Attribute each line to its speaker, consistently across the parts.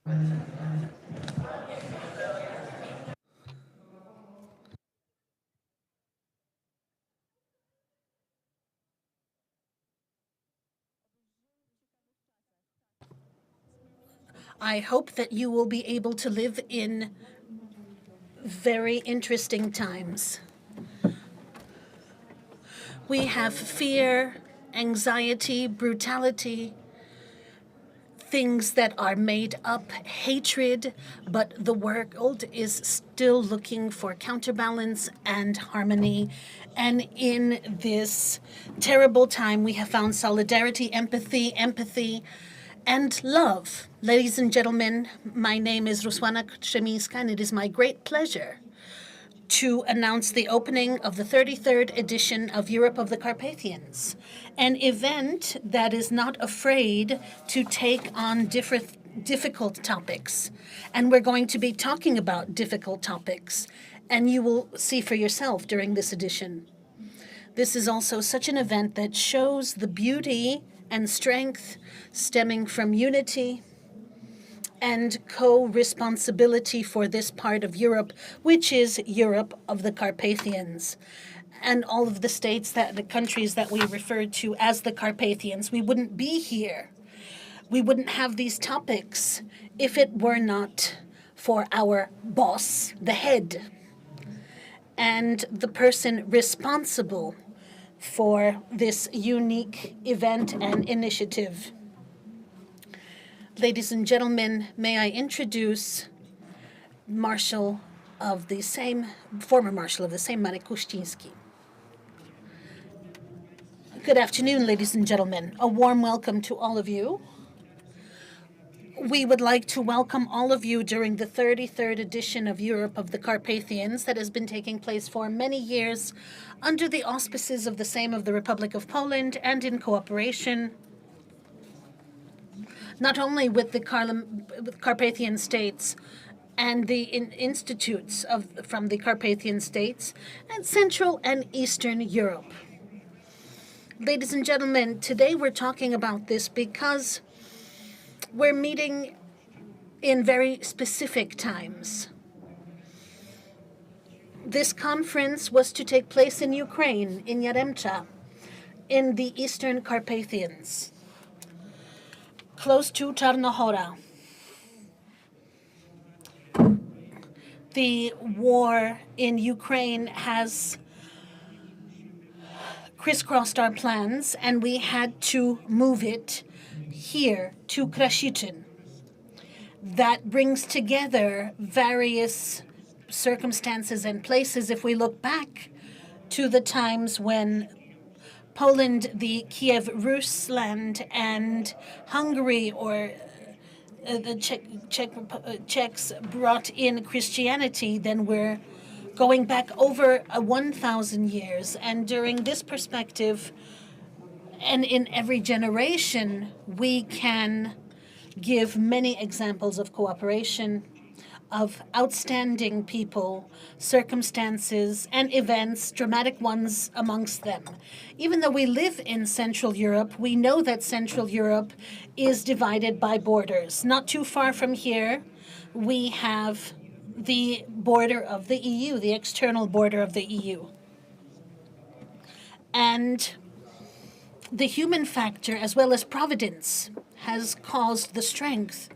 Speaker 1: I hope that you will be able to live in very interesting times. We have fear, anxiety, brutality, things that are made up, hatred, but the world is still looking for counterbalance and harmony. And in this terrible time, we have found solidarity, empathy, and love. Ladies and gentlemen, my name is Rusłana Krzemińska, and it is my great pleasure to announce the opening of the 33rd edition of Europe of the Carpathians, an event that is not afraid to take on difficult topics. And we're going to be talking about difficult topics, and you will see for yourself during this edition. This is also such an event that shows the beauty and strength stemming from unity and co-responsibility for this part of Europe, which is Europe of the Carpathians. And all of the countries that we refer to as the Carpathians, we wouldn't be here. We wouldn't have these topics if it were not for our boss, the head, and the person responsible for this unique event and initiative. Ladies and gentlemen, may I introduce Marshal of the Sejm, former Marshal of the Sejm, Marek Kuściński. Good afternoon, ladies and gentlemen. A warm welcome to all of you. We would like to welcome all of you during the 33rd edition of Europe of the Carpathians that has been taking place for many years under the auspices of the Sejm of the Republic of Poland and in cooperation not only with the Carpathian states and the institutes from the Carpathian states and Central and Eastern Europe. Ladies and gentlemen, today we're talking about this because we're meeting in very specific times. This conference was to take place in Ukraine, in Yaremcha, in the Eastern Carpathians, close to Czarnohora. The war in Ukraine has crisscrossed our plans, and we had to move it here to Krasichin. That brings together various circumstances and places. If we look back to the times when Poland, the Kiev Rusland, and Hungary or the Czechs brought in Christianity, then we're going back over 1,000 years. And during this perspective, and in every generation, we can give many examples of cooperation, of outstanding people, circumstances, and events, dramatic ones amongst them. Even though we live in Central Europe, we know that Central Europe is divided by borders. Not too far from here, we have the border of the EU, the external border of the EU. And the human factor, as well as providence, has caused the strength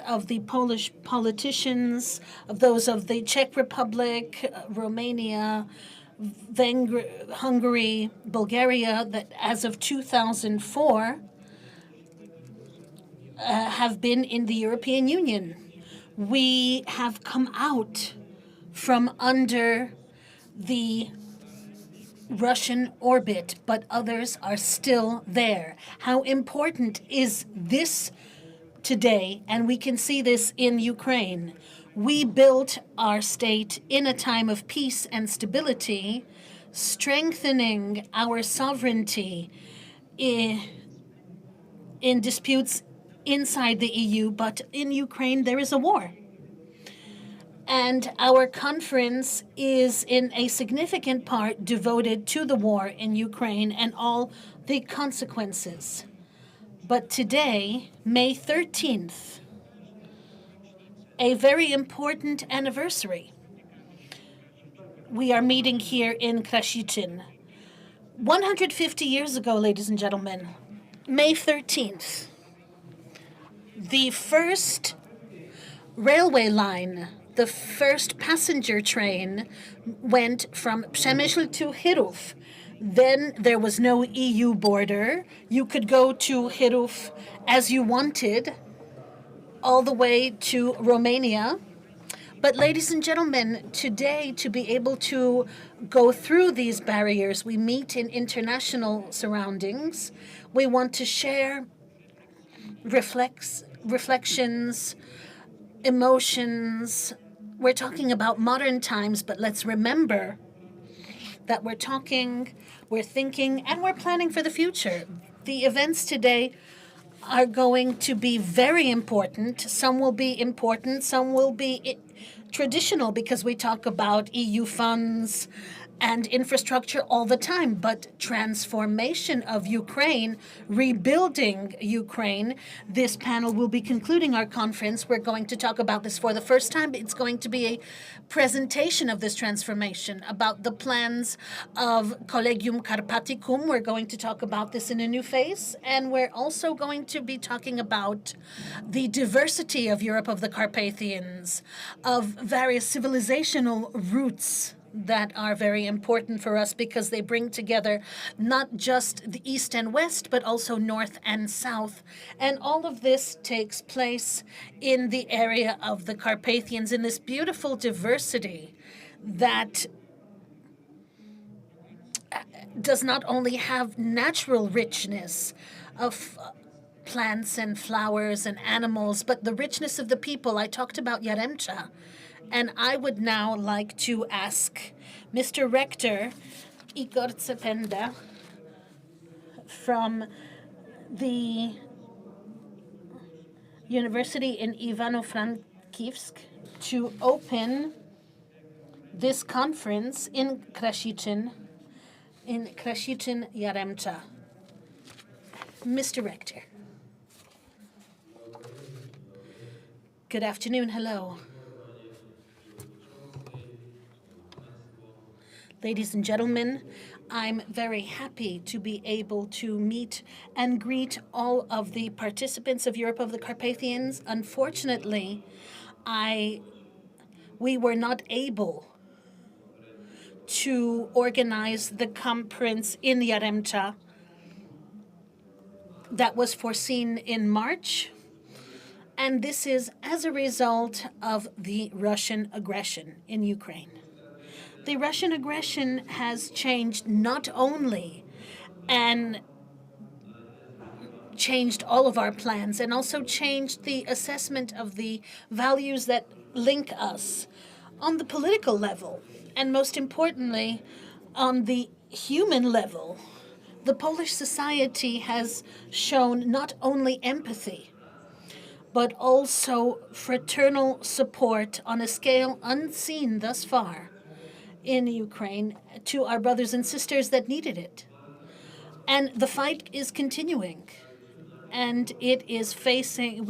Speaker 1: of the Polish politicians, of those of the Czech Republic, Romania, Hungary, Bulgaria, that as of 2004 have been in the European Union. We have come out from under the Russian orbit, but others are still there. How important is this today? And we can see this in Ukraine. We built our state in a time of peace and stability, strengthening our sovereignty in disputes inside the EU, but in Ukraine there is a war. And our conference is in a significant part devoted to the war in Ukraine and all the consequences But today, May 13th, a very important anniversary. We are meeting here in Krasichin. 150 years ago, ladies and gentlemen, May 13th, the first railway line, the first passenger train went from Przemyśl to Chirów. Then there was no EU border. You could go to Chirów as you wanted, all the way to Romania. But ladies and gentlemen, today, to be able to go through these barriers, we meet in international surroundings. We want to share reflections, emotions. We're talking about modern times, but let's remember that we're talking, we're thinking, and we're planning for the future. The events today are going to be very important. Some will be important, some will be traditional because we talk about EU funds and infrastructure all the time, but transformation of Ukraine, rebuilding Ukraine. This panel will be concluding our conference. We're going to talk about this for the first time. It's going to be a presentation of this transformation, about the plans of Collegium Carpathicum. We're going to talk about this in a new phase, and we're also going to be talking about the diversity of Europe, of the Carpathians, of various civilizational roots that are very important for us because they bring together not just the East and West, but also North and South. And all of this takes place in the area of the Carpathians, in this beautiful diversity that does not only have natural richness of plants and flowers and animals, but the richness of the people. I talked about Yaremcha. And I would now like to ask Mr. Rector Igor Cependa from the University in Ivano-Frankivsk to open this conference in Krasichin Yaremcha. Mr. Rector. Good afternoon. Hello. Ladies and gentlemen, I'm very happy to be able to meet and greet all of the participants of Europe of the Carpathians. Unfortunately, we were not able to organize the conference in Yaremcha that was foreseen in March, and this is as a result of the Russian aggression in Ukraine. The Russian aggression has changed not only and changed all of our plans, and also changed the assessment of the values that link us on the political level, and most importantly, on the human level. The Polish society has shown not only empathy, but also fraternal support on a scale unseen thus far in Ukraine to our brothers and sisters that needed it. And the fight is continuing, and it is placing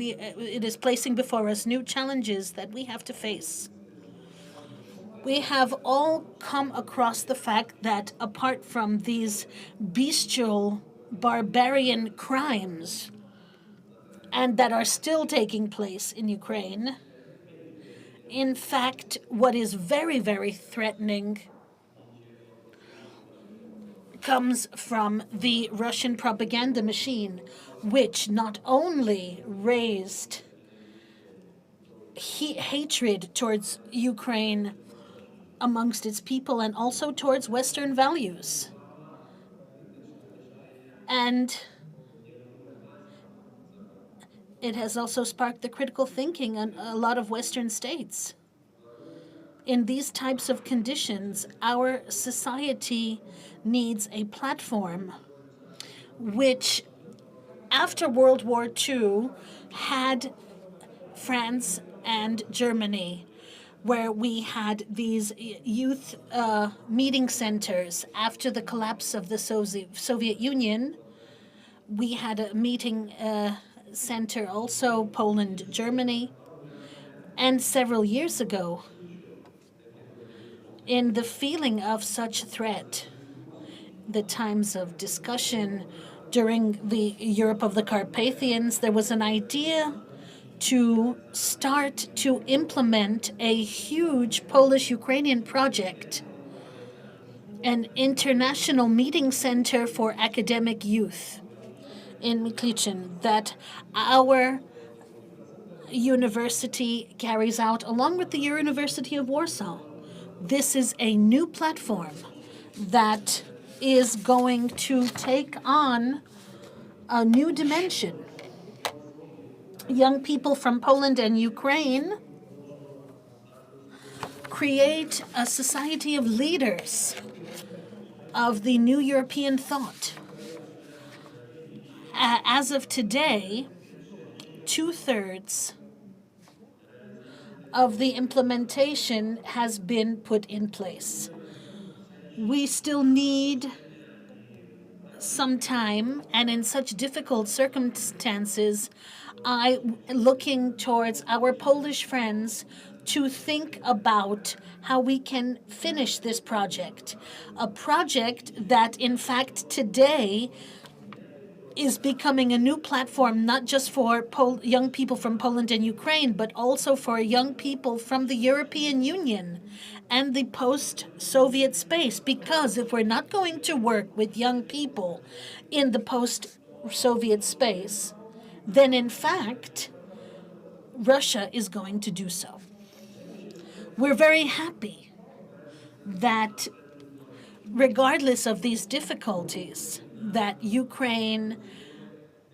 Speaker 1: before us new challenges that we have to face. We have all come across the fact that apart from these bestial, barbarian crimes, and that are still taking place in Ukraine, in fact, what is very, very threatening comes from the Russian propaganda machine, which not only raised hatred towards Ukraine amongst its people, and also towards Western values. And it has also sparked the critical thinking in a lot of Western states. In these types of conditions, our society needs a platform which, after World War II, had France and Germany, where we had these youth meeting centers after the collapse of the Soviet Union. We had a meeting center also, Poland, Germany. And several years ago, in the feeling of such threat, the times of discussion during the Europe of the Carpathians, there was an idea to start to implement a huge Polish-Ukrainian project, an international meeting center for academic youth in Miklicin that our university carries out along with the University of Warsaw. This is a new platform that is going to take on a new dimension. Young people from Poland and Ukraine create a society of leaders of the new European thought. As of today, 2/3 of the implementation has been put in place. We still need some time, and in such difficult circumstances, looking towards our Polish friends to think about how we can finish this project. A project that, in fact, today is becoming a new platform, not just for young people from Poland and Ukraine, but also for young people from the European Union and the post-Soviet space. Because if we're not going to work with young people in the post-Soviet space, then in fact, Russia is going to do so. We're very happy that regardless of these difficulties that Ukraine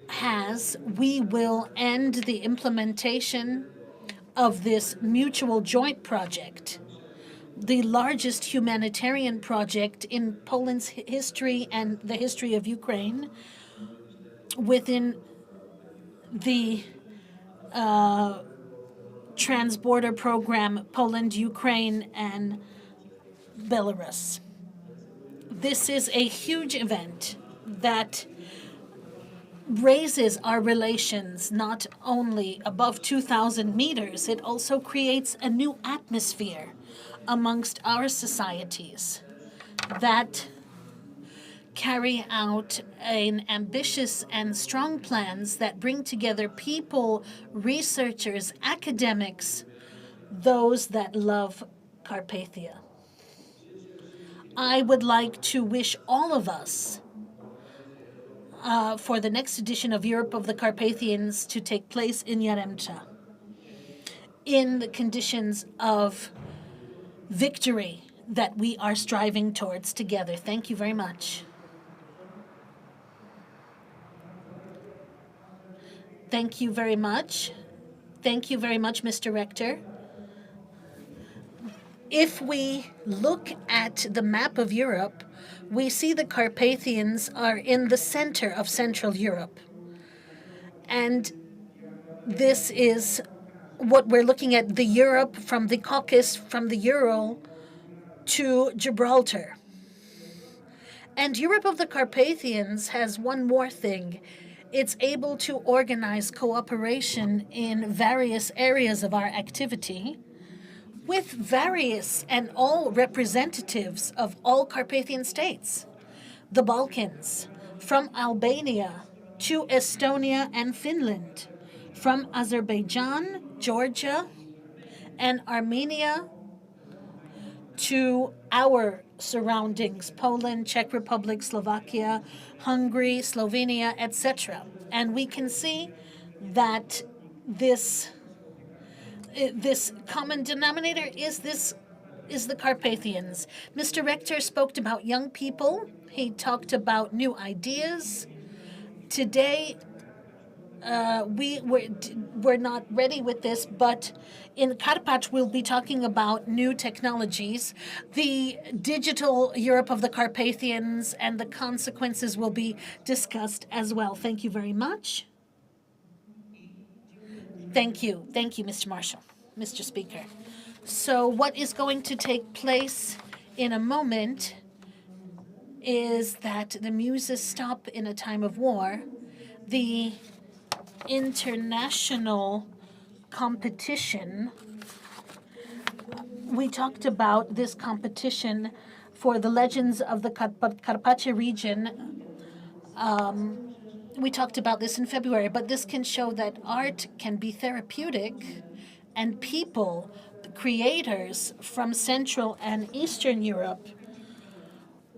Speaker 1: has, we will end the implementation of this mutual joint project, the largest humanitarian project in Poland's history and the history of Ukraine, within the trans-border program Poland, Ukraine, and Belarus. This is a huge event that raises our relations not only above 2,000 meters, it also creates a new atmosphere amongst our societies that carry out an ambitious and strong plans that bring together people, researchers, academics, those that love Carpathia. I would like to wish all of us for the next edition of Europe of the Carpathians to take place in Yaremcha, in the conditions of victory that we are striving towards together. Thank you very much. Thank you very much. Thank you very much, Mr. Rector. If we look at the map of Europe, we see the Carpathians are in the center of Central Europe. And this is what we're looking at, the Europe from the Caucasus, from the Ural to Gibraltar. And Europe of the Carpathians has one more thing. It's able to organize cooperation in various areas of our activity with various and all representatives of all Carpathian states. The Balkans, from Albania to Estonia and Finland, from Azerbaijan, Georgia, and Armenia to our surroundings, Poland, Czech Republic, Slovakia, Hungary, Slovenia, etc. And we can see that this common denominator is the Carpathians. Mr. Rector spoke about young people. He talked about new ideas. Today, we're not ready with this, but in Carpathian we'll be talking about new technologies. The digital Europe of the Carpathians and the consequences will be discussed as well. Thank you very much. Thank you, Mr. Marshall, Mr. Speaker. So what is going to take place in a moment is that the muses stop in a time of war, the international competition. We talked about this competition for the legends of the Carpathian region. We talked about this in February, but this can show that art can be therapeutic, and people, creators from Central and Eastern Europe,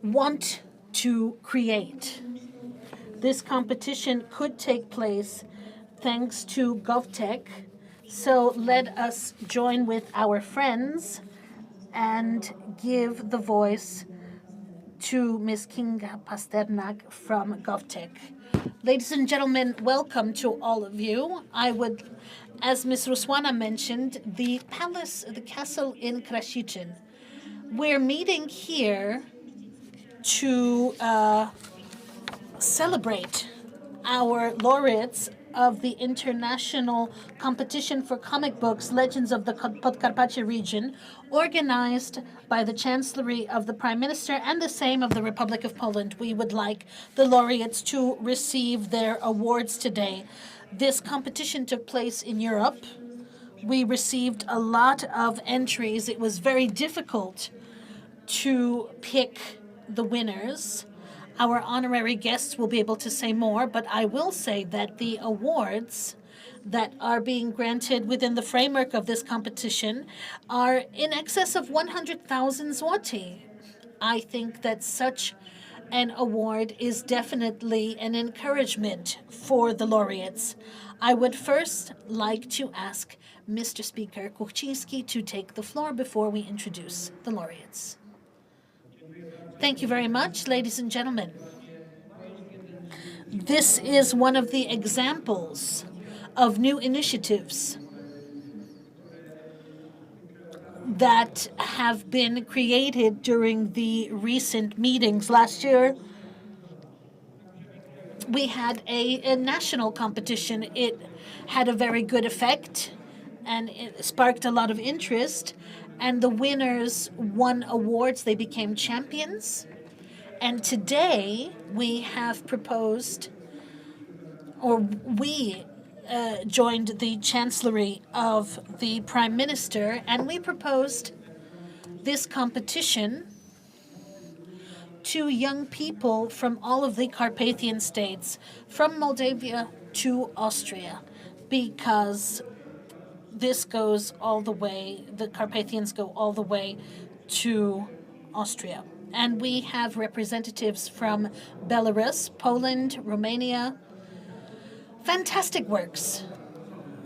Speaker 1: want to create. This competition could take place thanks to GovTech. So let us join with our friends and give the voice to Ms. Kinga Pasternak from GovTech. Ladies and gentlemen, welcome to all of you. As Ms. Ruswana mentioned, the castle in Krasichin. We're meeting here to celebrate our laureates of the international competition for comic books, Legends of the Podkarpacie region, organized by the Chancellery of the Prime Minister and the Sejm of the Republic of Poland. We would like the laureates to receive their awards today. This competition took place in Europe. We received a lot of entries. It was very difficult to pick the winners. Our honorary guests will be able to say more, but I will say that the awards that are being granted within the framework of this competition are in excess of 100,000 zloty. I think that such an award is definitely an encouragement for the laureates. I would first like to ask Mr. Speaker Kuchcinski to take the floor before we introduce the laureates. Thank you very much, ladies and gentlemen. This is one of the examples of new initiatives that have been created during the recent meetings. Last year, we had a national competition. It had a very good effect, and it sparked a lot of interest. And the winners won awards. They became champions. And today we have proposed, or we joined the Chancellery of the Prime Minister, and we proposed this competition to young people from all of the Carpathian states, from Moldavia to Austria, because this goes all the way, the Carpathians go all the way to Austria. And we have representatives from Belarus, Poland, Romania. Fantastic works.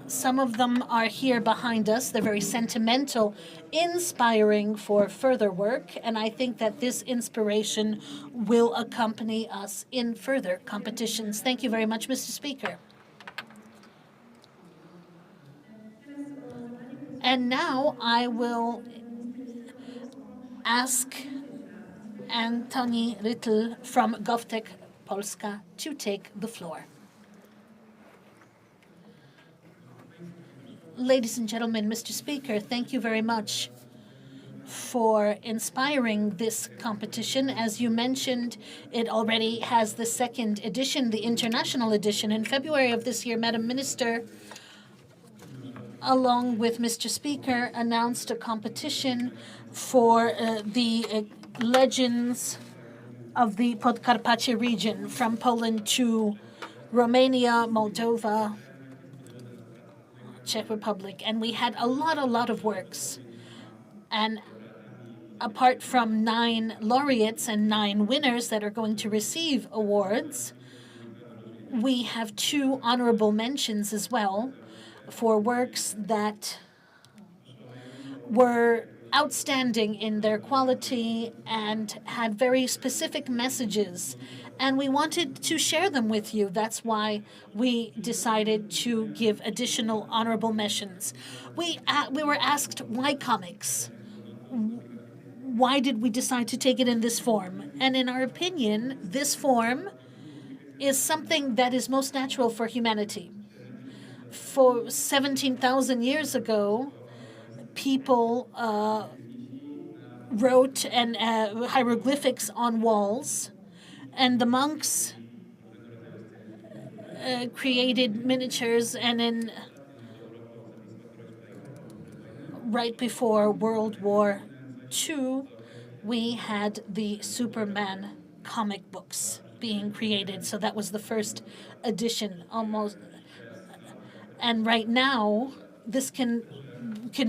Speaker 1: Some of them are here behind us. They're very sentimental, inspiring for further work, and I think that this inspiration will accompany us in further competitions. Thank you very much, Mr. Speaker. And now I will ask Antoni Rytl from GovTech Polska to take the floor. Ladies and gentlemen, Mr. Speaker, thank you very much for inspiring this competition. As you mentioned, it already has the second edition, the international edition. In February of this year, Madam Minister, along with Mr. Speaker, announced a competition for the legends of the Podkarpacie region from Poland to Romania, Moldova, Czech Republic, and we had a lot of works. And apart from 9 laureates and 9 winners that are going to receive awards, we have 2 honorable mentions as well for works that were outstanding in their quality and had very specific messages, and we wanted to share them with you. That's why we decided to give additional honorable mentions. We were asked, why comics? Why did we decide to take it in this form? And in our opinion, this form is something that is most natural for humanity. For 17,000 years ago, people wrote hieroglyphics on walls, and the monks created miniatures, and in right before World War II, we had the Superman comic books being created. So that was the first edition, almost. And right now, this can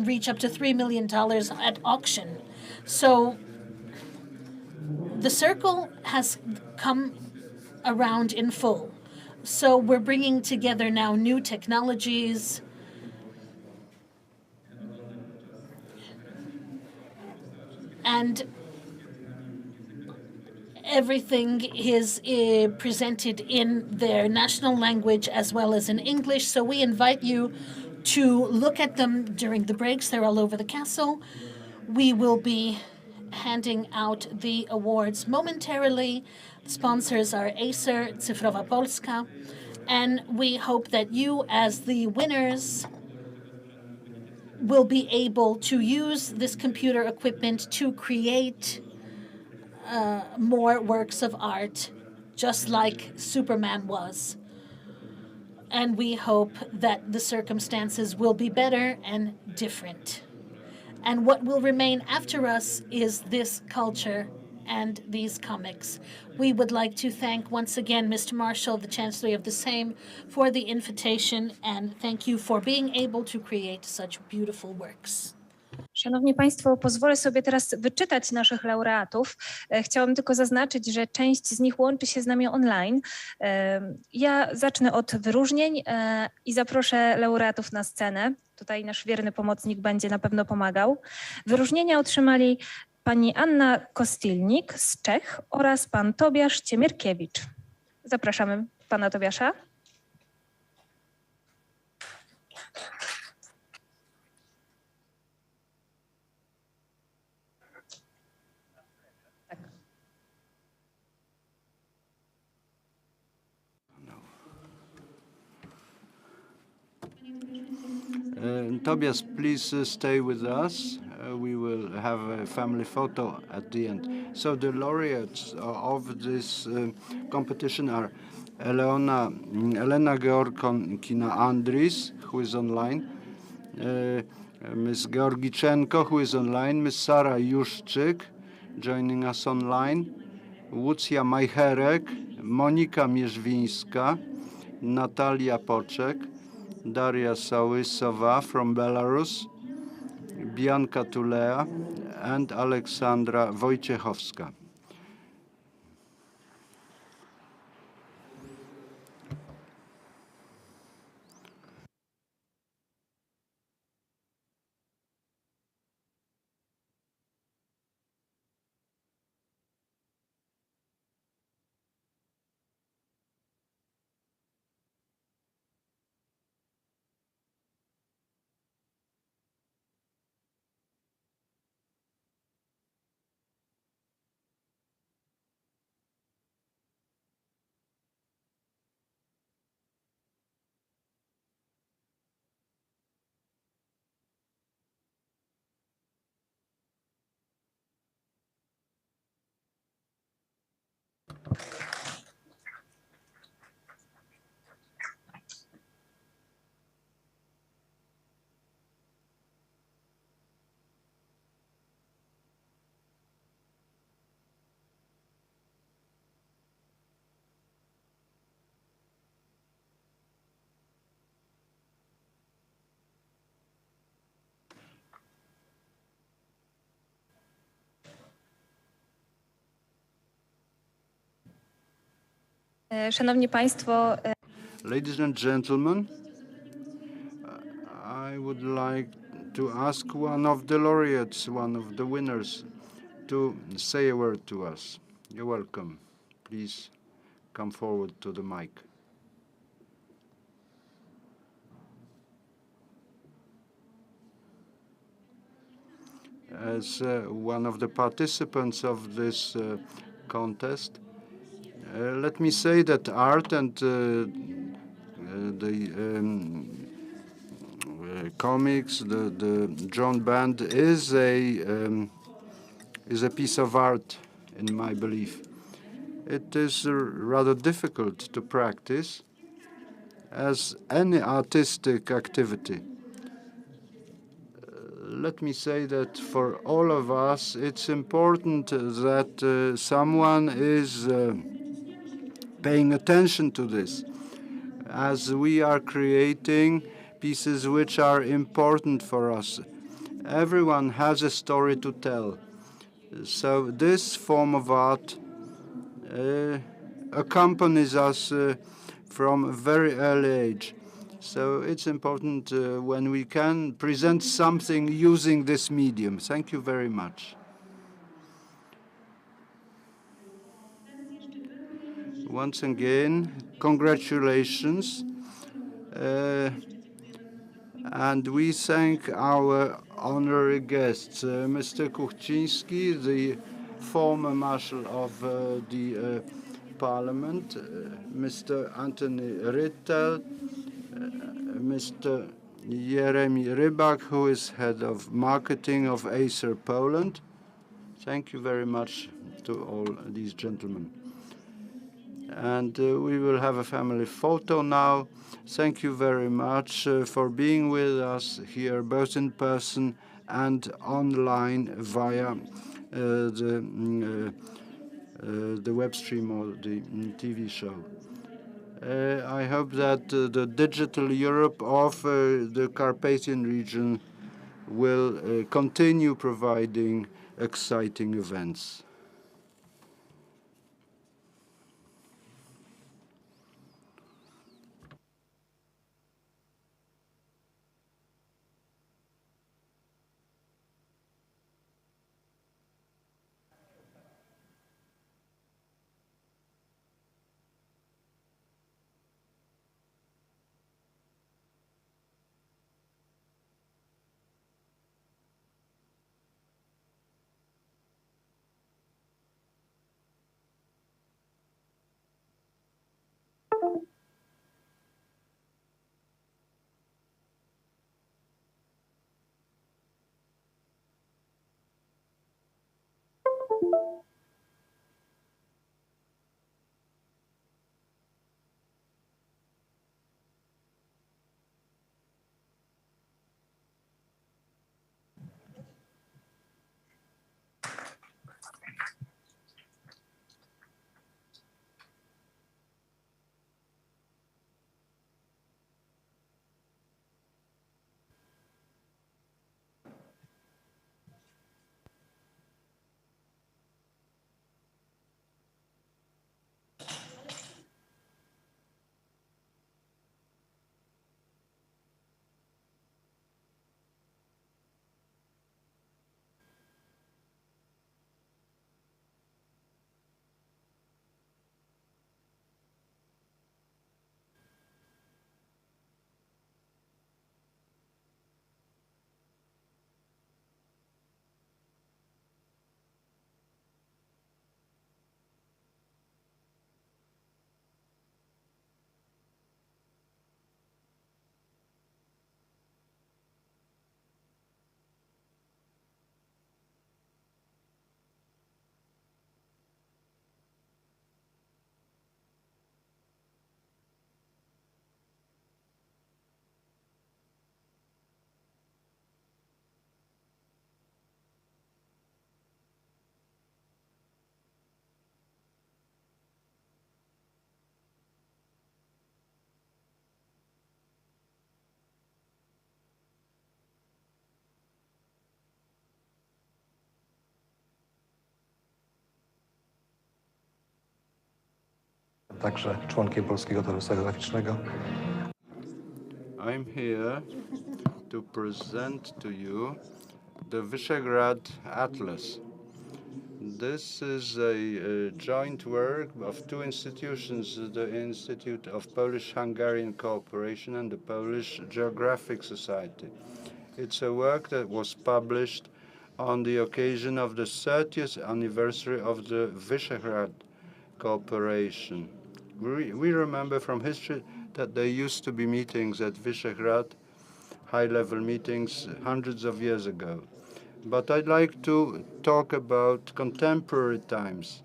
Speaker 1: reach up to $3 million at auction. So the circle has come around in full. So we're bringing together now new technologies, and everything is presented in their national language as well as in English. So we invite you to look at them during the breaks. They're all over the castle. We will be handing out the awards momentarily. Sponsors are Acer, Cyfrowa Polska, and we hope that you, as the winners, will be able to use this computer equipment to create more works of art, just like Superman was. And we hope that the circumstances will be better and different. And what will remain after us is this culture and these comics. We would like to thank once again Mr. Marshall, the Chancellor of the Sejm, for the invitation, and thank you for being able to create such beautiful works.
Speaker 2: Szanowni Państwo, pozwolę sobie teraz wyczytać naszych laureatów. Chciałam tylko zaznaczyć, że część z nich łączy się z nami online. Ja zacznę od wyróżnień i zaproszę laureatów na scenę. Tutaj nasz wierny pomocnik będzie na pewno pomagał. Wyróżnienia otrzymali pani Anna Kostilnik z Czech oraz pan Tobiasz Ciemierkiewicz. Zapraszamy pana Tobiasza.
Speaker 3: Tobias, please stay with us. We will have a family photo at the end. So the laureates of this competition are Elena Georgkina-Andris, who is online, Ms. Georgichenko, who is online, Ms. Sara Juszczyk, joining us online, Łucja Majcherek, Monika Mierzwińska, Natalia Poczek, Daria Sawysowa from Belarus, Bianca Tulea, and Aleksandra Wojciechowska.
Speaker 2: Szanowni Państwo,
Speaker 3: Ladies and gentlemen, I would like to ask one of the laureates, one of the winners, to say a word to us. You're welcome. Please come forward to the mic. As one of the participants of this contest, let me say that art and the comics, the drawn band is a piece of art, in my belief. It is rather difficult to practice, as any artistic activity. Let me say that for all of us, it's important that someone is paying attention to this, as we are creating pieces which are important for us. Everyone has a story to tell. So this form of art accompanies us from a very early age. So it's important when we can present something using this medium. Thank you very much. Once again, congratulations. And we thank our honorary guests, Mr. Kuchcinski, the former Marshal of the Parliament, Mr. Anthony Ryttel, Mr. Jeremy Rybak, who is head of marketing of Acer Poland. Thank you very much to all these gentlemen. And we will have a family photo now. Thank you very much for being with us here, both in person and online via the web stream or the TV show. I hope that the digital Europe of the Carpathian region will continue providing exciting events.
Speaker 4: Także członkiem Polskiego Towarzystwa Geograficznego.
Speaker 3: I'm here to present to you the Vishegrad Atlas. This is a joint work of two institutions, the Institute of Polish-Hungarian Cooperation and the Polish Geographic Society. It's a work that was published on the occasion of the 30th anniversary of the Vishegrad cooperation. We remember from history that there used to be meetings at Vishegrad, high-level meetings, hundreds of years ago. But I'd like to talk about contemporary times.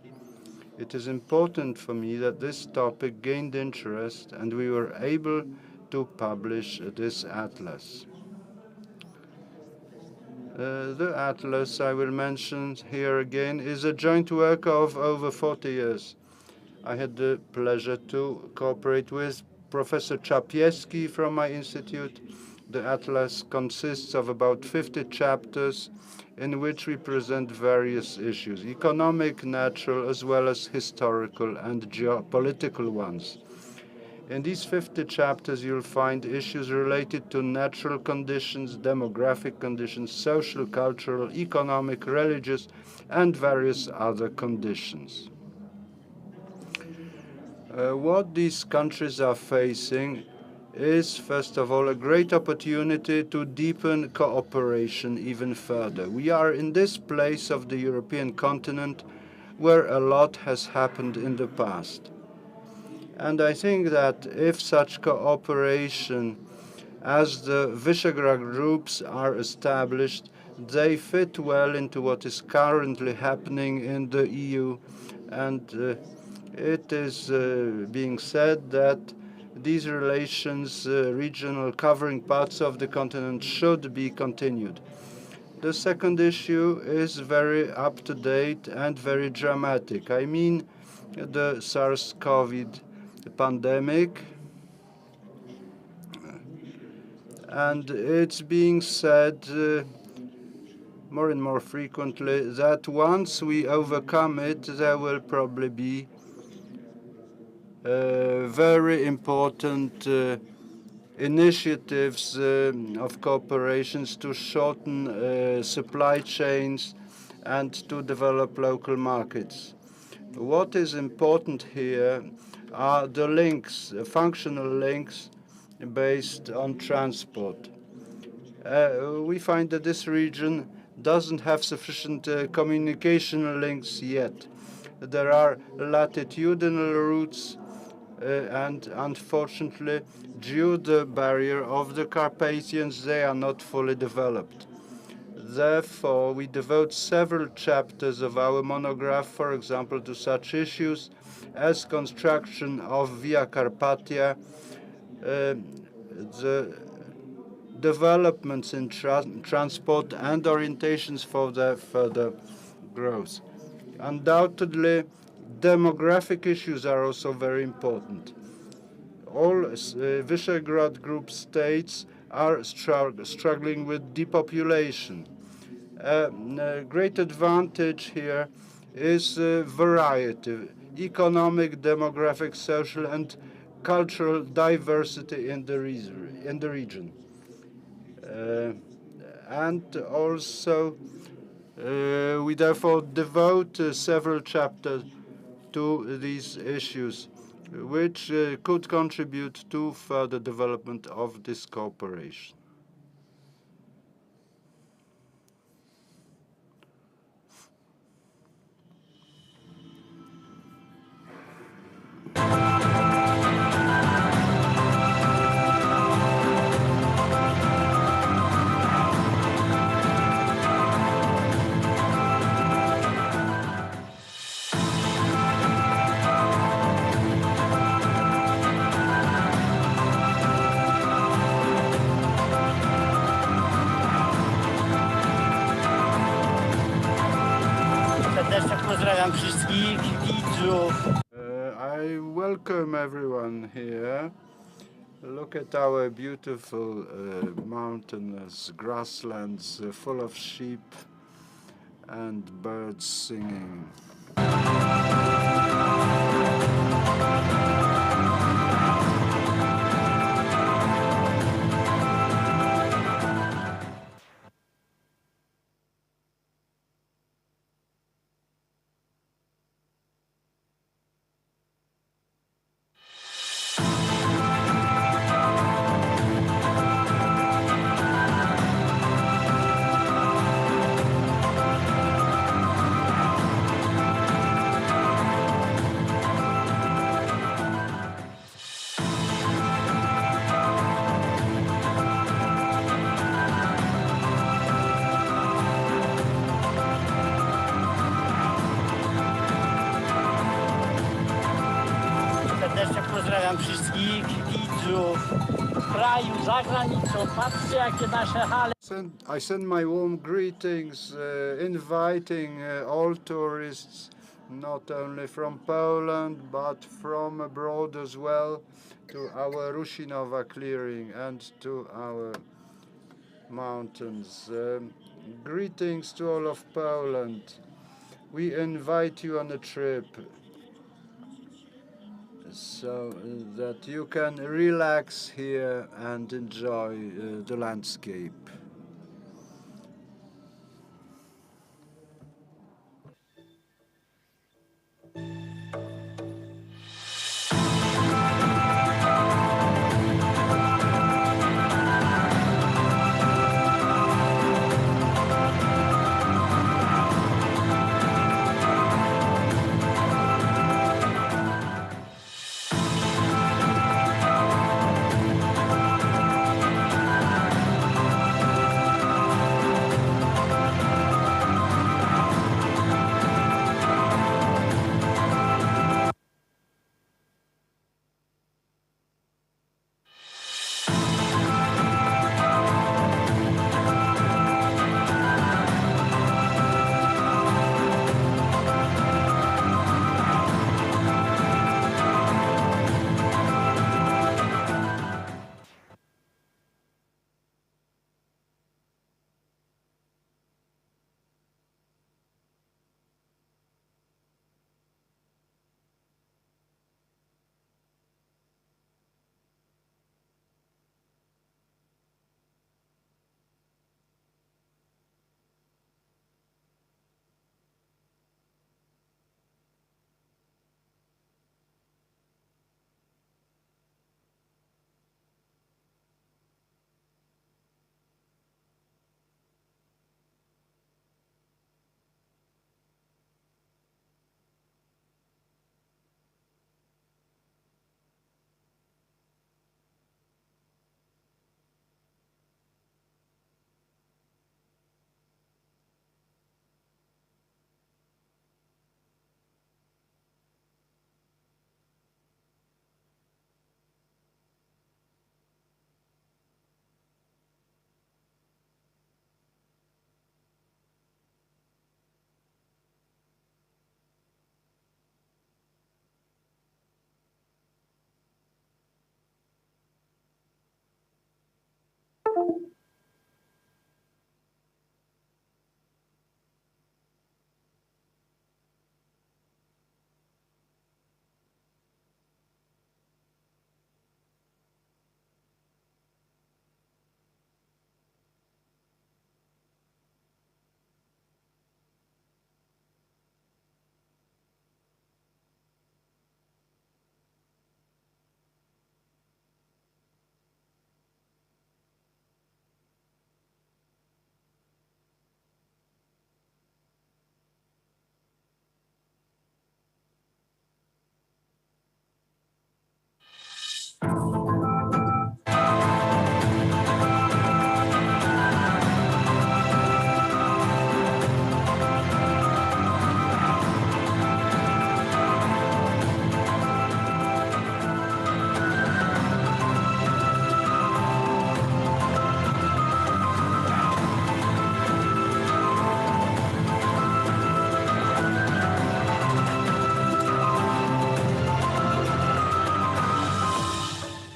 Speaker 3: It is important for me that this topic gained interest and we were able to publish this atlas. The atlas I will mention here again is a joint work of over 40 years. I had the pleasure to cooperate with Professor Czapieski from my institute. The atlas consists of about 50 chapters in which we present various issues, economic, natural, as well as historical and geopolitical ones. In these 50 chapters, you'll find issues related to natural conditions, demographic conditions, social, cultural, economic, religious, and various other conditions. What these countries are facing is, first of all, a great opportunity to deepen cooperation even further. We are in this place of the European continent where a lot has happened in the past. And I think that if such cooperation as the Vishegrad groups are established, they fit well into what is currently happening in the EU. And it is being said that these relations, regional, covering parts of the continent, should be continued. The second issue is very up-to-date and very dramatic. I mean the SARS-CoV pandemic. And it's being said more and more frequently that once we overcome it, there will probably be very important initiatives of cooperations to shorten supply chains and to develop local markets. What is important here are the links, functional links based on transport. We find that this region doesn't have sufficient communication links yet. There are latitudinal routes and unfortunately, due to the barrier of the Carpathians, they are not fully developed. Therefore, we devote several chapters of our monograph, for example, to such issues as construction of Via Carpathia, the developments in transport and orientations for their further growth. Undoubtedly, demographic issues are also very important. All Vishegrad Group states are struggling with depopulation. A great advantage here is variety, economic, demographic, social, and cultural diversity in the region. And also, we therefore devote several chapters to these issues, which could contribute to further development of this cooperation.
Speaker 5: Pozdrawiam wszystkich widzów.
Speaker 3: I welcome everyone here. Look at our beautiful mountainous grasslands full of sheep and birds singing.
Speaker 5: wszystkich widzów w kraju, za granicą. Patrzcie, jakie nasze hale.
Speaker 3: I send my warm greetings, inviting all tourists, not only from Poland, but from abroad as well, to our Rushinowa clearing and to our mountains. Greetings to all of Poland. We invite you on a trip so that you can relax here and enjoy the landscape.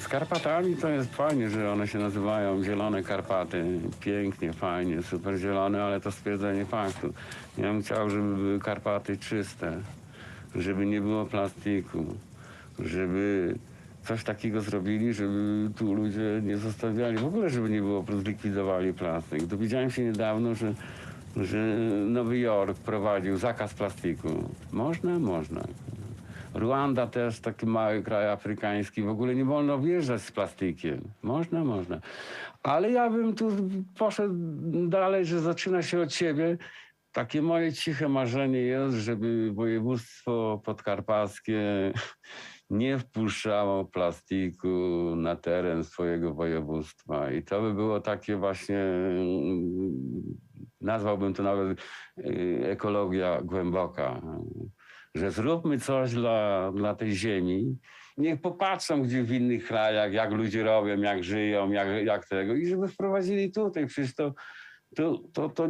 Speaker 6: Z Karpatami to jest fajnie, że one się nazywają Zielone Karpaty. Pięknie, fajnie, super zielone, ale to stwierdzenie faktu. Ja bym chciał, żeby były Karpaty czyste, żeby nie było plastiku, żeby coś takiego zrobili, żeby tu ludzie nie zostawiali, w ogóle żeby nie było, zlikwidowali plastik. Dowiedziałem się niedawno, że Nowy Jork prowadził zakaz plastiku. Można? Można. Ruanda też, taki mały kraj afrykański, w ogóle nie wolno wjeżdżać z plastikiem. Można, można. Ale ja bym tu poszedł dalej, że zaczyna się od siebie. Takie moje ciche marzenie jest, żeby województwo podkarpackie nie wpuszczało plastiku na teren swojego województwa. I to by było takie właśnie, nazwałbym to nawet ekologia głęboka. Że zróbmy coś dla tej ziemi Niech popatrzą gdzie w innych krajach, jak ludzie robią, jak żyją, jak tego i żeby wprowadzili tutaj. Przecież to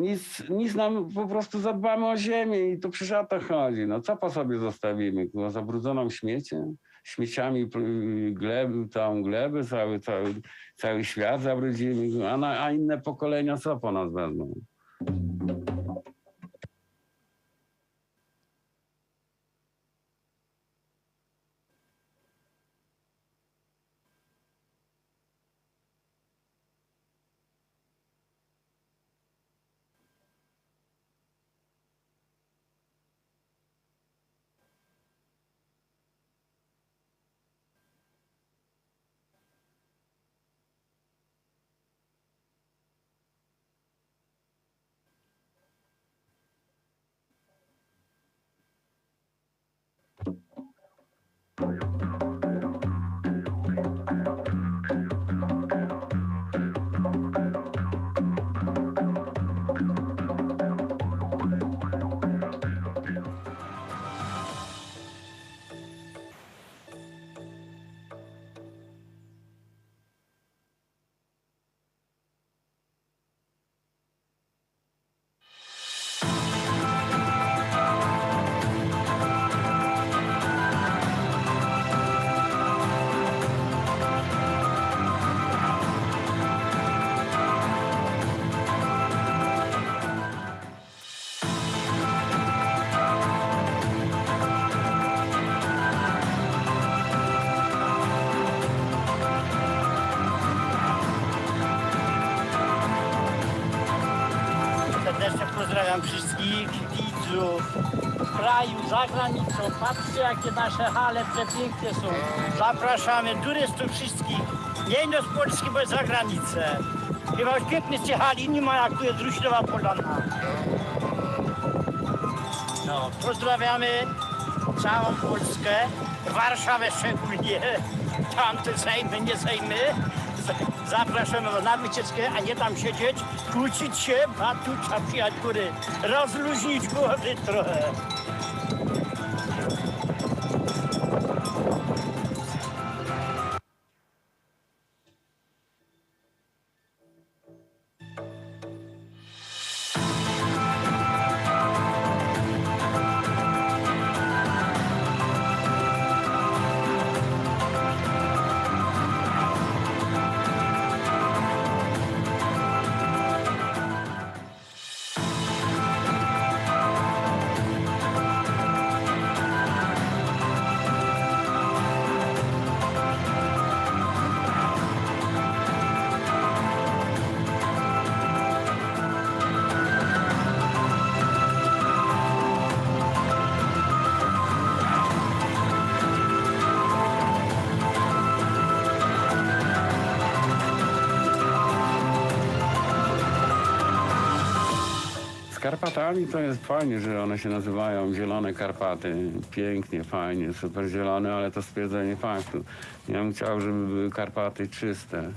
Speaker 6: nic nam, po prostu zadbamy o ziemię i to przecież o to chodzi. No co po sobie zostawimy? No, zabrudzoną śmieciami tą glebę, cały świat zabrudzimy, a inne pokolenia co po nas wezmą?
Speaker 5: Serdecznie pozdrawiam wszystkich widzów w kraju, za granicą. Patrzcie, jakie nasze hale przepiękne są. Zapraszamy turystów wszystkich, nie do z Polski, bo za granicę. Chyba już pięknych tych hali nie ma, jak tu jest Ruślowa Polana. No, pozdrawiamy całą Polskę, Warszawę szczególnie, tamte Sejmy, nie Sejmy. Zapraszamy was na wycieczkę, a nie tam siedzieć, kłócić się, a tu trzeba przyjechać góry, rozluźnić głowy trochę.
Speaker 6: Karpatami to jest fajnie, że one się nazywają zielone Karpaty. Pięknie, fajnie, super zielone, ale to stwierdzenie faktu. Ja bym chciał, żeby były Karpaty czyste,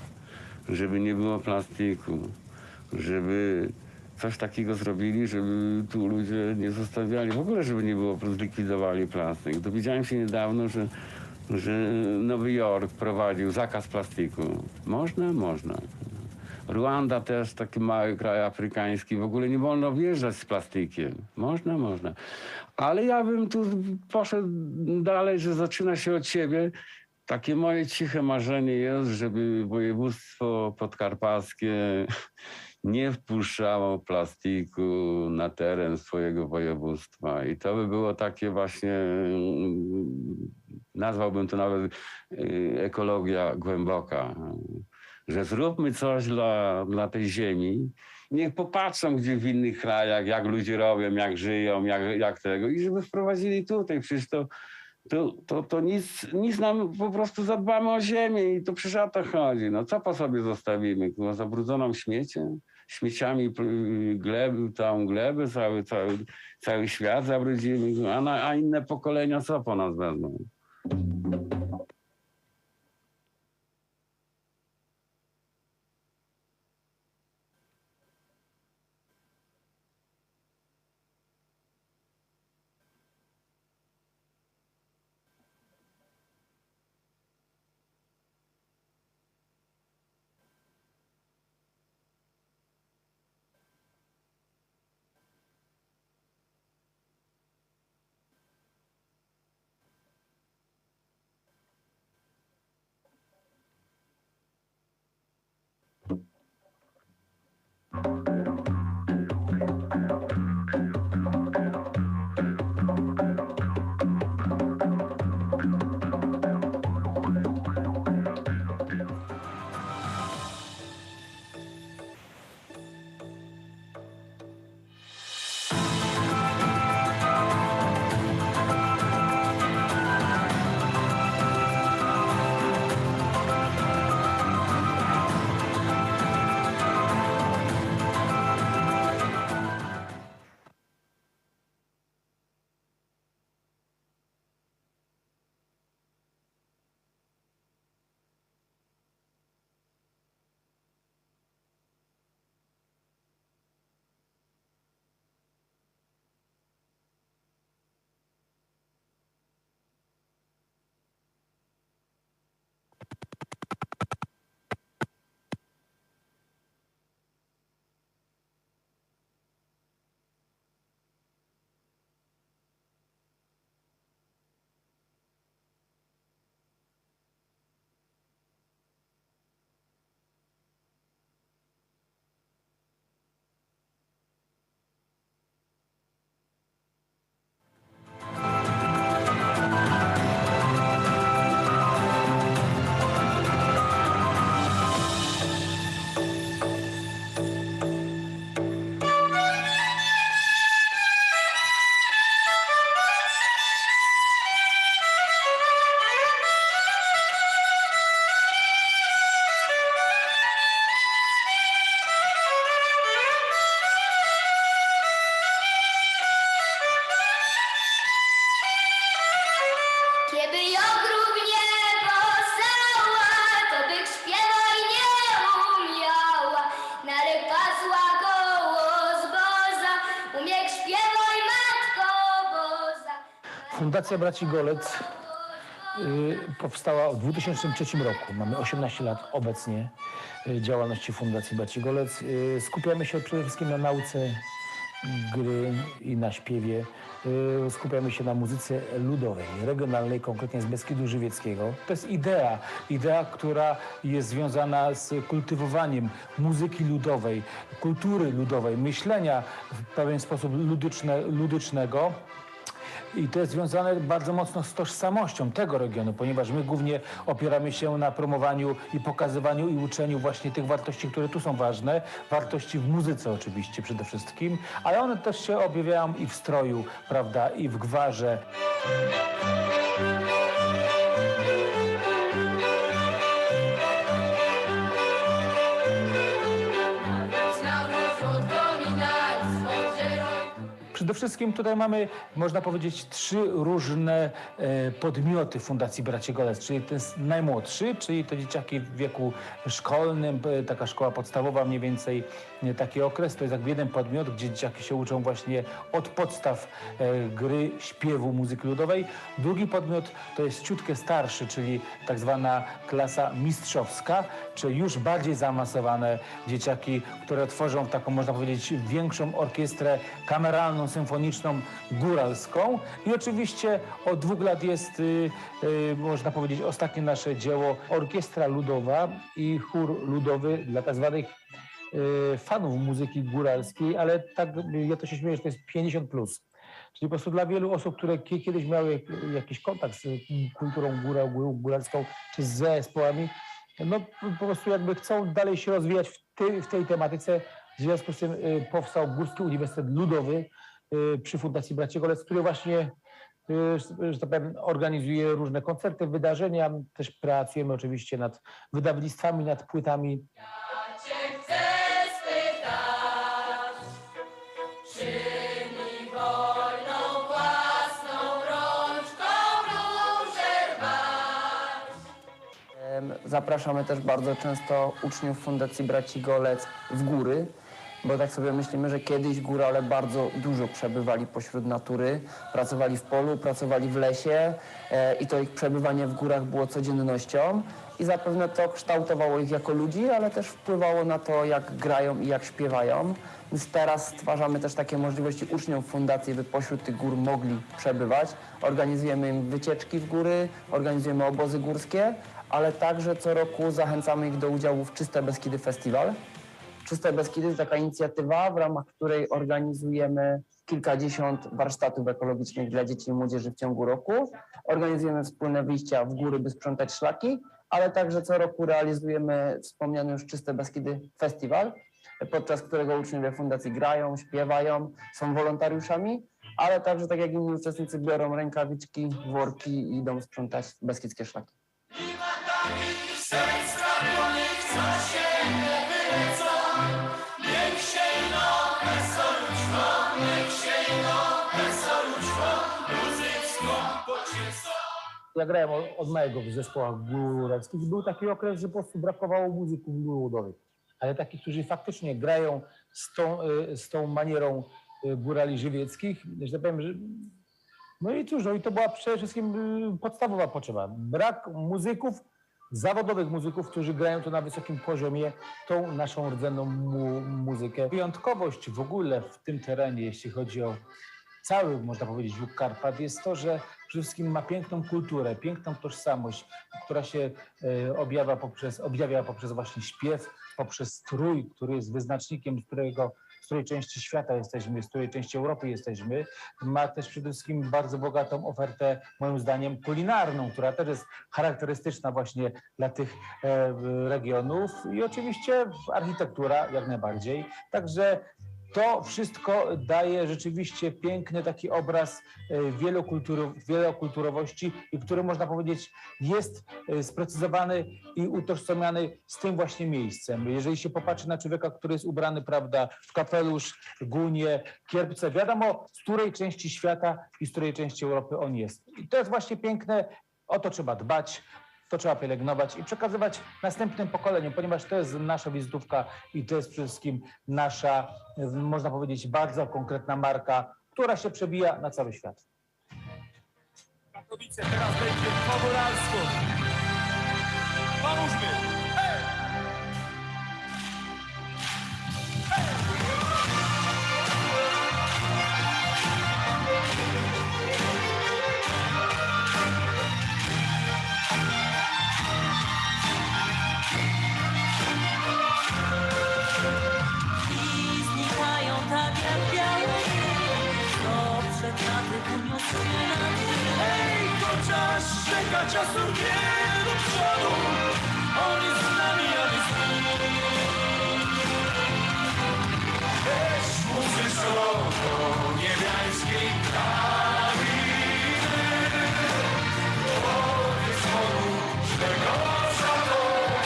Speaker 6: żeby nie było plastiku, żeby coś takiego zrobili, żeby tu ludzie nie zostawiali, w ogóle żeby nie było, zlikwidowali plastik. Dowiedziałem się niedawno, że Nowy Jork prowadził zakaz plastiku. Można? Można. Ruanda też, taki mały kraj afrykański, w ogóle nie wolno wjeżdżać z plastikiem. Można, można. Ale ja bym tu poszedł dalej, że zaczyna się od siebie. Takie moje ciche marzenie jest, żeby województwo podkarpackie nie wpuszczało plastiku na teren swojego województwa. I to by było takie właśnie, nazwałbym to nawet ekologia głęboka. Że zróbmy coś dla tej ziemi. Niech popatrzą gdzie w innych krajach, jak ludzie robią, jak żyją, jak tego. I żeby wprowadzili tutaj. Przecież to nic nam, po prostu zadbamy o ziemię i to przecież o to chodzi. No co po sobie zostawimy? No, zabrudzoną śmieciami tą glebę, cały świat zabrudzimy, a inne pokolenia co po nas wezmą?
Speaker 7: Fundacja Braci Golec powstała w 2003 roku. Mamy 18 lat obecnie działalności Fundacji Braci Golec. Skupiamy się przede wszystkim na nauce gry i na śpiewie. Skupiamy się na muzyce ludowej, regionalnej, konkretnie z Beskidu Żywieckiego. To jest idea, która jest związana z kultywowaniem muzyki ludowej, kultury ludowej, myślenia w pewien sposób ludycznego. I to jest związane bardzo mocno z tożsamością tego regionu, ponieważ my głównie opieramy się na promowaniu i pokazywaniu i uczeniu właśnie tych wartości, które tu są ważne. Wartości w muzyce oczywiście przede wszystkim, ale one też się objawiają i w stroju, prawda, i w gwarze. Przede wszystkim tutaj mamy, można powiedzieć, 3 różne podmioty Fundacji Braci Golec, czyli to jest najmłodszy, czyli to dzieciaki w wieku szkolnym, taka szkoła podstawowa mniej więcej, taki okres, to jest jakby jeden podmiot, gdzie dzieciaki się uczą właśnie od podstaw gry, śpiewu, muzyki ludowej. Drugi podmiot to jest ciutkę starszy, czyli tak zwana klasa mistrzowska, czyli już bardziej zaawansowane dzieciaki, które tworzą taką, można powiedzieć, większą orkiestrę kameralną, symfoniczną, góralską. I oczywiście od 2 lat jest, można powiedzieć, ostatnie nasze dzieło, orkiestra ludowa i chór ludowy dla tak zwanych fanów muzyki góralskiej, ale tak, ja to się śmieję, że to jest 50+. Czyli po prostu dla wielu osób, które kiedyś miały jakiś kontakt z kulturą góralską czy z zespołami, no po prostu jakby chcą dalej się rozwijać w tej tematyce. W związku z tym powstał Górski Uniwersytet Ludowy przy Fundacji Braci Golec, który właśnie, że tak powiem, organizuje różne koncerty, wydarzenia. Też pracujemy oczywiście nad wydawnictwami, nad płytami.
Speaker 8: Zapraszamy też bardzo często uczniów Fundacji Braci Golec w góry, bo tak sobie myślimy, że kiedyś górale bardzo dużo przebywali pośród natury, pracowali w polu, pracowali w lesie i to ich przebywanie w górach było codziennością i zapewne to kształtowało ich jako ludzi, ale też wpływało na to, jak grają i jak śpiewają. Więc teraz stwarzamy też takie możliwości uczniom fundacji, by pośród tych gór mogli przebywać. Organizujemy im wycieczki w góry, organizujemy obozy górskie, ale także co roku zachęcamy ich do udziału w Czyste Beskidy Festiwal. Czyste Beskidy to taka inicjatywa, w ramach której organizujemy kilkadziesiąt warsztatów ekologicznych dla dzieci i młodzieży w ciągu roku. Organizujemy wspólne wyjścia w góry, by sprzątać szlaki, ale także co roku realizujemy wspomniany już Czyste Beskidy Festiwal, podczas którego uczniowie fundacji grają, śpiewają, są wolontariuszami, ale także, tak jak inni uczestnicy, biorą rękawiczki, worki i idą sprzątać beskidzkie szlaki.
Speaker 7: Ja grałem od małego w zespołach góralskich i był taki okres, że po prostu brakowało muzyków ludowych. Ale takich, którzy faktycznie grają z tą manierą górali żywieckich, że tak powiem, że no i cóż, no i to była przede wszystkim podstawowa potrzeba. Brak muzyków, zawodowych muzyków, którzy grają to na wysokim poziomie, tą naszą rdzenną muzykę. Wyjątkowość w ogóle w tym terenie, jeśli chodzi o cały, można powiedzieć, łuk Karpat, jest to, że przede wszystkim ma piękną kulturę, piękną tożsamość, która się objawia poprzez właśnie śpiew, poprzez strój, który jest wyznacznikiem, z której części świata jesteśmy, z której części Europy jesteśmy. Ma też przede wszystkim bardzo bogatą ofertę, moim zdaniem, kulinarną, która też jest charakterystyczna właśnie dla tych regionów i oczywiście architektura jak najbardziej. Także to wszystko daje rzeczywiście piękny taki obraz wielokulturowości i który, można powiedzieć, jest sprecyzowany i utożsamiany z tym właśnie miejscem. Jeżeli się popatrzy na człowieka, który jest ubrany, prawda, w kapelusz, gunię, kierpce, wiadomo, z której części świata i z której części Europy on jest. I to jest właśnie piękne, o to trzeba dbać. To trzeba pielęgnować i przekazywać następnym pokoleniom, ponieważ to jest nasza wizytówka i to jest przede wszystkim nasza, można powiedzieć, bardzo konkretna marka, która się przebija na cały świat.
Speaker 9: Teraz będzie komoralstwo. Pomóżmy!
Speaker 10: I znikają tak jak białe, co przed laty uniósł się na
Speaker 9: Hej, chociaż rzeka czasu nie do przodu, on jest z nami, a my z nim. Weź muzyczko do niebiańskiej krainy, powiedz Bogu, czego za to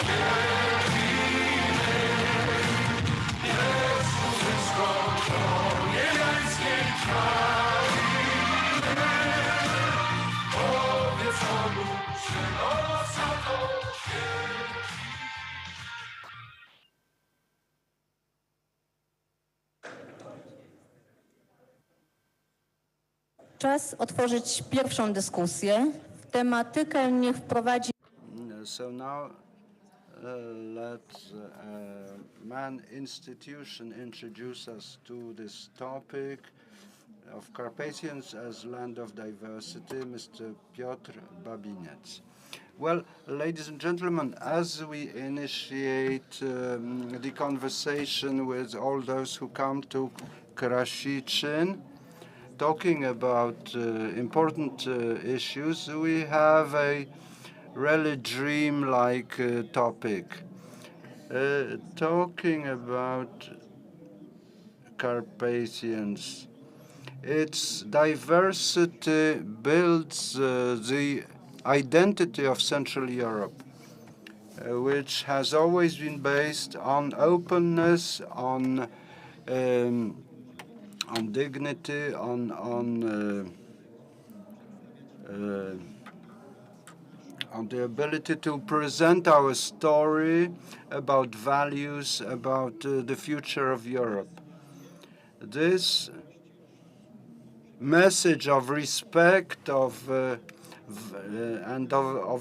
Speaker 9: wierzymy. Weź muzyczko do niebiańskiej krainy, powiedz Bogu, czego za to wierzymy.
Speaker 11: Czas otworzyć pierwszą dyskusję. W tematykę niech wprowadzi.
Speaker 3: So now let Man Institution introduce us to this topic of Carpathians as land of diversity, Mr. Piotr Babinets. Well, ladies and gentlemen, as we initiate the conversation with all those who come to Krasichin, talking about important issues, we have a really dream-like topic. Talking about Carpathians, its diversity builds the identity of Central Europe, which has always been based on openness, on dignity, on the ability to present our story about values, about the future of Europe. This message of respect, of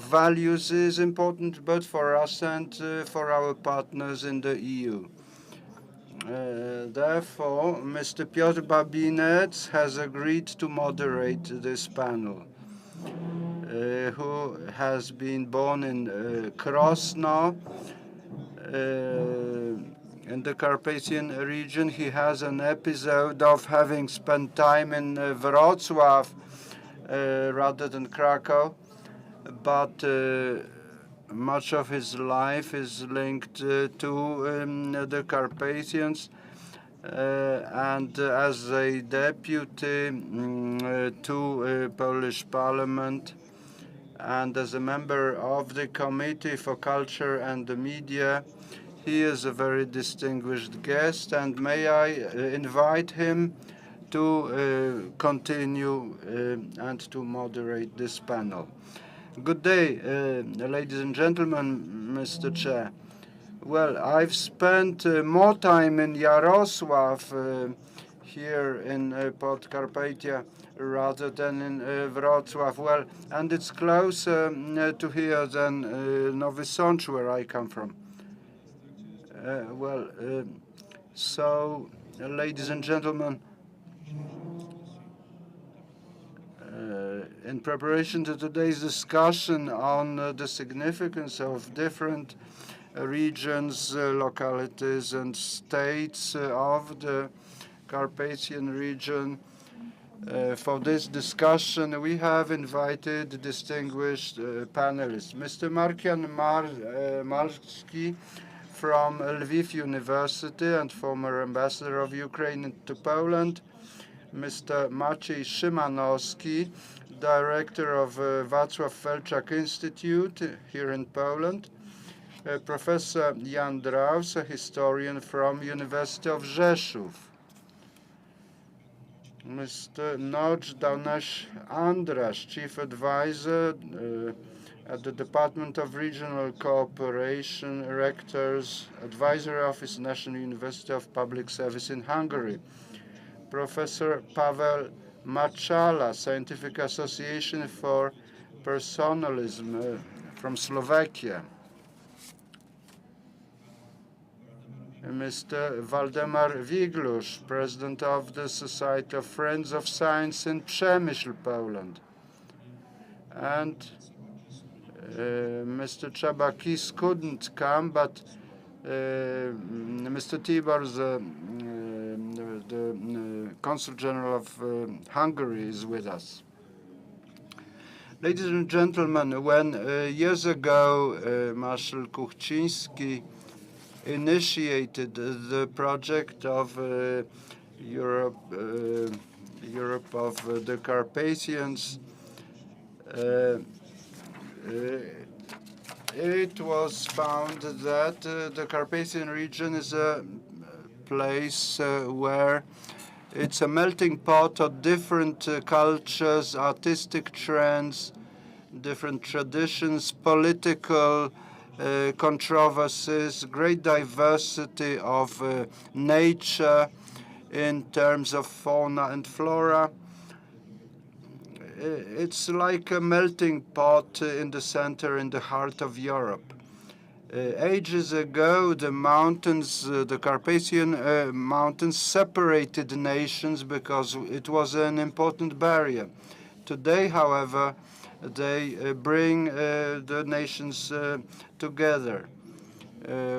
Speaker 3: values is important both for us and for our partners in the EU. Therefore, Mr. Piotr Babinets has agreed to moderate this panel, who has been born in Krosno, in the Carpathian region. He has an episode of having spent time in Wrocław rather than Krakow, but much of his life is linked to the Carpathians, and as a deputy to Polish Parliament and as a member of the Committee for Culture and the Media, he is a very distinguished guest, and may I invite him to continue and to moderate this panel. Good day, ladies and gentlemen, Mr. Chair. Well, I've spent more time in Jarosław here in Podcarpathia rather than in Wrocław. Well, and it's closer to here than Nowy Sącz, where I come from. So, ladies and gentlemen, in preparation to today's discussion on the significance of different regions, localities, and states of the Carpathian region, for this discussion, we have invited distinguished panelists. Mr. Markian Malski from Lviv University and former ambassador of Ukraine to Poland, Mr. Maciej Szymanowski, director of Wacław Felczak Institute here in Poland, Professor Jan Draus, a historian from University of Rzeszów, Mr. Noj Danesh Andras, chief advisor at the Department of Regional Cooperation, Rector's Advisory Office, National University of Public Service in Hungary, Professor Pavel Machala, Scientific Association for Personalism from Slovakia. Mr. Waldemar Wiglusz, President of the Society of Friends of Science in Przemyśl, Poland. And Mr. Czabakis couldn't come, but Mr. Tibor, the Consul General of Hungary, is with us. Ladies and gentlemen, when years ago Marshal Kuchciński initiated the project of Europe of the Carpathians, it was found that the Carpathian region is a place where it's a melting pot of different cultures, artistic trends, different traditions, political controversies, great diversity of nature in terms of fauna and flora. It's like a melting pot in the center, in the heart of Europe. Ages ago, the mountains, the Carpathian mountains, separated nations because it was an important barrier. Today, however, they bring the nations together.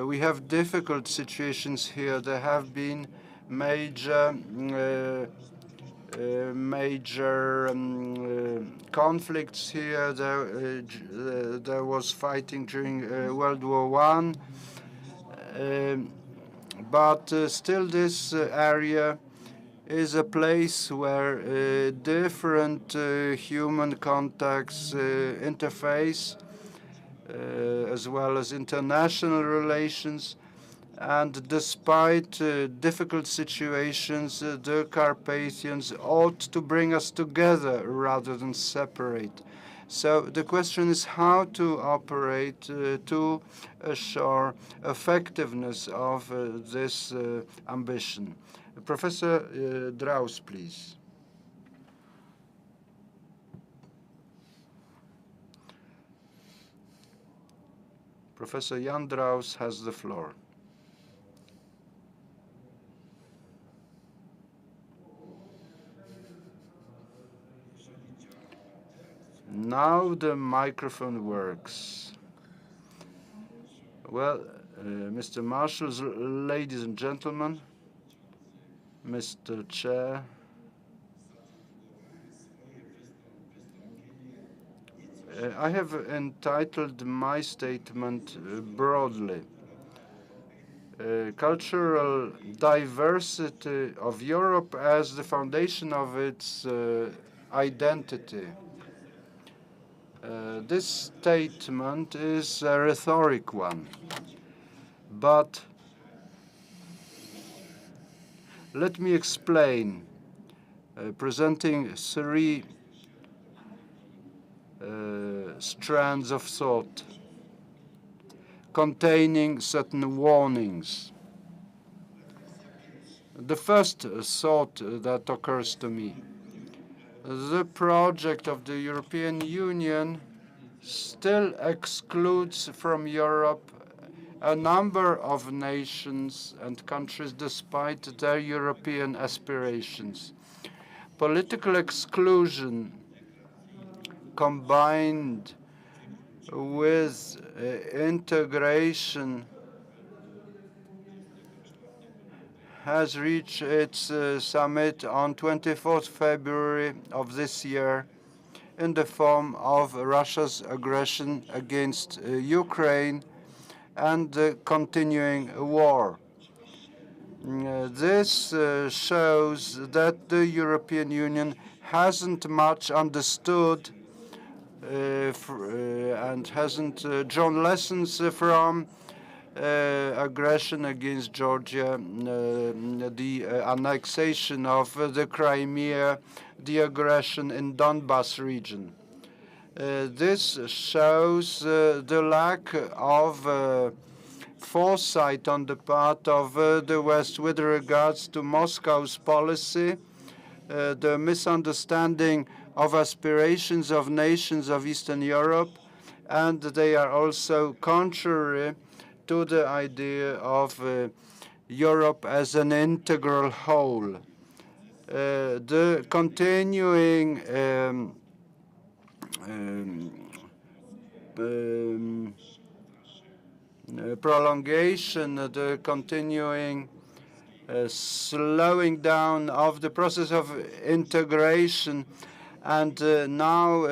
Speaker 3: We have difficult situations here. There have been major conflicts here. There was fighting during World War I, but still this area is a place where different human contacts interface, as well as international relations. And despite difficult situations, the Carpathians ought to bring us together rather than separate. So the question is how to operate to assure effectiveness of this ambition. Professor Draus, please. Professor Jan Draus has the floor. Now the microphone works. Well, Mr. Marshals, ladies and gentlemen, Mr. Chair, I have entitled my statement broadly, Cultural Diversity of Europe as the Foundation of its Identity. This statement is a rhetoric one, but let me explain, presenting three strands of thought containing certain warnings. The first thought that occurs to me: the project of the European Union still excludes from Europe a number of nations and countries despite their European aspirations. Political exclusion combined with integration has reached its summit on 24th February of this year in the form of Russia's aggression against Ukraine and the continuing war. This shows that the European Union hasn't much understood and hasn't drawn lessons from aggression against Georgia, the annexation of the Crimea, the aggression in Donbas region. This shows the lack of foresight on the part of the West with regards to Moscow's policy the misunderstanding of aspirations of nations of Eastern Europe, and they are also contrary to the idea of Europe as an integral whole. The continuing prolongation, the continuing slowing down of the process of integration, and now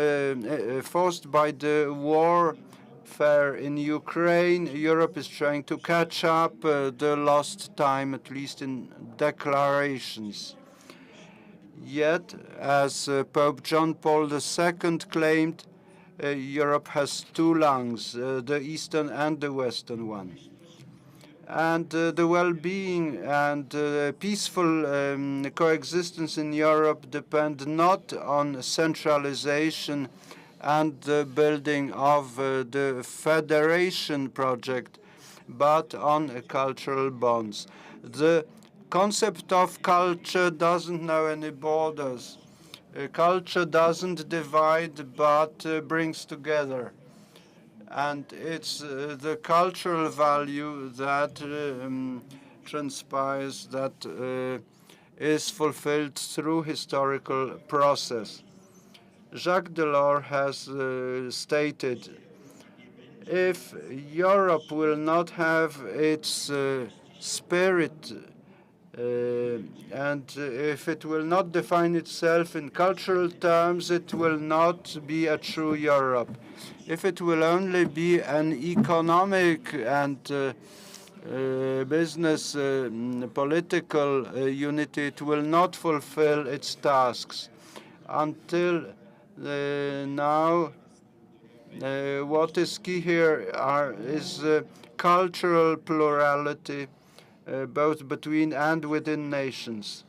Speaker 3: forced by the warfare in Ukraine, Europe is trying to catch up the lost time, at least in declarations. Yet, as Pope John Paul II claimed, Europe has two lungs, the eastern and the western one. And the well-being and peaceful coexistence in Europe depend not on centralization and the building of the federation project, but on cultural bonds. The concept of culture doesn't know any borders. Culture doesn't divide, but brings together. And it's the cultural value that transpires, that is fulfilled through historical process. Jacques Delors has stated, if Europe will not have its spirit and if it will not define itself in cultural terms, it will not be a true Europe. If it will only be an economic and business political unity, it will not fulfill its tasks. Until now, what is key here is cultural plurality, both between and within nations.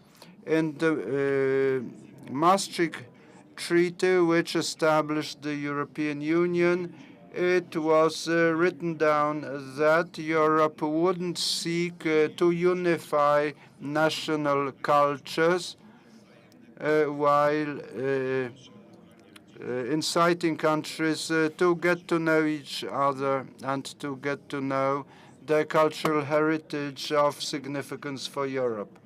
Speaker 3: In the Maastricht Treaty, which established the European Union, it was written down that Europe wouldn't seek to unify national cultures while inciting countries to get to know each other and to get to know the cultural heritage of significance for Europe.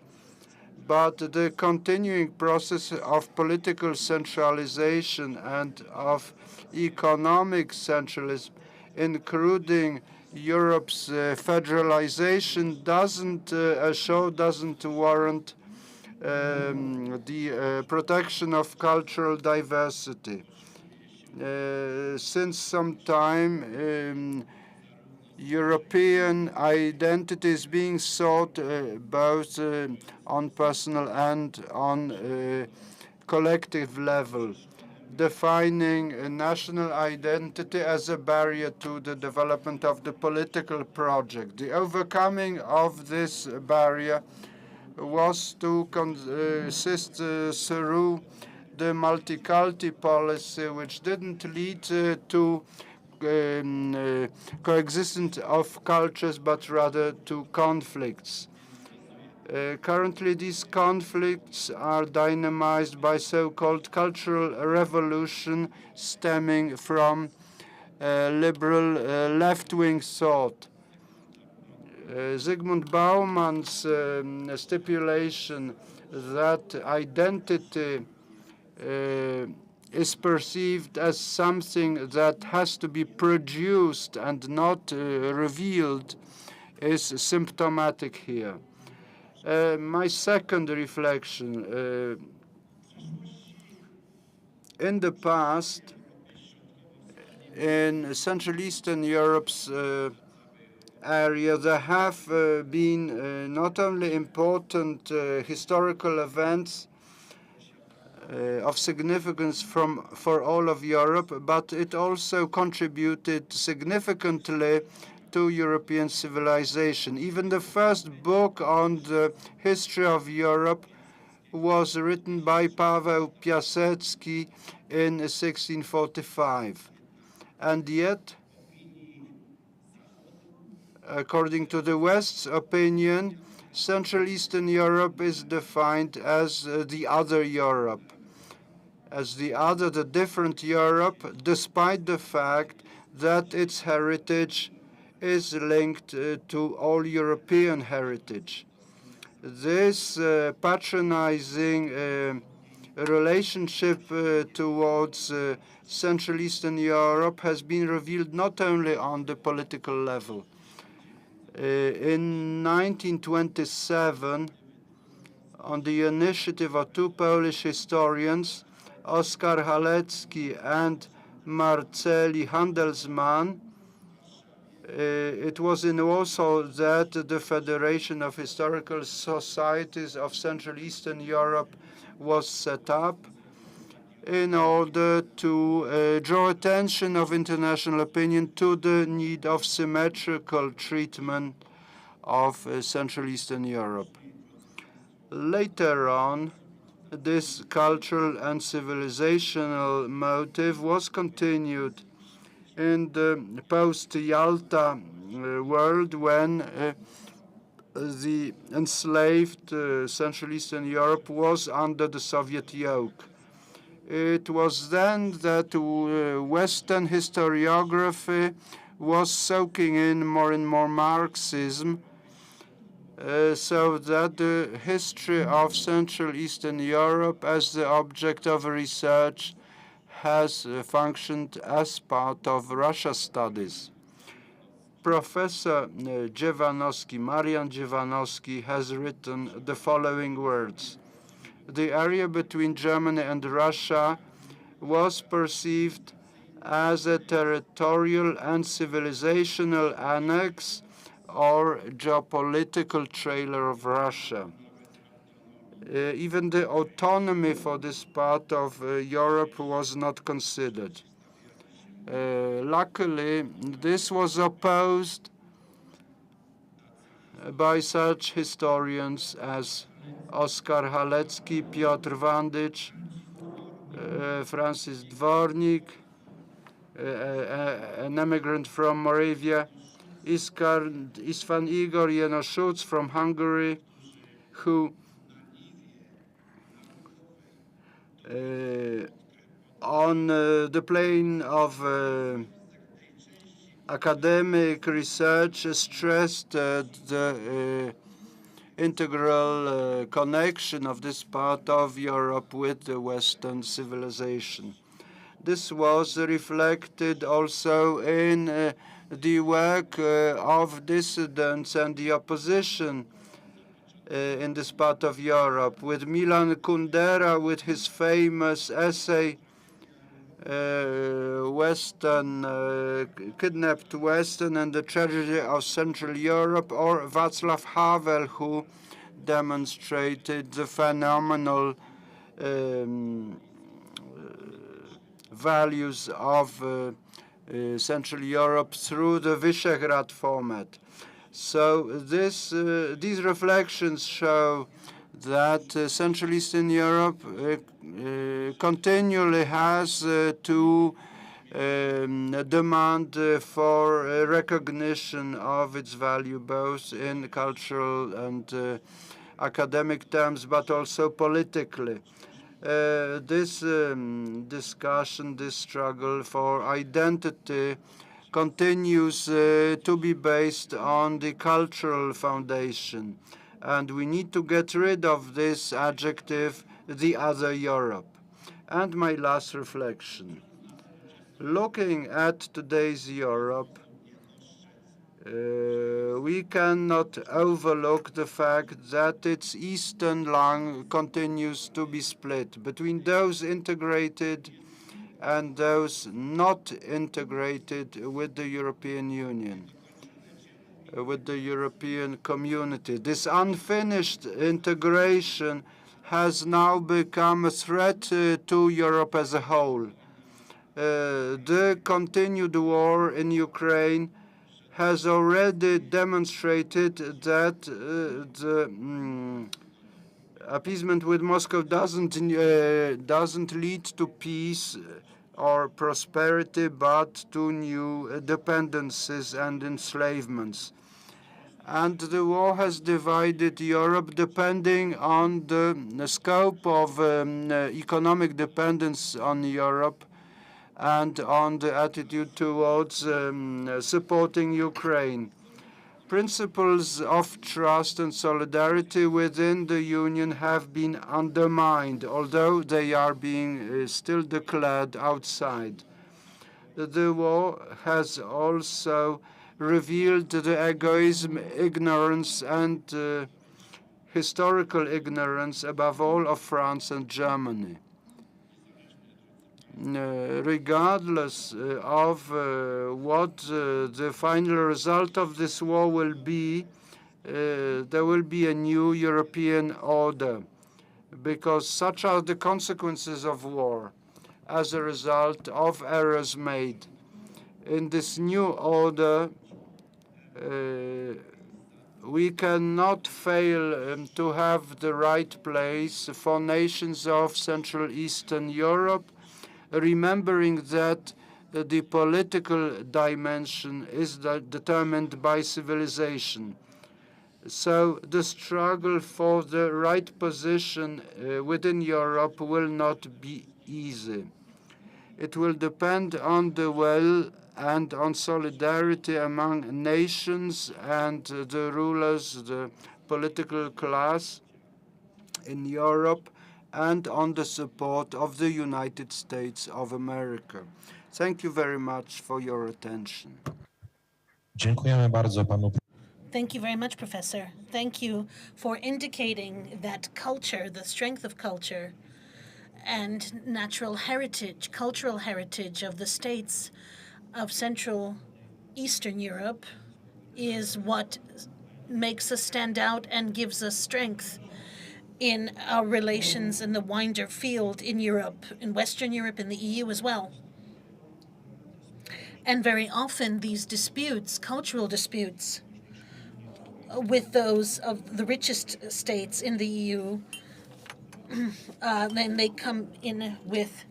Speaker 3: But the continuing process of political centralization and of economic centralism, including Europe's federalization, doesn't warrant the protection of cultural diversity. Since some time, European identity is being sought both on personal and on collective level, defining a national identity as a barrier to the development of the political project. The overcoming of this barrier was to consist through the multiculti policy, which didn't lead to coexistence of cultures, but rather to conflicts. Currently, these conflicts are dynamized by so-called cultural revolution stemming from liberal left-wing thought. Zygmunt Bauman's stipulation that identity is perceived as something that has to be produced and not revealed is symptomatic here. My second reflection, in the past, in Central Eastern Europe's area, there have been not only important historical events of significance for all of Europe, but it also contributed significantly to European civilization. Even the first book on the history of Europe was written by Paweł Piasecki in 1645. And yet, according to the West's opinion, Central Eastern Europe is defined as the other Europe, as the different Europe, despite the fact that its heritage is linked to all European heritage. This patronizing relationship towards Central Eastern Europe has been revealed not only on the political level. In 1927, on the initiative of two Polish historians, Oskar Halecki and Marceli Handelsman, it was in Warsaw that the Federation of Historical Societies of Central Eastern Europe was set up in order to draw attention of international opinion to the need of symmetrical treatment of Central Eastern Europe. Later on, this cultural and civilizational motive was continued in the post-Yalta world when the enslaved Central Eastern Europe was under the Soviet yoke. It was then that Western historiography was soaking in more and more Marxism, so that the history of Central Eastern Europe as the object of research has functioned as part of Russia studies. Professor Marian Dziewanowski has written the following words. The area between Germany and Russia was perceived as a territorial and civilizational annex or geopolitical trailer of Russia. Even the autonomy for this part of Europe was not considered. Luckily, this was opposed by such historians as Oskar Halecki, Piotr Wandyć, Francis Dwornik, an immigrant from Moravia, Istvan Igor Janoschutz from Hungary, who on the plane of academic research stressed the integral connection of this part of Europe with the Western civilization. This was reflected also in the work of dissidents and the opposition in this part of Europe, with Milan Kundera with his famous essay, Kidnapped Western and the Tragedy of Central Europe, or Václav Havel, who demonstrated the phenomenal values of Central Europe through the Vishegrad format. So these reflections show that Central Eastern Europe continually has to demand for recognition of its value, both in cultural and academic terms, but also politically. This discussion, this struggle for identity continues to be based on the cultural foundation. And we need to get rid of this adjective, the other Europe. And my last reflection. Looking at today's Europe, we cannot overlook the fact that its eastern lung continues to be split between those integrated and those not integrated with the European Union, with the European community. This unfinished integration has now become a threat to Europe as a whole. The continued war in Ukraine has already demonstrated that the appeasement with Moscow doesn't lead to peace or prosperity, but to new dependencies and enslavements. And the war has divided Europe depending on the scope of economic dependence on Europe and on the attitude towards supporting Ukraine. Principles of trust and solidarity within the Union have been undermined, although they are being still declared outside. The war has also revealed the egoism, ignorance, and historical ignorance, above all, of France and Germany. Regardless of what the final result of this war will be, there will be a new European order, because such are the consequences of war as a result of errors made. In this new order, we cannot fail to have the right place for nations of Central Eastern Europe, remembering that the political dimension is determined by civilization. So the struggle for the right position within Europe will not be easy. It will depend on the will and on solidarity among nations and the rulers, the political class in Europe, and on the support of the United States of America. Thank you very much for your attention.
Speaker 12: Dziękujemy bardzo panu.
Speaker 1: Thank you very much, Professor. Thank you for indicating that culture, the strength of culture, and natural heritage, cultural heritage of the states of Central Eastern Europe is what makes us stand out and gives us strength in our relations in the wider field in Europe, in Western Europe, in the EU as well. And very often these disputes, cultural disputes, with those of the richest states in the EU, then they come in with,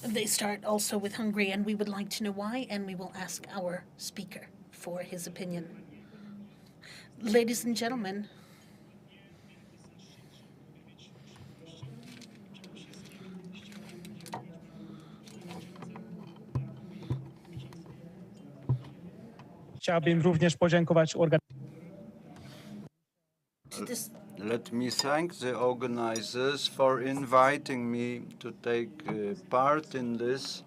Speaker 1: they start also with Hungary, and we would like to know why, and we will ask our speaker for his opinion. Ladies and gentlemen,
Speaker 13: Chciałbym również podziękować
Speaker 3: Let me thank the organizers for inviting me to take part in this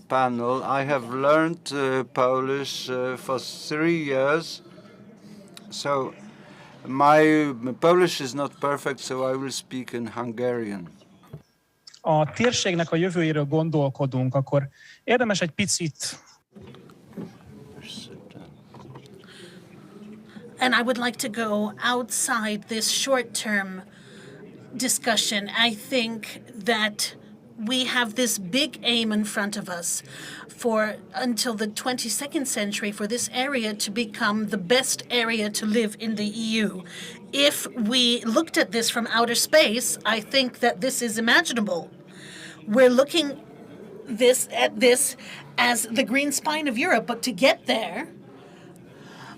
Speaker 3: panel. I have learned Polish for 3 years, so my Polish is not perfect, so I will speak in Hungarian.
Speaker 13: A térségnek a jövőjéről gondolkodunk, akkor érdemes egy picit.
Speaker 1: And I would like to go outside this short-term discussion. I think that we have this big aim in front of us for until the 22nd century for this area to become the best area to live in the EU. If we looked at this from outer space, I think that this is imaginable. We're looking at this as the green spine of Europe, but to get there,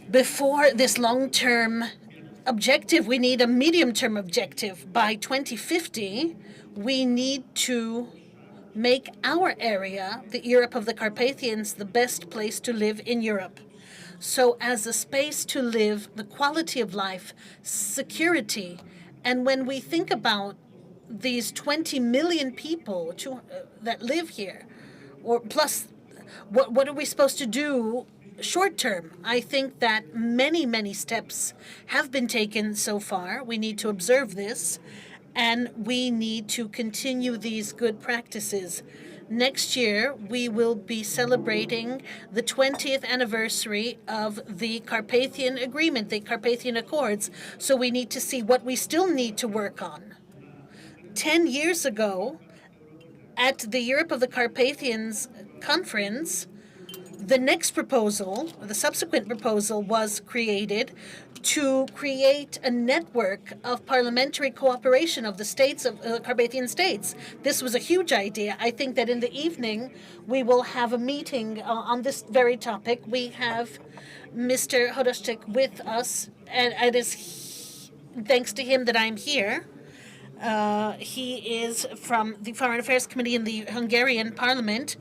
Speaker 1: before this long-term objective, we need a medium-term objective. By 2050, we need to make our area, the Europe of the Carpathians, the best place to live in Europe. So as a space to live, the quality of life, security, and when we think about these 20 million people that live here, or plus, what are we supposed to do short term? I think that many steps have been taken so far. We need to observe this, and we need to continue these good practices. Next year, we will be celebrating the 20th anniversary of the Carpathian Agreement, the Carpathian Accords, so we need to see what we still need to work on. 10 years ago, at the Europe of the Carpathians conference, The next proposal, the subsequent proposal, was created to create a network of parliamentary cooperation of the states, of Carpathian states. This was a huge idea. I think that in the evening we will have a meeting on this very topic. We have Mr. Hodgshiek with us, and it is thanks to him that I'm here. He is from the Foreign Affairs Committee in the Hungarian Parliament.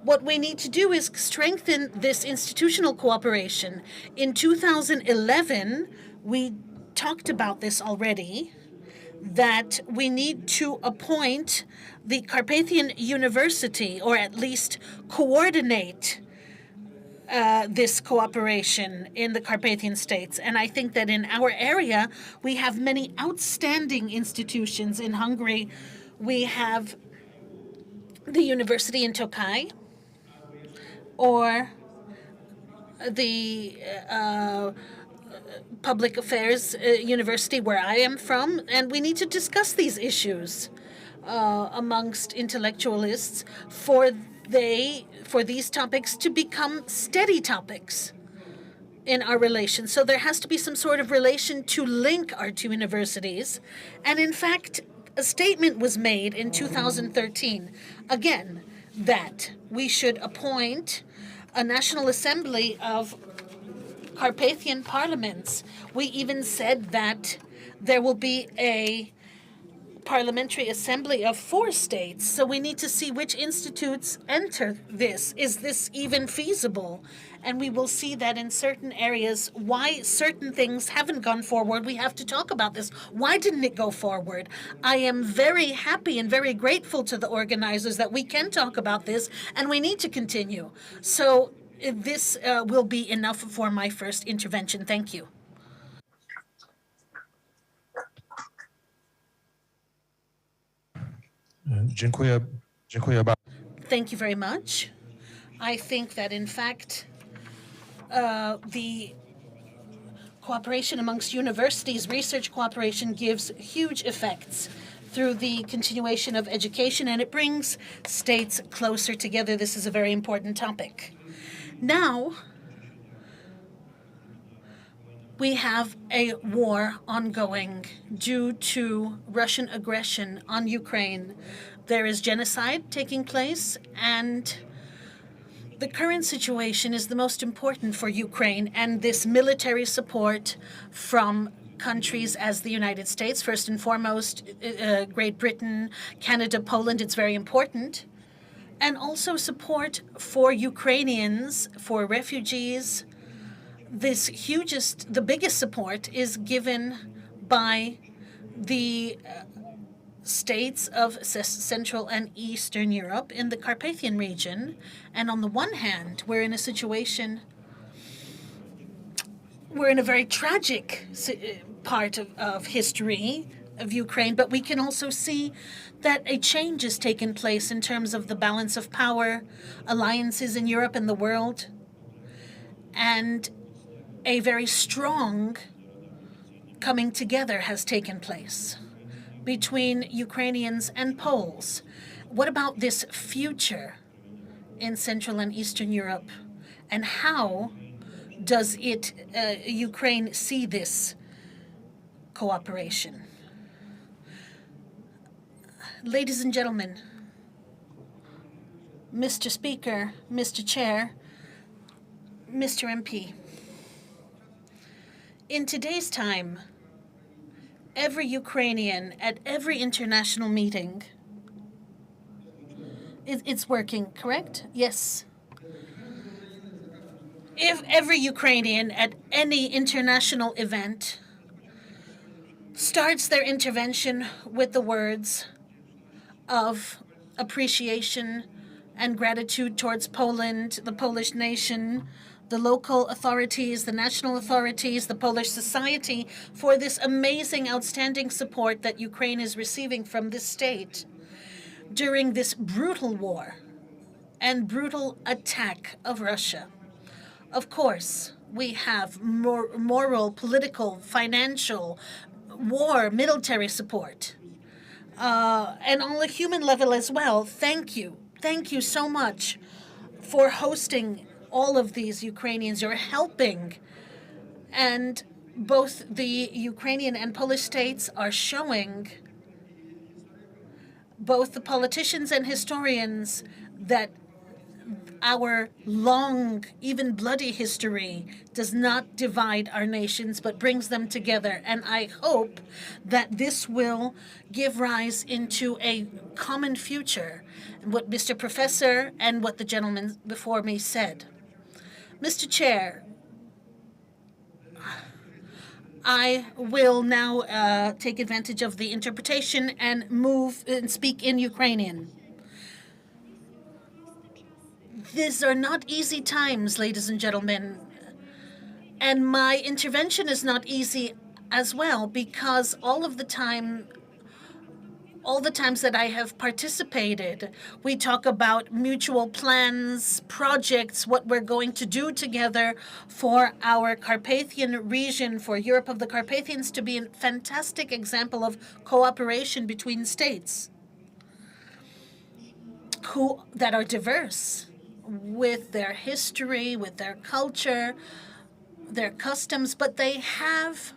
Speaker 1: What we need to do is strengthen this institutional cooperation. In 2011, we talked about this already, that we need to appoint the Carpathian University, or at least coordinate this cooperation in the Carpathian states. And I think that in our area, we have many outstanding institutions. In Hungary, we have the university in Tokaj, or the public affairs university where I am from, and we need to discuss these issues amongst intellectualists for these topics to become steady topics in our relations. So there has to be some sort of relation to link our two universities. And in fact, a statement was made in 2013, again, that we should appoint a National Assembly of Carpathian parliaments. We even said that there will be a parliamentary assembly of 4 states. So we need to see which institutes enter this. Is this even feasible? And we will see that in certain areas, why certain things haven't gone forward. We have to talk about this. Why didn't it go forward? I am very happy and very grateful to the organizers that we can talk about this, and we need to continue. So this will be enough for my first intervention. Thank you.
Speaker 12: Dziękuję bardzo.
Speaker 1: Thank you very much. I think that, in fact, the cooperation amongst universities, research cooperation, gives huge effects through the continuation of education, and it brings states closer together. This is a very important topic. Now, we have a war ongoing due to Russian aggression on Ukraine. There is genocide taking place, and the current situation is the most important for Ukraine, and this military support from countries as the United States, first and foremost, Great Britain, Canada, Poland, it's very important. And also support for Ukrainians, for refugees. The biggest support is given by the states of Central and Eastern Europe in the Carpathian region. And on the one hand, we're in a very tragic part of history of Ukraine, but we can also see that a change has taken place in terms of the balance of power, alliances in Europe and the world, and a very strong coming together has taken place between Ukrainians and Poles. What about this future in Central and Eastern Europe, and how does Ukraine see this cooperation? Ladies and gentlemen, Mr. Speaker, Mr. Chair, Mr. MP, in today's time, every Ukrainian at every international meeting, it's working, correct? Yes. If every Ukrainian at any international event starts their intervention with the words of appreciation and gratitude towards Poland, the Polish nation, the local authorities, the national authorities, the Polish society, for this amazing, outstanding support that Ukraine is receiving from this state during this brutal war and brutal attack of Russia. Of course, we have moral, political, financial, war, military support. And on a human level as well, thank you. Thank you so much for hosting all of these Ukrainians. You're helping. And both the Ukrainian and Polish states are showing, both the politicians and historians, that our long, even bloody history does not divide our nations, but brings them together. And I hope that this will give rise into a common future, what Mr. Professor and what the gentleman before me said. Mr. Chair, I will now take advantage of the interpretation and move and speak in Ukrainian. These are not easy times, ladies and gentlemen, and my intervention is not easy as well, because all the times that I have participated, we talk about mutual plans, projects, what we're going to do together for our Carpathian region, for Europe of the Carpathians to be a fantastic example of cooperation between states that are diverse, with their history, with their culture, their customs, but they have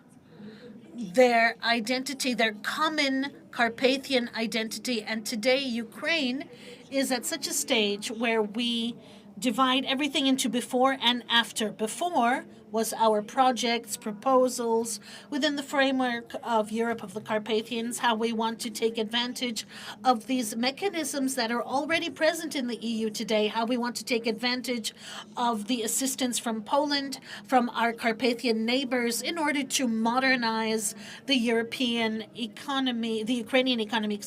Speaker 1: their identity, their common Carpathian identity. And today, Ukraine is at such a stage where we divide everything into before and after. Before was our projects, proposals within the framework of Europe of the Carpathians, how we want to take advantage of these mechanisms that are already present in the EU today, how we want to take advantage of the assistance from Poland, from our Carpathian neighbors, in order to modernize the European economy, the Ukrainian economy,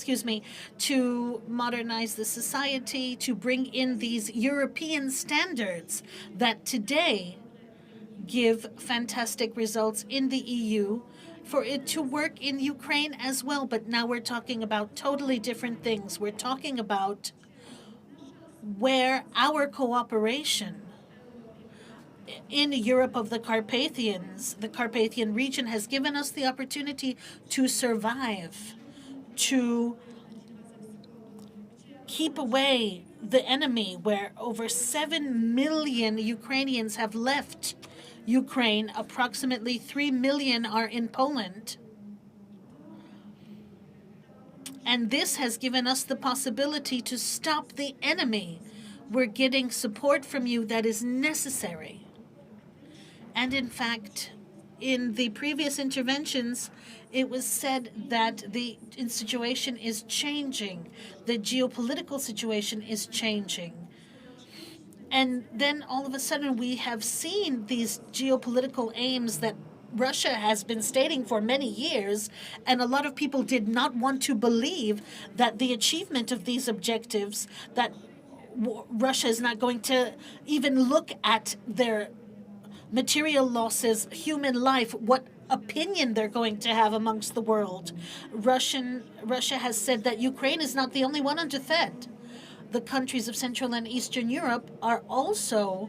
Speaker 1: to modernize the society, to bring in these European standards that today give fantastic results in the EU, for it to work in Ukraine as well. But now we're talking about totally different things. We're talking about where our cooperation in Europe of the Carpathians, the Carpathian region, has given us the opportunity to survive, to keep away the enemy, where over 7 million Ukrainians have left Ukraine. Approximately 3 million are in Poland. And this has given us the possibility to stop the enemy. We're getting support from you that is necessary. And in fact, in the previous interventions, it was said that the situation is changing. The geopolitical situation is changing. And then all of a sudden we have seen these geopolitical aims that Russia has been stating for many years, and a lot of people did not want to believe that the achievement of these objectives, that Russia is not going to even look at their material losses, human life, what opinion they're going to have amongst the world. Russia has said that Ukraine is not the only one under threat. The countries of Central and Eastern Europe are also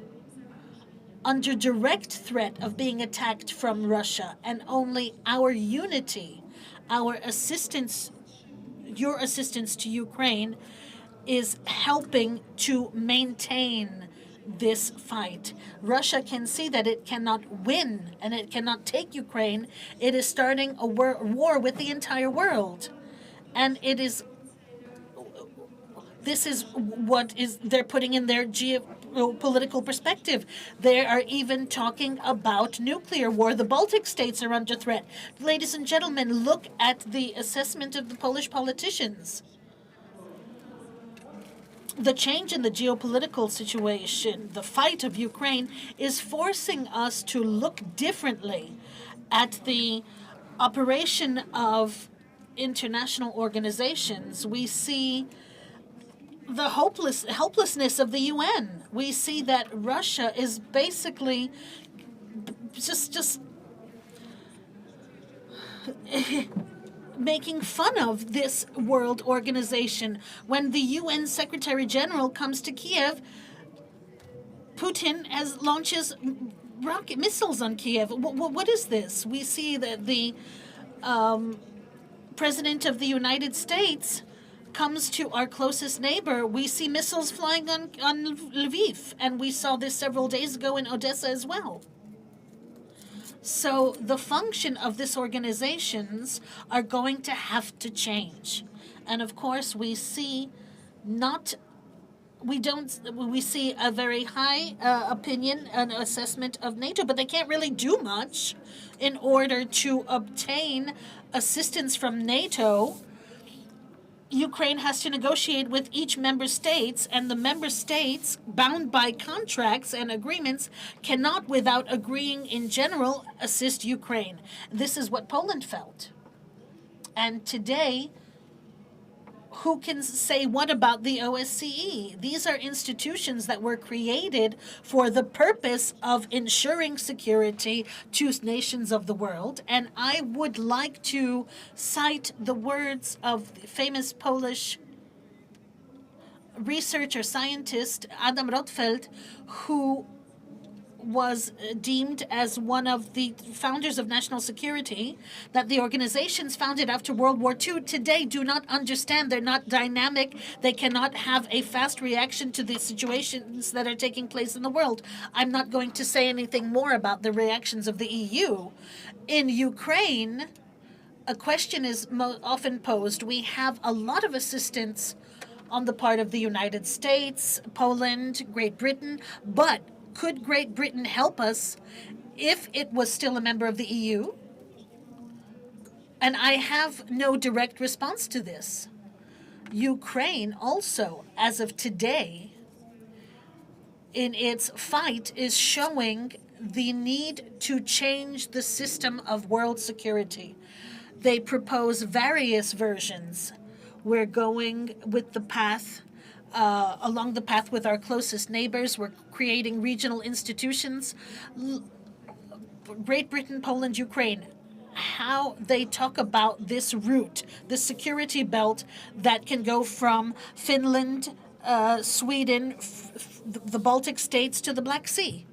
Speaker 1: under direct threat of being attacked from Russia, and only our unity, our assistance, your assistance to Ukraine, is helping to maintain this fight. Russia can see that it cannot win and it cannot take Ukraine. It is starting a war with the entire world, and this is what they're putting in their geopolitical perspective. They are even talking about nuclear war. The Baltic states are under threat. Ladies and gentlemen, look at the assessment of the Polish politicians. The change in the geopolitical situation, the fight of Ukraine, is forcing us to look differently at the operation of international organizations. We see the helplessness of the UN. We see that Russia is basically just making fun of this world organization. When the UN Secretary General comes to Kiev, Putin launches rocket missiles on Kiev. What is this? We see that the President of the United States comes to our closest neighbor, we see missiles flying on Lviv, and we saw this several days ago in Odessa as well. So the function of these organizations are going to have to change. And of course, we see a very high opinion and assessment of NATO, but they can't really do much in order to obtain assistance from NATO. Ukraine has to negotiate with each member states, and the member states, bound by contracts and agreements, cannot, without agreeing in general, assist Ukraine. This is what Poland felt. And today, who can say what about the OSCE? These are institutions that were created for the purpose of ensuring security to nations of the world. And I would like to cite the words of the famous Polish researcher scientist Adam Rotfeld, who was deemed as one of the founders of national security, that the organizations founded after World War II today do not understand. They're not dynamic. They cannot have a fast reaction to the situations that are taking place in the world. I'm not going to say anything more about the reactions of the EU. In Ukraine, a question is often posed. We have a lot of assistance on the part of the United States, Poland, Great Britain, but could Great Britain help us if it was still a member of the EU? And I have no direct response to this. Ukraine also, as of today, in its fight, is showing the need to change the system of world security. They propose various versions. We're going with the path along the path with our closest neighbors. We're creating regional institutions. Great Britain, Poland, Ukraine, how they talk about this route, the security belt that can go from Finland, Sweden, the Baltic states to the Black Sea.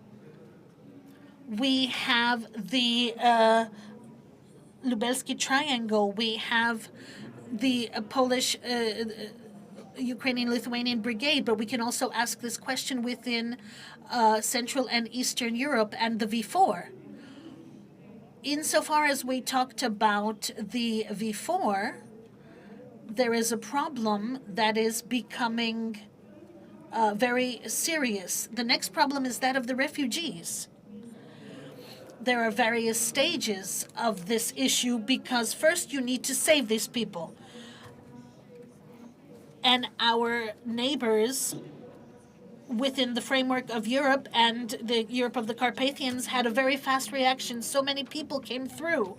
Speaker 1: We have the Lubelski Triangle. We have the Polish Ukrainian-Lithuanian Brigade, but we can also ask this question within Central and Eastern Europe and the V4. Insofar as we talked about the V4, there is a problem that is becoming very serious. The next problem is that of the refugees. There are various stages of this issue because first you need to save these people. And our neighbors within the framework of Europe and the Europe of the Carpathians had a very fast reaction. So many people came through.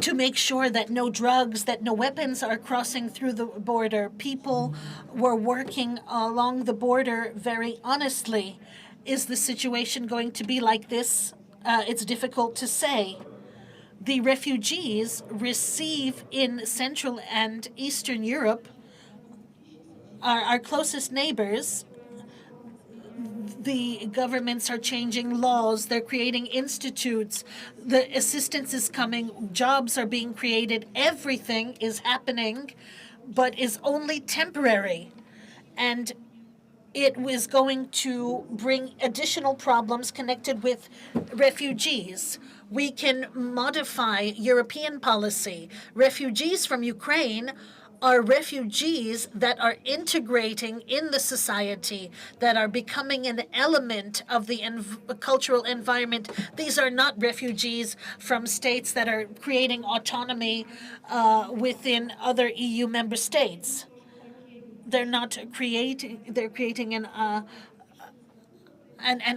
Speaker 1: To make sure that no drugs, that no weapons are crossing through the border. People were working along the border very honestly. Is the situation going to be like this? It's difficult to say. The refugees receive in Central and Eastern Europe, our closest neighbors. The governments are changing laws. They're creating institutes. The assistance is coming. Jobs are being created. Everything is happening, but is only temporary. And it was going to bring additional problems connected with refugees. We can modify European policy. Refugees from Ukraine are refugees that are integrating in the society, that are becoming an element of the cultural environment. These are not refugees from states that are creating autonomy within other EU member states. They're not creating, they're creating and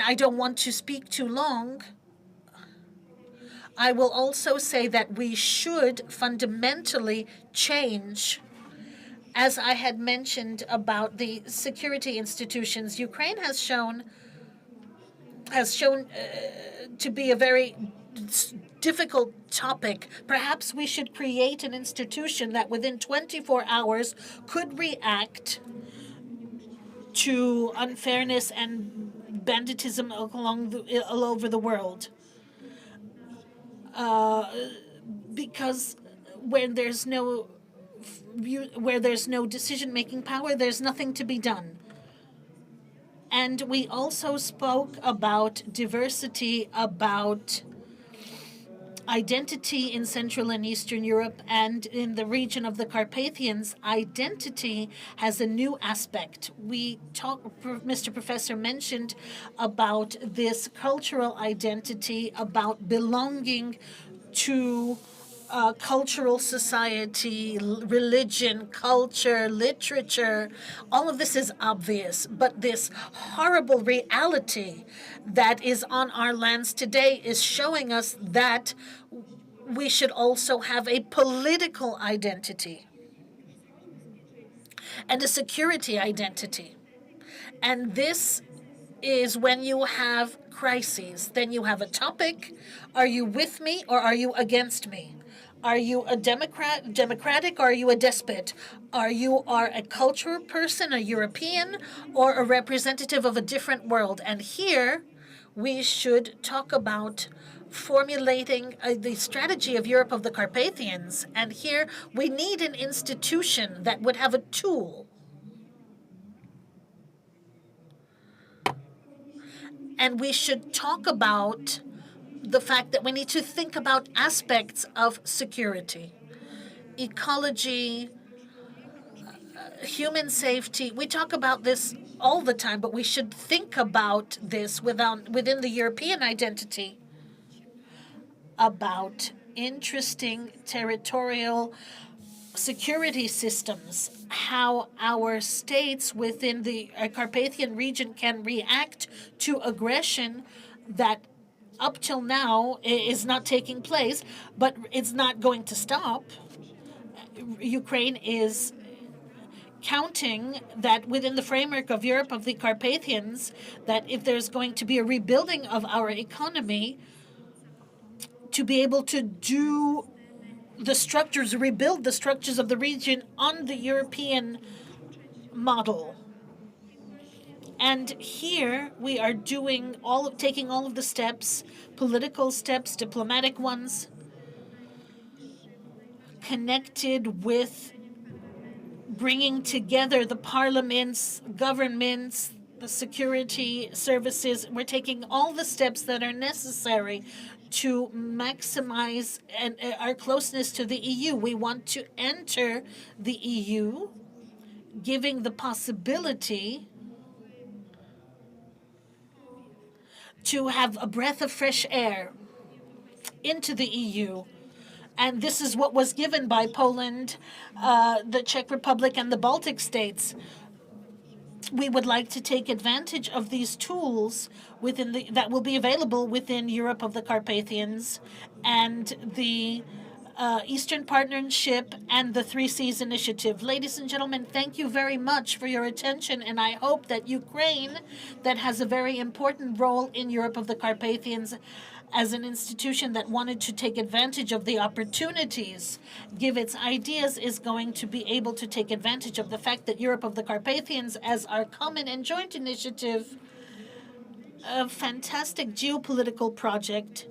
Speaker 1: I don't want to speak too long. I will also say that we should fundamentally change, as I had mentioned about the security institutions. Ukraine has shown to be a very difficult topic. Perhaps we should create an institution that within 24 hours could react to unfairness and banditism all over the world. because when there's no decision-making power, there's nothing to be done. And we also spoke about diversity, about identity in Central and Eastern Europe, and in the region of the Carpathians, identity has a new aspect. Mr. Professor mentioned about this cultural identity, about belonging to cultural society, religion, culture, literature. All of this is obvious, but this horrible reality that is on our lands today is showing us that we should also have a political identity and a security identity. And this is when you have crises. Then you have a topic. Are you with me or are you against me? Are you a democratic or are you a despot? Are you a cultural person, a European, or a representative of a different world? And here we should talk about formulating the strategy of Europe of the Carpathians. And here we need an institution that would have a tool. And we should talk about the fact that we need to think about aspects of security, ecology, human safety. We talk about this all the time, but we should think about this within the European identity, about interesting territorial security systems, how our states within the Carpathian region can react to aggression that up till now is not taking place, but it's not going to stop. Ukraine is counting that within the framework of Europe of the Carpathians, that if there's going to be a rebuilding of our economy, to be able to do the structures, rebuild the structures of the region on the European model. And here we are taking all of the steps, political steps, diplomatic ones, connected with bringing together the parliaments, governments, the security services. We're taking all the steps that are necessary to maximize our closeness to the EU. We want to enter the EU, giving the possibility to have a breath of fresh air into the EU. And this is what was given by Poland, the Czech Republic, and the Baltic states. We would like to take advantage of these tools that will be available within Europe of the Carpathians and the Eastern Partnership and the Three Seas Initiative. Ladies and gentlemen, thank you very much for your attention, and I hope that Ukraine, that has a very important role in Europe of the Carpathians as an institution that wanted to take advantage of the opportunities, give its ideas, is going to be able to take advantage of the fact that Europe of the Carpathians, as our common and joint initiative, a fantastic geopolitical project,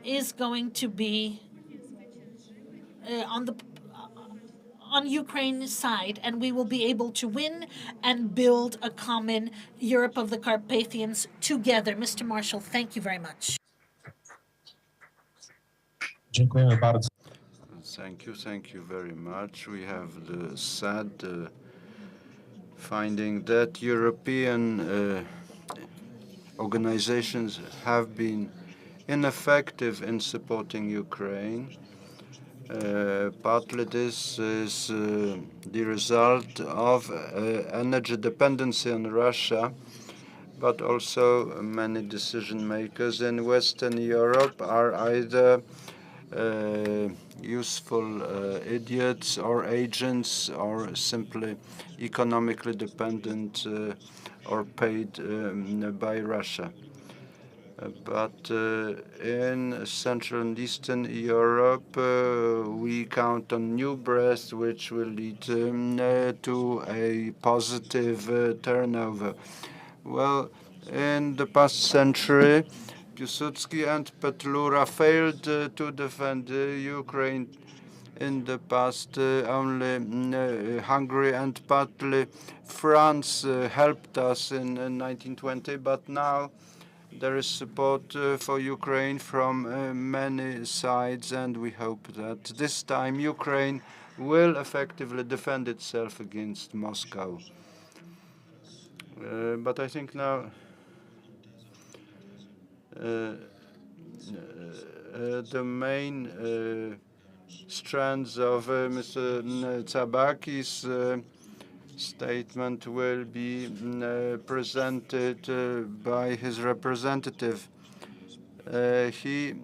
Speaker 1: is going to be on Ukraine's side, and we will be able to win and build a common Europe of the Carpathians together. Mr. Marshall, thank you very much.
Speaker 12: Dziękujemy bardzo.
Speaker 3: Thank you very much. We have the sad finding that European organizations have been ineffective in supporting Ukraine. Partly this is the result of energy dependency on Russia, but also many decision makers in Western Europe are either useful idiots or agents, or simply economically dependent or paid by Russia. But in Central and Eastern Europe, we count on new breath, which will lead to a positive turnover. Well, in the past century, Piłsudski and Petlura failed to defend Ukraine in the past. Only Hungary and partly France helped us in 1920, but now there is support for Ukraine from many sides, and we hope that this time Ukraine will effectively defend itself against Moscow. But I think now the main strands of Mr. Tsabaki's statement will be presented by his representative. He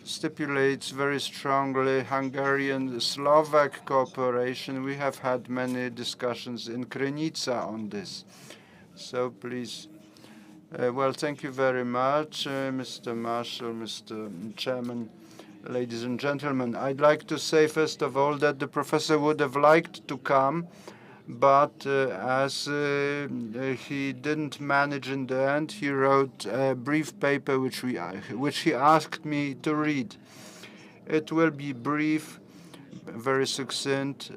Speaker 3: stipulates very strongly Hungarian-Slovak cooperation. We have had many discussions in Krynica on this. So please. Well, thank you very much, Mr. Marshall, Mr. Chairman, ladies and gentlemen. I'd like to say, first of all, that the professor would have liked to come, but as he didn't manage in the end, he wrote a brief paper which he asked me to read. It will be brief, very succinct,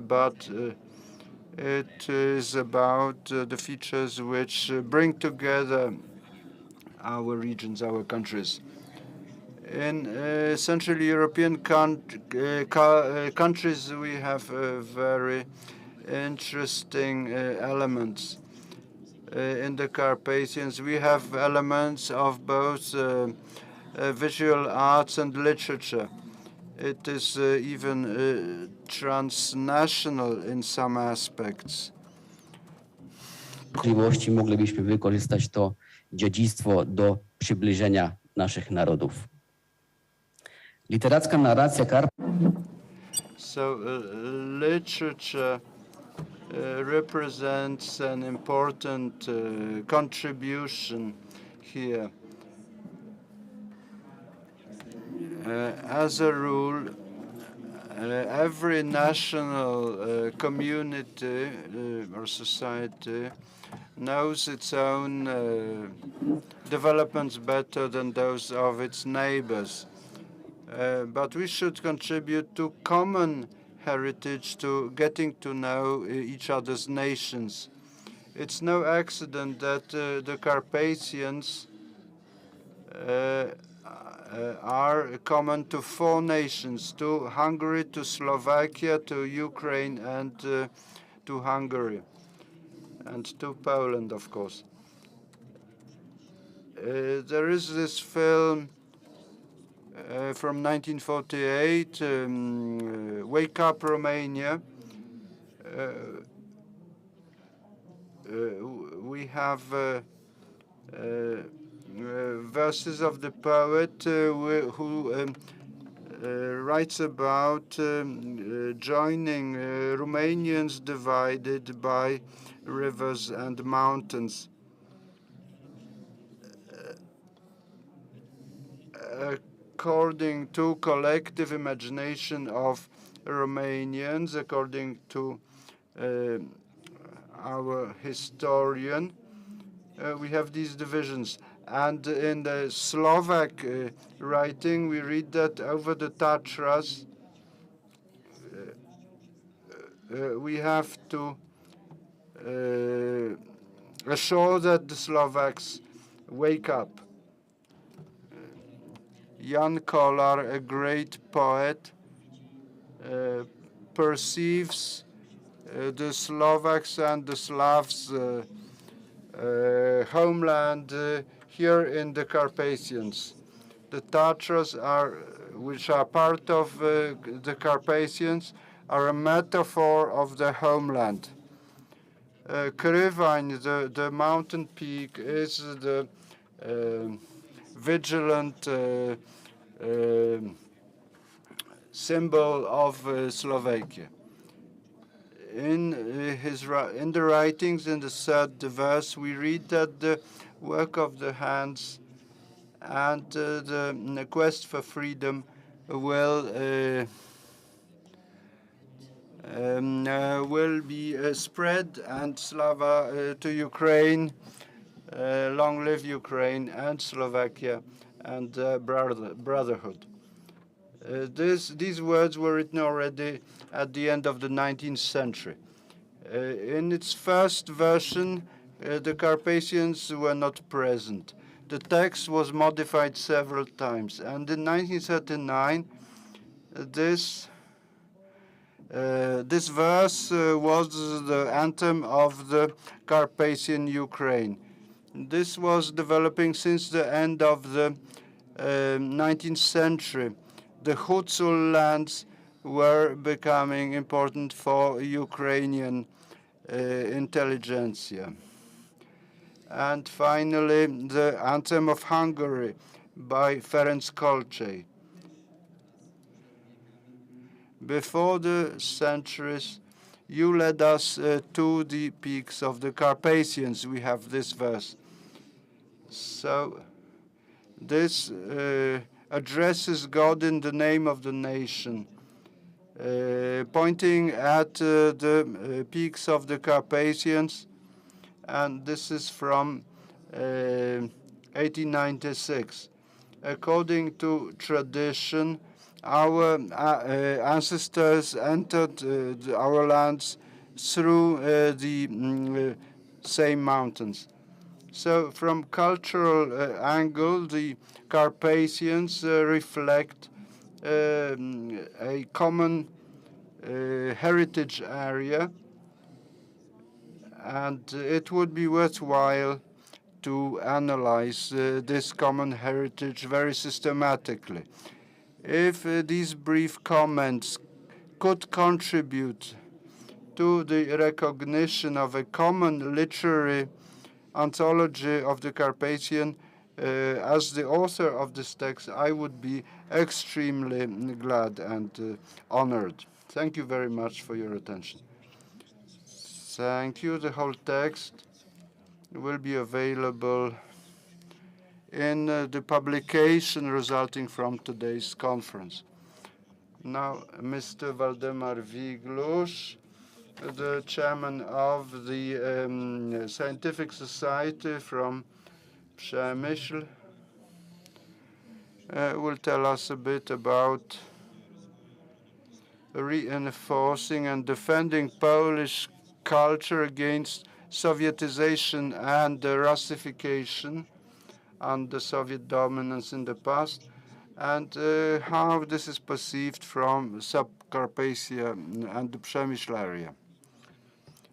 Speaker 3: but it is about the features which bring together our regions, our countries. In Central European countries, we have very interesting elements. In the Carpathians, we have elements of both visual arts and literature. It is even transnational in some aspects.
Speaker 14: Możliwości moglibyśmy wykorzystać to dziedzictwo do przybliżenia naszych narodów. Literacka narracja
Speaker 3: So literature represents an important contribution here. As a rule, every national community or society knows its own developments better than those of its neighbors. But we should contribute to common heritage, to getting to know each other's nations. It's no accident that the Carpathians are common to 4 nations, to Hungary, to Slovakia, to Ukraine, and to Hungary, and to Poland, of course. There is this film from 1948, Wake Up Romania. We have verses of the poet who writes about joining Romanians divided by rivers and mountains. According to collective imagination of Romanians, according to our historian, we have these divisions. And in the Slovak writing, we read that over the Tatras, we have to assure that the Slovaks wake up. Jan Kolar, a great poet, perceives the Slovaks and the Slavs' homeland here in the Carpathians. The Tatras, which are part of the Carpathians, are a metaphor of the homeland. Kryvaň, the mountain peak, is the vigilant symbol of Slovakia. In the writings, in the 3rd verse, we read that the work of the hands and the quest for freedom will be spread, and Slava to Ukraine Long live Ukraine and Slovakia and brotherhood. These words were written already at the end of the 19th century. In its first version, the Carpathians were not present. The text was modified several times, and in 1939, this verse was the anthem of the Carpathian Ukraine. This was developing since the end of the 19th century. The Hutzul lands were becoming important for Ukrainian intelligentsia. And finally, the Anthem of Hungary by Ferenc Kölcsey. Before the centuries, you led us to the peaks of the Carpathians. We have this verse. So this addresses God in the name of the nation, pointing at the peaks of the Carpathians, and this is from 1896. According to tradition, our ancestors entered our lands through the Sejm mountains. So from cultural angle, the Carpathians reflect a common heritage area, and it would be worthwhile to analyze this common heritage very systematically. If these brief comments could contribute to the recognition of a common literary ontology of the Carpathian, as the author of this text, I would be extremely glad and honored. Thank you very much for your attention. Thank you. The whole text will be available in the publication resulting from today's conference. Now, Mr. Waldemar Wiglusz, the chairman of the Scientific Society from Przemyśl, will tell us a bit about reinforcing and defending Polish culture against Sovietization and Russification under Soviet dominance in the past, and how this is perceived from Subcarpathia and the Przemyśl area.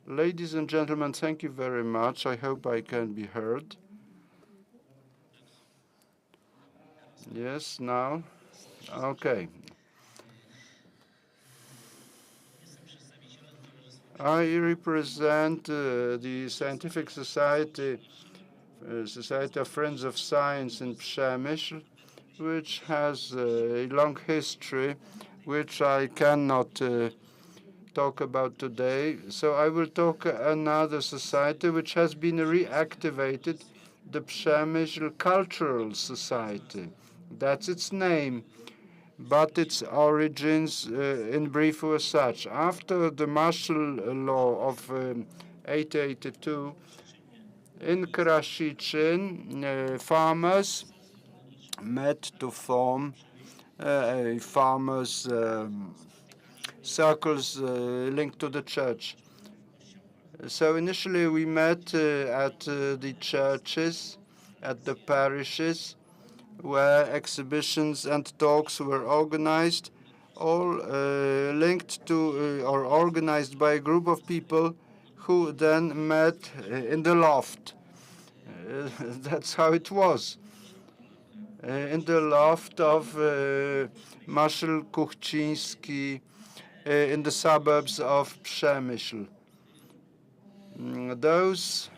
Speaker 3: Ladies and gentlemen, thank you very much. I hope I can be heard. Yes, now? Okay. I represent the Scientific Society, Society of Friends of Science in Przemyśl, which has a long history, which I cannot talk about today. So I will talk another society which has been reactivated, the Przemyśl Cultural Society. That's its name, but its origins in brief were such. After the martial law of 1882, in Krasichin, farmers met to form farmers' circles linked to the church. So initially we met at the churches, at the parishes, where exhibitions and talks were organized, all linked to or organized by a group of people who then met in the loft. That's how it was. In the loft of Marshal Kuchciński in the suburbs of Przemyśl. Those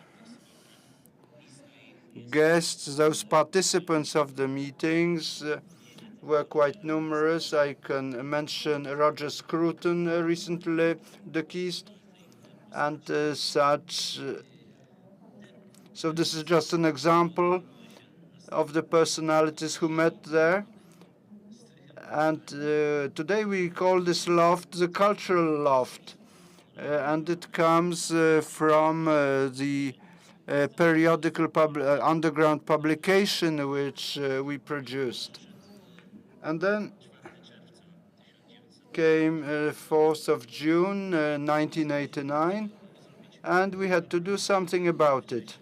Speaker 3: guests, those participants of the meetings were quite numerous. I can mention Roger Scruton, recently deceased, and such. So this is just an example of the personalities who met there. And today we call this loft the cultural loft. And it comes from the periodical underground publication which we produced. And then came 4th of June 1989, and we had to do something about it.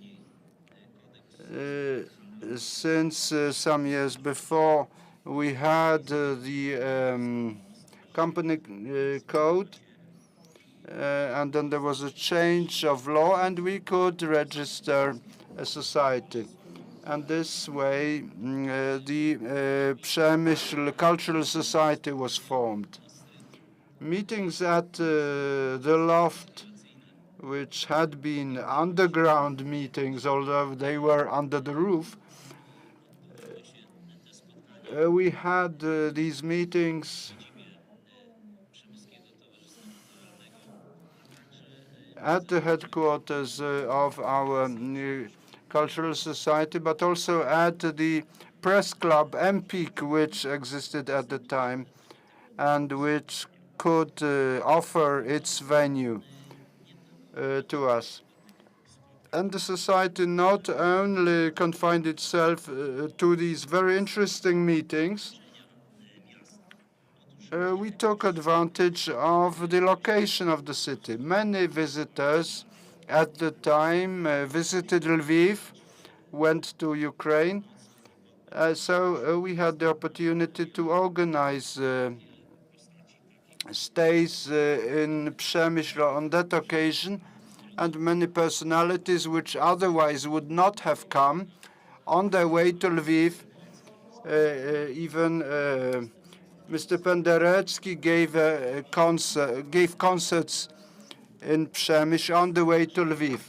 Speaker 3: Since some years before, we had the company code, and then there was a change of law, and we could register a society. And this way, the Przemysl Cultural Society was formed. Meetings at the loft, which had been underground meetings, although they were under the roof, we had these meetings at the headquarters of our cultural society, but also at the press club MPEAK, which existed at the time and which could offer its venue to us. And the society not only confined itself to these very interesting meetings, we took advantage of the location of the city. Many visitors at the time visited Lviv, went to Ukraine. So we had the opportunity to organize stays in Przemysl on that occasion, and many personalities which otherwise would not have come on their way to Lviv. Even Mr. Penderecki gave concerts in Przemysl on the way to Lviv.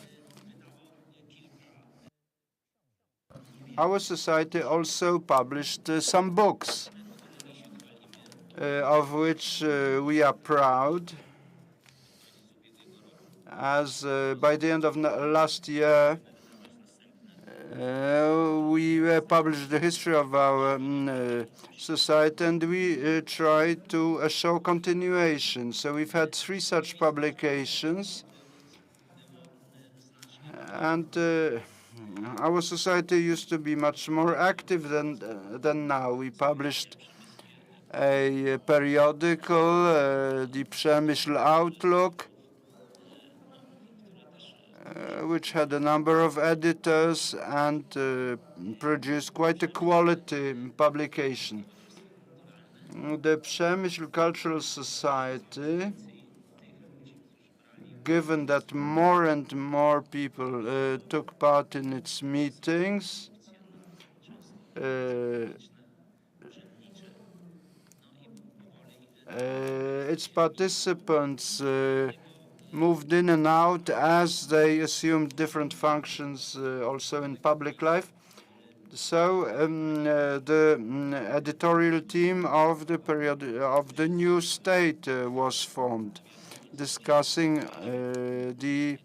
Speaker 3: Our society also published some books, of which we are proud, as by the end of last year, we published the history of our society, and we tried to show continuation. So we've had 3 such publications, and our society used to be much more active than now. We published a periodical, the Przemysl Outlook, which had a number of editors and produced quite a quality publication. The Przemysl Cultural Society, given that more and more people took part in its meetings, its participants moved in and out as they assumed different functions also in public life. So the editorial team of the period of the new state was formed, discussing the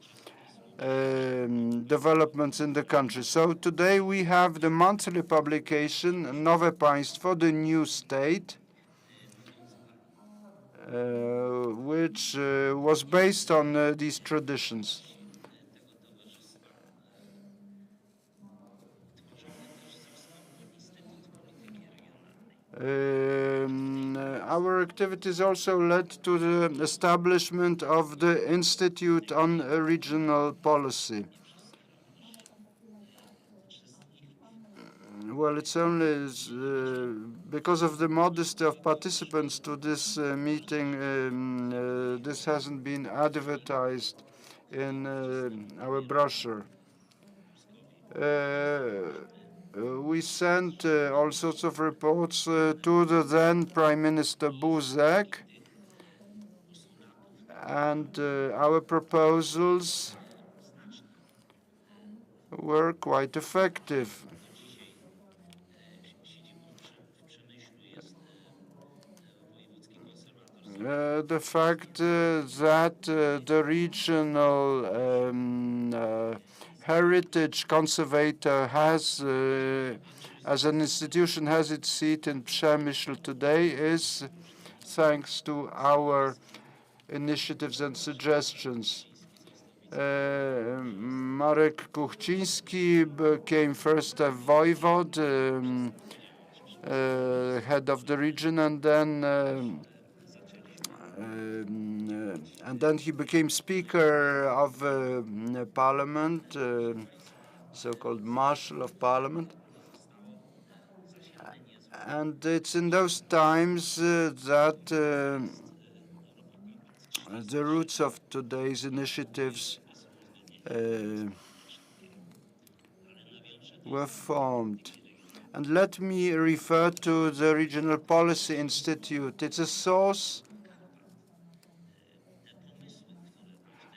Speaker 3: developments in the country. So today we have the monthly publication Nowe Państwo, the new state, which was based on these traditions. Our activities also led to the establishment of the Institute on Regional Policy. Well, it's only because of the modesty of participants to this meeting, this hasn't been advertised in our brochure. We sent all sorts of reports to the then Prime Minister Buzek, and our proposals were quite effective. The fact that the regional heritage conservator has, as an institution, has its seat in Przemysl today is thanks to our initiatives and suggestions. Marek Kuchciński became first a voivode, head of the region, and then he became Speaker of Parliament, so-called Marshal of Parliament. And it's in those times that the roots of today's initiatives were formed. And let me refer to the Regional Policy Institute. It's a source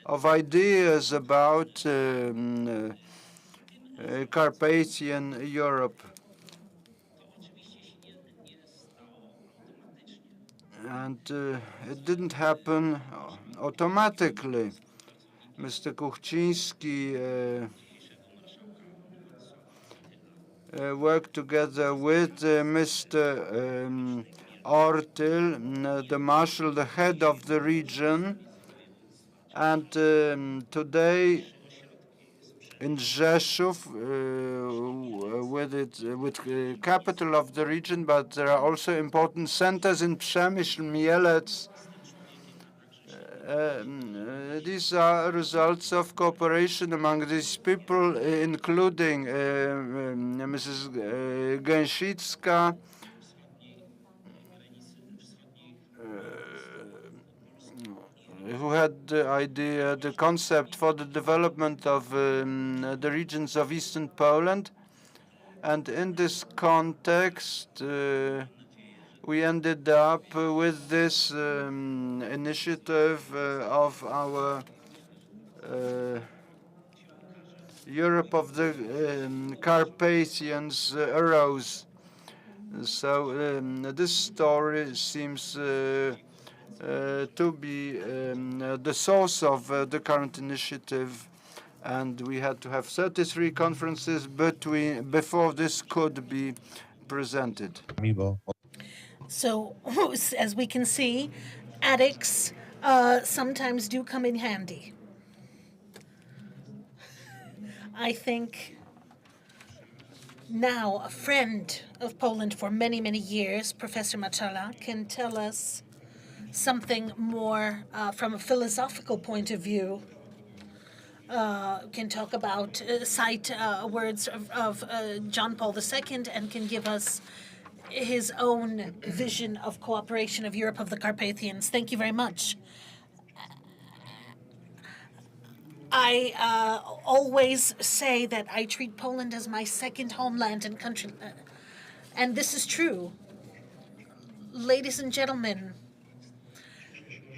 Speaker 3: of ideas about Carpathian Europe. And it didn't happen automatically. Mr. Kuchciński worked together with Mr. Ortyl, the marshal, the head of the region. And today in Rzeszów, with capital of the region, but there are also important centers in Przemyśl, Mielec. These are results of cooperation among these people, including Mrs. Gęsicka, who had the idea, the concept for the development of the regions of Eastern Poland. And in this context, we ended up with this initiative of our Europe of the Carpathians arose. So this story seems to be the source of the current initiative, and we had to have 33 conferences before this could be presented.
Speaker 1: So, as we can see, attics sometimes do come in handy. I think now a friend of Poland for many, many years, Professor Machala, can tell us something more from a philosophical point of view. Can talk about, cite words of John Paul II, and can give us his own vision of cooperation of Europe of the Carpathians. Thank you very much. I always say that I treat Poland as my second homeland and country, and this is true. Ladies and gentlemen,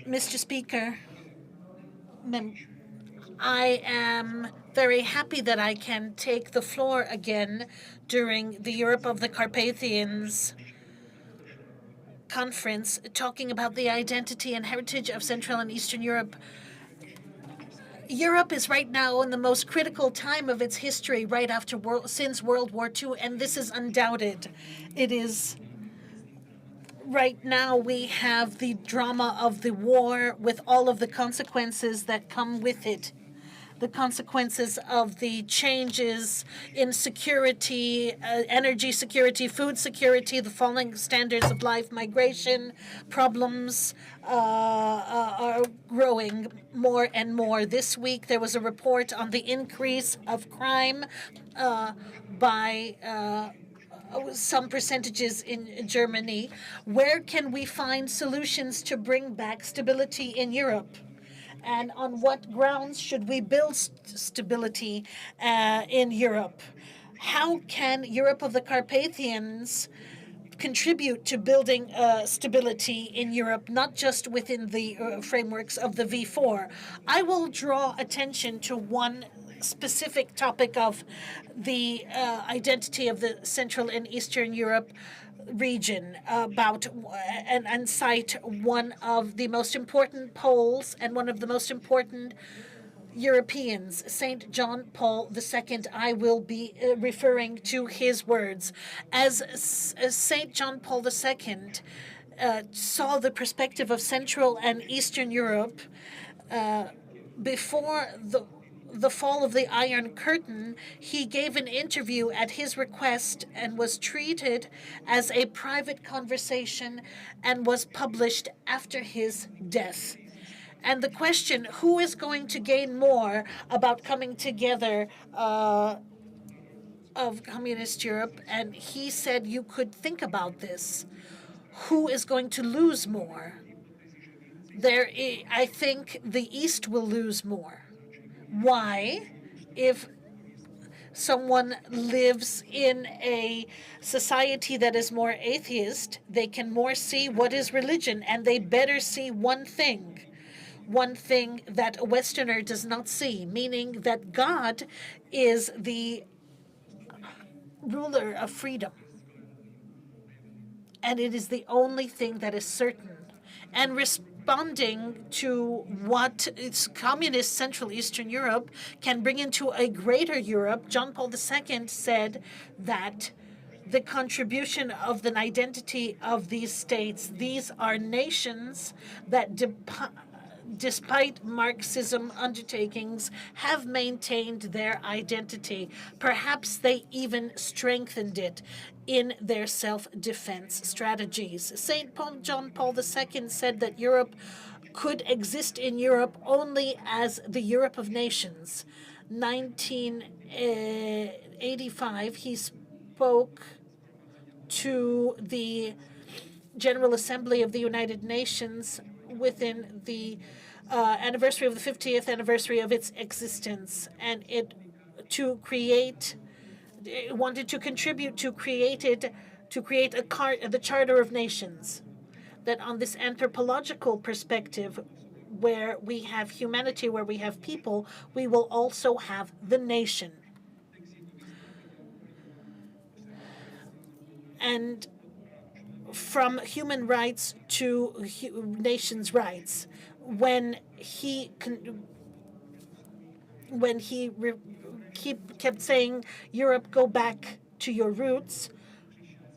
Speaker 1: Mr. Speaker, I am very happy that I can take the floor again during the Europe of the Carpathians conference, talking about the identity and heritage of Central and Eastern Europe. Europe is right now in the most critical time of its history, right after since World War II, and this is undoubted. It is right now we have the drama of the war with all of the consequences that come with it. The consequences of the changes in security, energy security, food security, the falling standards of life, migration problems are growing more and more. This week there was a report on the increase of crime by some percentages in Germany. Where can we find solutions to bring back stability in Europe? And on what grounds should we build stability in Europe? How can Europe of the Carpathians contribute to building stability in Europe, not just within the frameworks of the V4? I will draw attention to one specific topic of the identity of the Central and Eastern Europe region, about and cite one of the most important Poles and one of the most important Europeans, St. John Paul II. I will be referring to his words. As St. John Paul II saw the perspective of Central and Eastern Europe before the fall of the Iron Curtain, he gave an interview at his request and was treated as a private conversation and was published after his death. And the question, who is going to gain more about coming together of communist Europe? And he said you could think about this. Who is going to lose more? I think the East will lose more. Why? If someone lives in a society that is more atheist, they can more see what is religion, and they better see one thing that a Westerner does not see, meaning that God is the ruler of freedom. And it is the only thing that is certain. And responding to what communist Central Eastern Europe can bring into a greater Europe, John Paul II said that the contribution of the identity of these states, these are nations that despite Marxism undertakings, have maintained their identity. Perhaps they even strengthened it in their self-defense strategies. John Paul II said that Europe could exist in Europe only as the Europe of nations. 1985, he spoke to the General Assembly of the United Nations within the anniversary of the 50th anniversary of its existence, and it wanted to contribute to create the Charter of Nations. That on this anthropological perspective, where we have humanity, where we have people, we will also have the nation. And from human rights to nations' rights, when he kept saying, Europe, go back to your roots.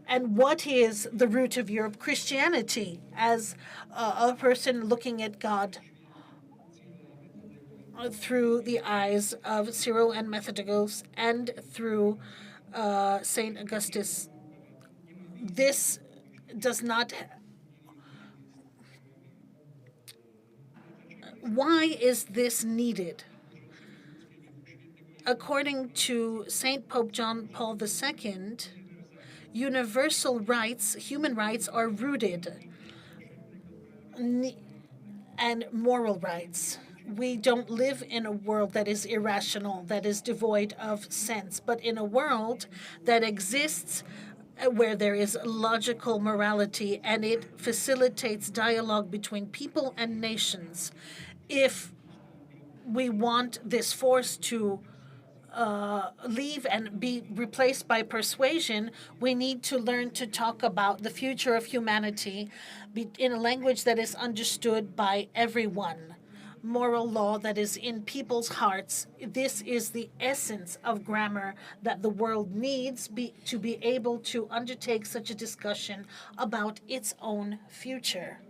Speaker 1: And what is the root of Europe? Christianity, as a person looking at God through the eyes of Cyril and Methodius and through St. Augustus. This does not. Why is this needed? According to St. Pope John Paul II, universal rights, human rights, are rooted and moral rights. We don't live in a world that is irrational, that is devoid of sense, but in a world that exists where there is logical morality, and it facilitates dialogue between people and nations. If we want this force to leave and be replaced by persuasion, we need to learn to talk about the future of humanity in a language that is understood by everyone. Moral law that is in people's hearts. This is the essence of grammar that the world needs to be able to undertake such a discussion about its own future.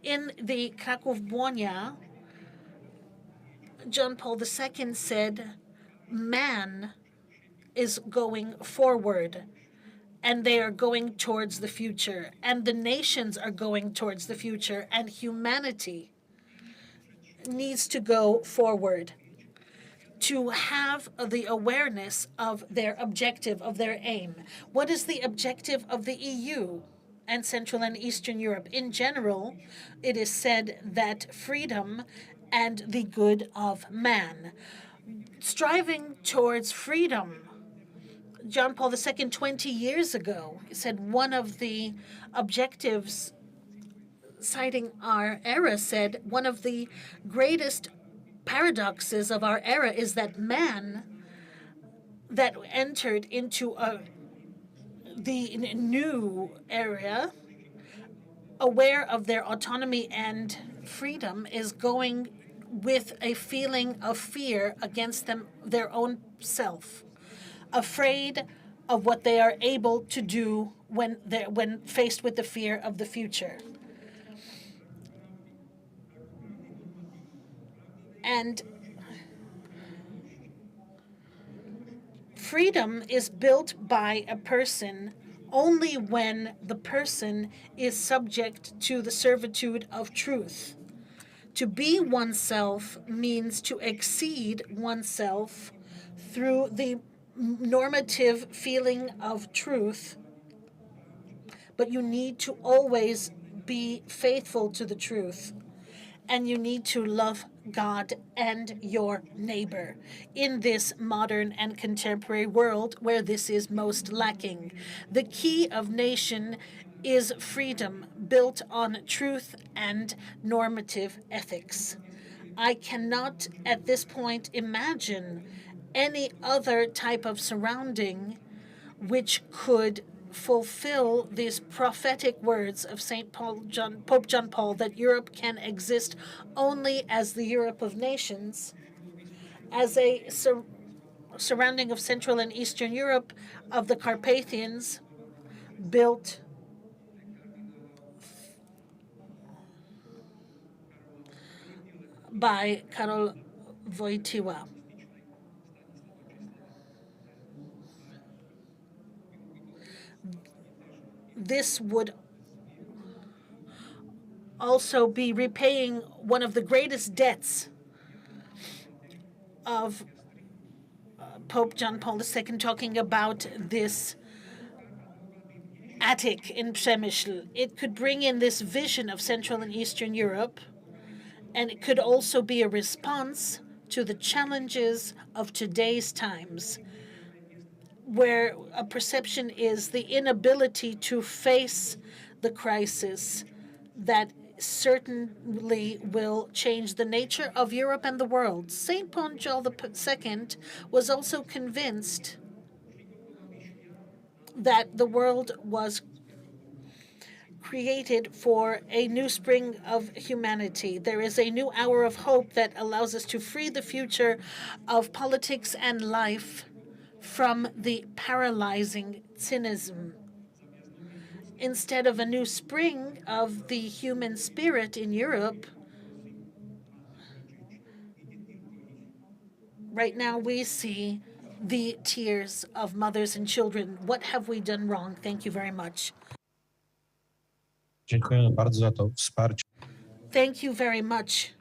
Speaker 1: In the Kraków-Błonia, John Paul II said, man is going forward, and they are going towards the future, and the nations are going towards the future, and humanity needs to go forward to have the awareness of their objective, of their aim. What is the objective of the EU and Central and Eastern Europe? In general, it is said that freedom and the good of man. Striving towards freedom. John Paul II, 20 years ago, said one of the objectives, citing our era, said one of the greatest paradoxes of our era is that man that entered into the new era, aware of their autonomy and freedom, is going with a feeling of fear against their own self, afraid of what they are able to do when faced with the fear of the future. And Freedom is built by a person only when the person is subject to the servitude of truth. To be oneself means to exceed oneself through the normative feeling of truth, but you need to always be faithful to the truth, and you need to love God and your neighbor in this modern and contemporary world where this is most lacking. The key of nation is freedom built on truth and normative ethics. I cannot at this point imagine any other type of surrounding which could fulfill these prophetic words of Pope John Paul that Europe can exist only as the Europe of nations, as a surrounding of Central and Eastern Europe, of the Carpathians, built by Karol Wojtyła. This would also be repaying one of the greatest debts of Pope John Paul II, talking about this attic in Przemyśl. It could bring in this vision of Central and Eastern Europe, and it could also be a response to the challenges of today's times, where a perception is the inability to face the crisis that certainly will change the nature of Europe and the world. St. Paul II was also convinced that the world was created for a new spring of humanity. There is a new hour of hope that allows us to free the future of politics and life from the paralyzing cynicism. Instead of a new spring of the human spirit in Europe, right now we see the tears of mothers and children. What have we done wrong? Thank you very much.
Speaker 12: Dziękujemy bardzo za to wsparcie.
Speaker 1: Thank you very much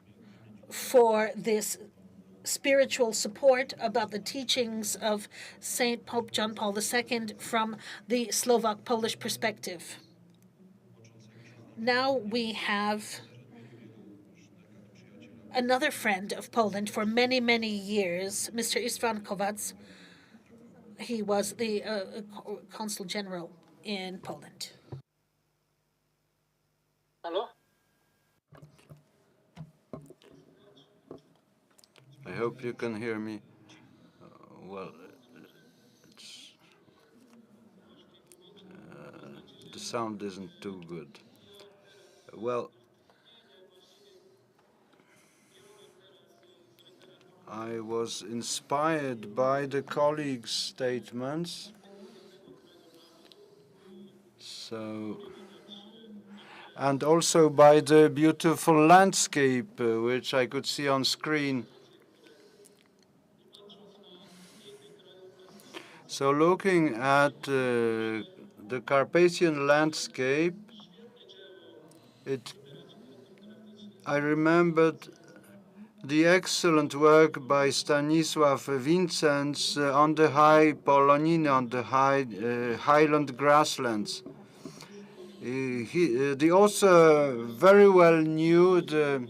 Speaker 1: for this spiritual support about the teachings of Saint Pope John Paul II from the Slovak-Polish perspective. Now we have another friend of Poland for many, many years, Mr. Istvan Kovacs. He was the Consul General in Poland.
Speaker 5: Hello?
Speaker 3: I hope you can hear me. Well, the sound isn't too good. Well, I was inspired by the colleagues' statements. And also by the beautiful landscape which I could see on screen. So looking at the Carpathian landscape, I remembered the excellent work by Stanisław Vincents on the High Poloniny, on the highland grasslands. The author very well knew the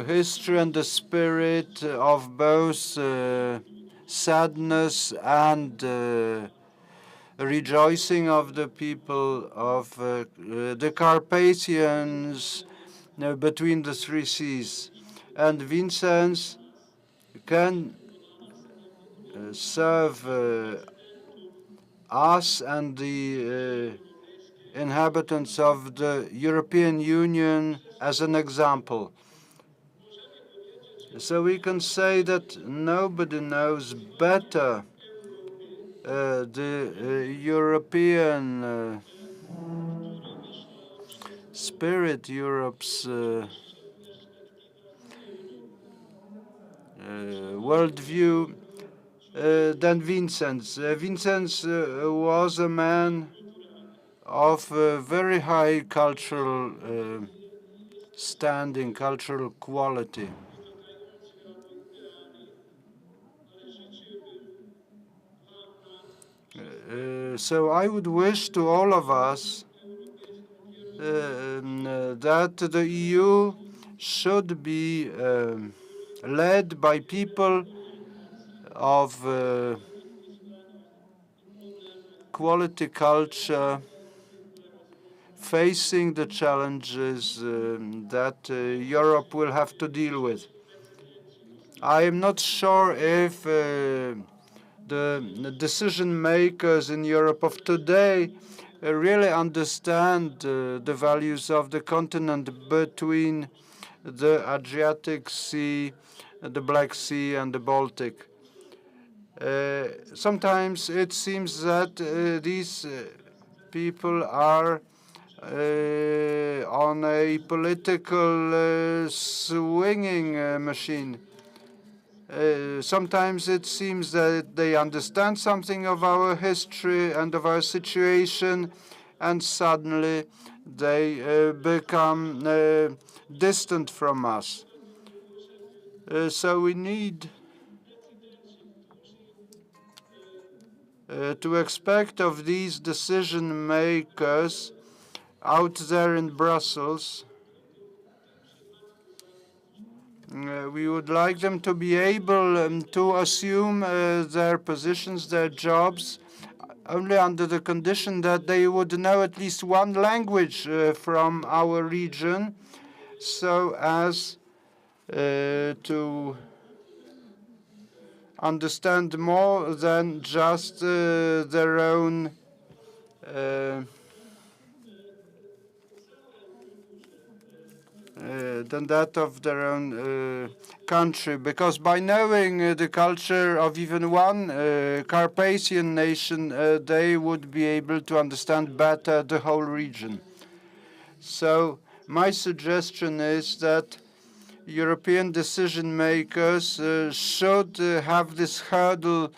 Speaker 3: history and the spirit of both sadness and rejoicing of the people of the Carpathians between the three seas. And Vincents can serve us and the inhabitants of the European Union as an example. So we can say that nobody knows better the European spirit, Europe's worldview, than Vincenz. Vincenz was a man of very high cultural standing, cultural quality. So I would wish to all of us that the EU should be led by people of quality culture, facing the challenges that Europe will have to deal with. I am not sure if the decision makers in Europe of today really understand the values of the continent between the Adriatic Sea, the Black Sea, and the Baltic. Sometimes it seems that these people are on a political swinging machine. Sometimes it seems that they understand something of our history and of our situation, and suddenly they become distant from us. So we need to expect of these decision makers out there in Brussels. We would like them to be able to assume their positions, their jobs, only under the condition that they would know at least one language from our region, so as to understand more than just their own than that of their own country, because by knowing the culture of even one Carpathian nation, they would be able to understand better the whole region. So my suggestion is that European decision makers should have this hurdle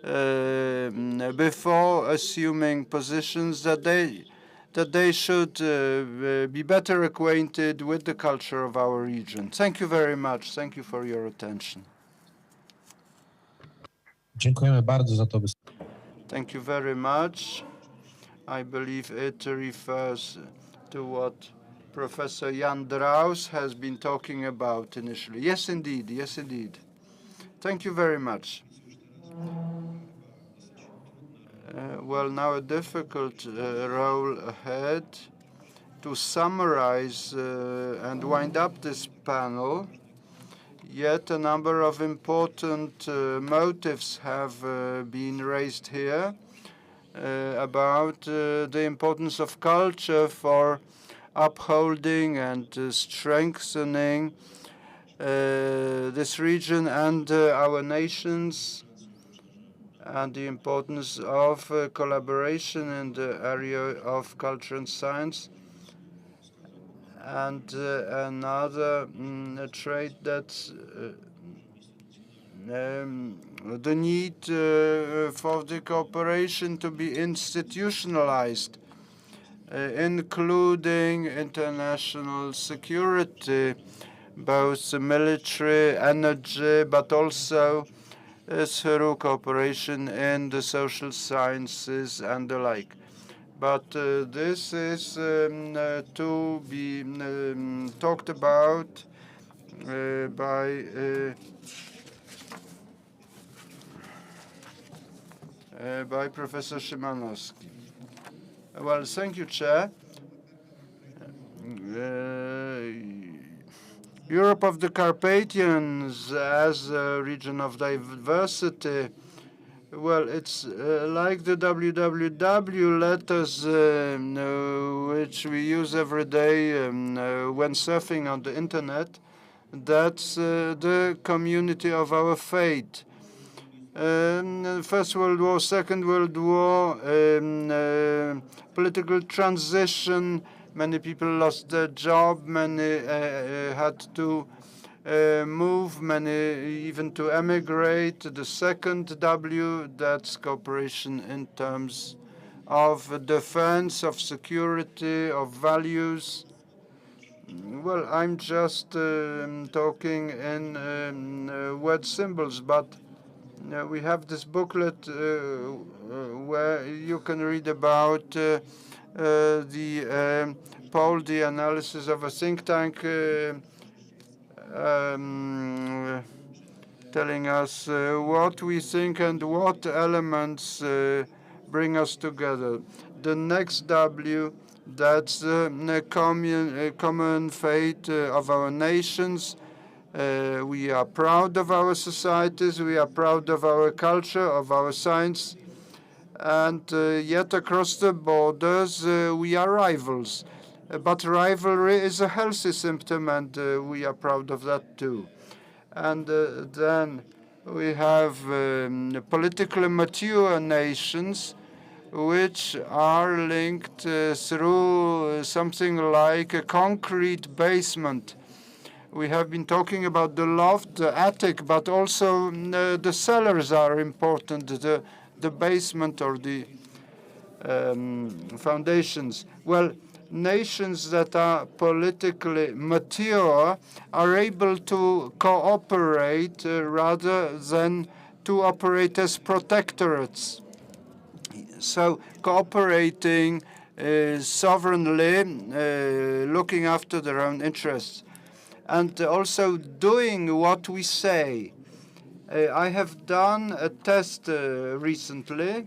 Speaker 3: before assuming positions, that they should be better acquainted with the culture of our region. Thank you very much. Thank you for your attention.
Speaker 12: Dziękujemy bardzo za to wystąpienie.
Speaker 3: Thank you very much. I believe it refers to what Professor Jan Draus has been talking about initially. Yes, indeed. Yes, indeed. Thank you very much. Well, now a difficult role ahead to summarize and wind up this panel. Yet a number of important motives have been raised here about the importance of culture for upholding and strengthening this region and our nations, and the importance of collaboration in the area of culture and science. And another trait that's the need for the cooperation to be institutionalized, including international security, both military, energy, but also through cooperation in the social sciences and the like. But this is to be talked about by Professor Szymanowski. Well, thank you, Chair. Europe of the Carpathians as a region of diversity, well, it's like the www letters which we use every day when surfing on the internet. That's the community of our fate. First World War, Second World War, political transition, many people lost their job, many had to move, many even to emigrate. The second W, that's cooperation in terms of defense, of security, of values. Well, I'm just talking in word symbols, but we have this booklet where you can read about the poll, the analysis of a think tank telling us what we think and what elements bring us together. The next W, that's the common fate of our nations. We are proud of our societies, we are proud of our culture, of our science, and yet across the borders we are rivals. But rivalry is a healthy symptom, and we are proud of that too. And then we have politically mature nations which are linked through something like a concrete basement. We have been talking about the loft, the attic, but also the cellars are important, the basement or the foundations. Well, nations that are politically mature are able to cooperate rather than to operate as protectorates. So cooperating sovereignly, looking after their own interests, and also doing what we say. I have done a test recently,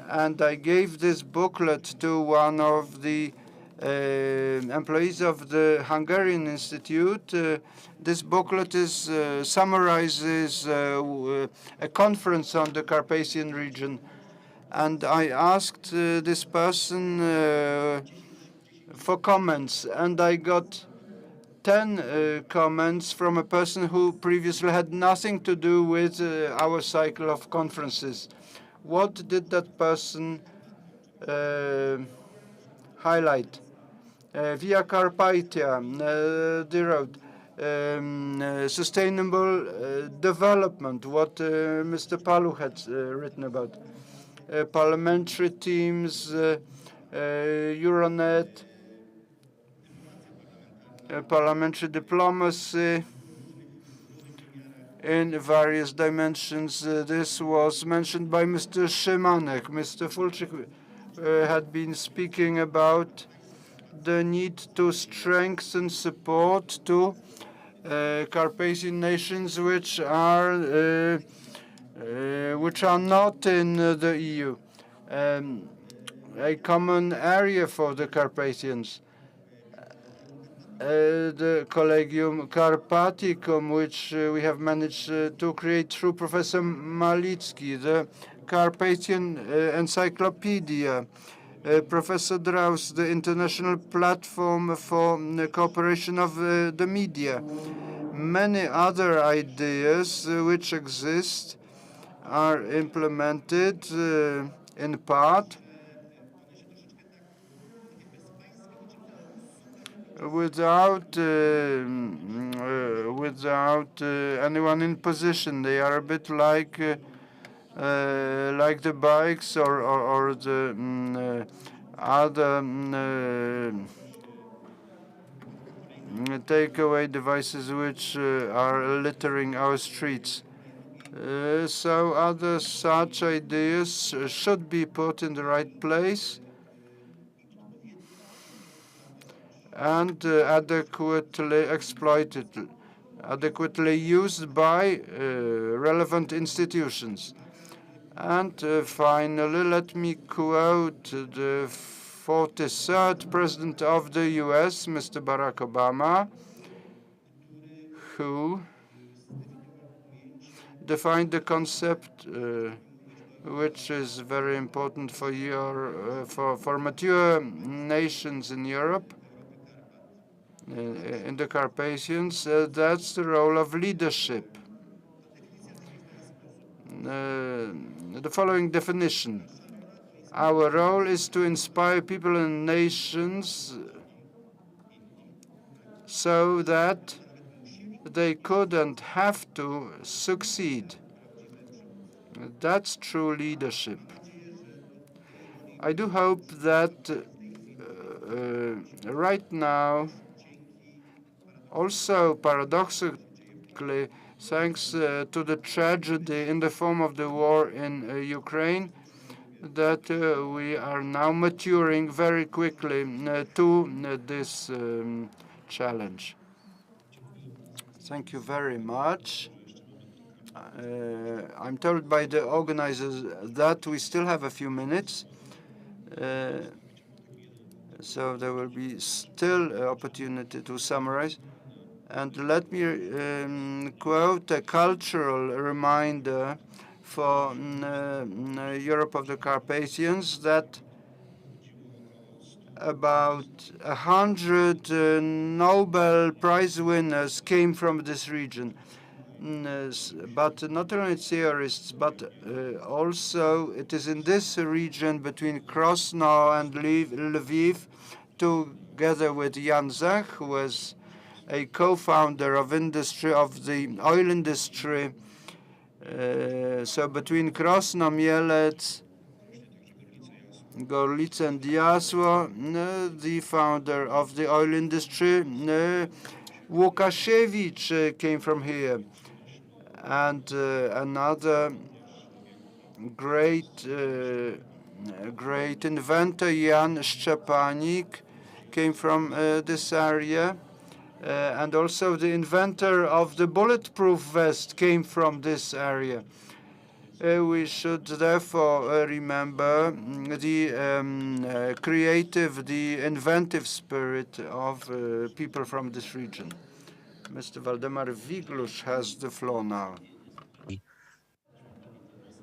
Speaker 3: and I gave this booklet to one of the employees of the Hungarian Institute. This booklet summarizes a conference on the Carpathian region. And I asked this person for comments, and I got 10 comments from a person who previously had nothing to do with our cycle of conferences. What did that person highlight? Via Carpathia, the road, sustainable development, what Mr. Palu had written about, parliamentary teams, Euronet, parliamentary diplomacy in various dimensions. This was mentioned by Mr. Szymanek. Mr. Fulczyk had been speaking about the need to strengthen support to Carpathian nations which are not in the EU. A common area for the Carpathians. The Collegium Carpathicum, which we have managed to create through Professor Malicki, the Carpathian Encyclopedia, Professor Draus, the International Platform for the Cooperation of the Media. Many other ideas which exist are implemented in part without anyone in position. They are a bit like the bikes or the other takeaway devices which are littering our streets. So other such ideas should be put in the right place and adequately exploited, adequately used by relevant institutions. And finally, let me quote the 43rd President of the US, Mr. Barack Obama, who defined the concept which is very important for for mature nations in Europe, in the Carpathians. That's the role of leadership. The following definition: our role is to inspire people and nations so that they couldn't have to succeed. That's true leadership. I do hope that right now, also paradoxically, thanks to the tragedy in the form of the war in Ukraine, that we are now maturing very quickly to this challenge. Thank you very much. I'm told by the organizers that we still have a few minutes, so there will be still opportunity to summarize. And let me quote a cultural reminder for Europe of the Carpathians that about 100 Nobel Prize winners came from this region. But not only theorists, but also it is in this region between Krosno and Lviv, together with Jan Zach, who was a co-founder of the oil industry. So between Krosno, Mielec, Gorlice, and Diaz, the founder of the oil industry, Łukasiewicz came from here. And another great inventor, Jan Szczepanik, came from this area. And also the inventor of the bulletproof vest came from this area. We should therefore remember the creative, the inventive spirit of people from this region. Mr. Waldemar Wiglusz has the floor now.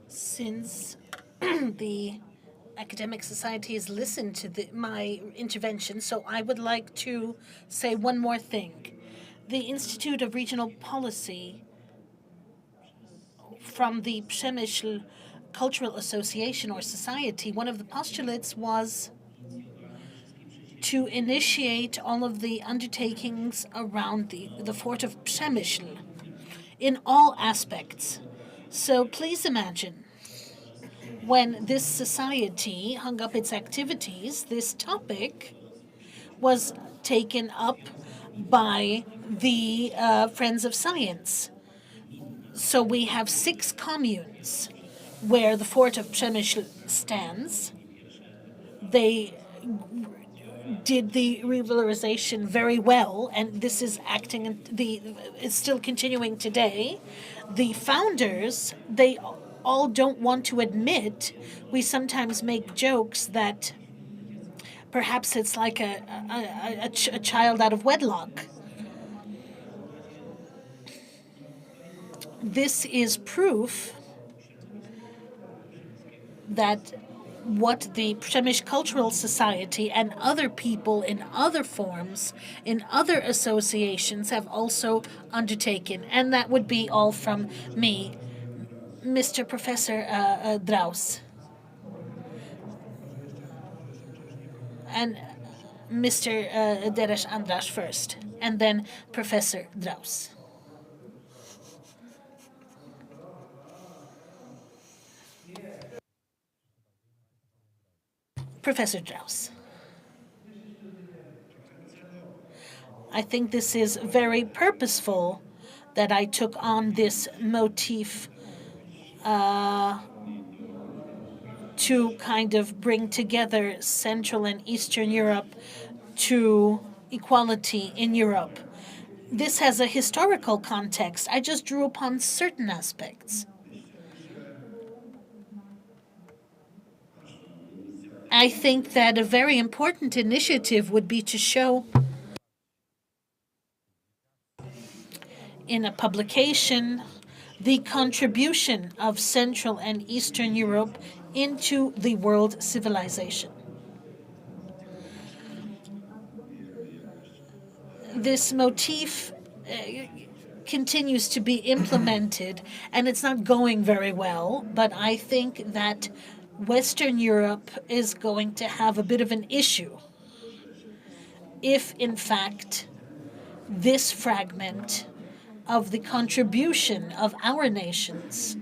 Speaker 1: Since the academic society has listened to my intervention, so I would like to say one more thing. The Institute of Regional Policy from the Przemysl Cultural Association or Society, one of the postulates was to initiate all of the undertakings around the fort of Przemysl in all aspects. So please imagine, when this society hung up its activities, this topic was taken up by the Friends of Science. So we have 6 communes where the fort of Przemysl stands. They did the revalorization very well, and this is it's still continuing today. The founders, they all don't want to admit. We sometimes make jokes that perhaps it's like a child out of wedlock. This is proof that what the Przemysl Cultural Society and other people in other forms, in other associations have also undertaken. And that would be all from me. Mr. Professor Draus. And Mr. Deres Andras first, and then Professor Draus. Professor Draus. I think this is very purposeful that I took on this motif to kind of bring together Central and Eastern Europe to equality in Europe. This has a historical context. I just drew upon certain aspects. I think that a very important initiative would be to show in a publication the contribution of Central and Eastern Europe into the world civilization. This motif continues to be implemented, and it's not going very well, but I think that Western Europe is going to have a bit of an issue if, in fact, this fragment of the contribution of our nations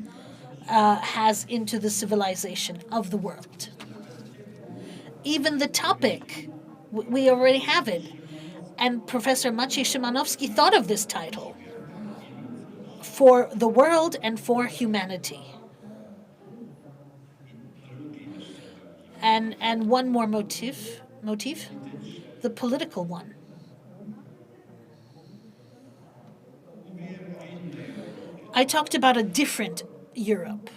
Speaker 1: has into the civilization of the world. Even the topic, we already have it. And Professor Maciej Szymanowski thought of this title, For the World and for Humanity. And one more motif, the political one. I talked about a different Europe,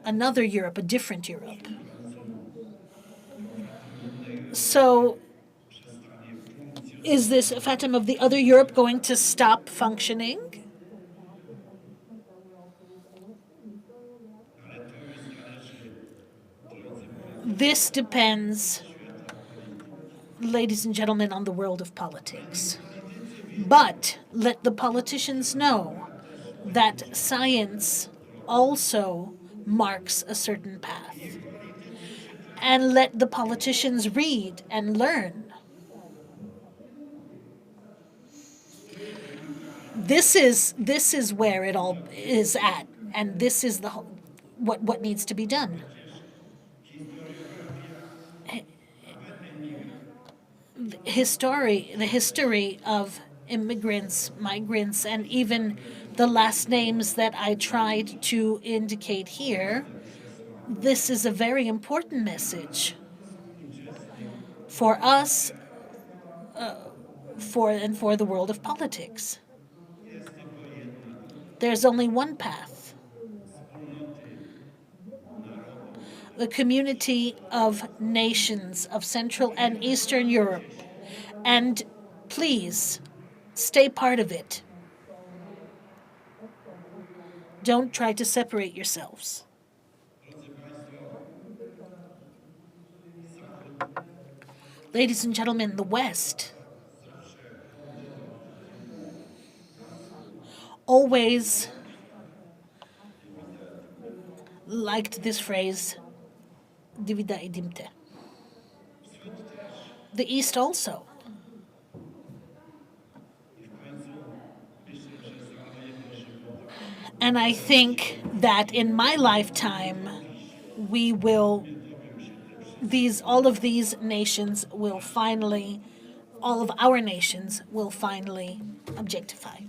Speaker 1: another Europe, a different Europe. So is this phantom of the other Europe going to stop functioning? This depends, ladies and gentlemen, on the world of politics. But let the politicians know that science also marks a certain path. And let the politicians read and learn. This is where it all is at, and this is the what needs to be done. The history of immigrants, migrants, and even the last names that I tried to indicate here, this is a very important message for us, for the world of politics. There's only one path. The community of nations of Central and Eastern Europe. And please, stay part of it. Don't try to separate yourselves. Ladies and gentlemen, the West always liked this phrase, divida idimte. The East also. And I think that in my lifetime, all of these nations will finally, all of our nations will finally objectify.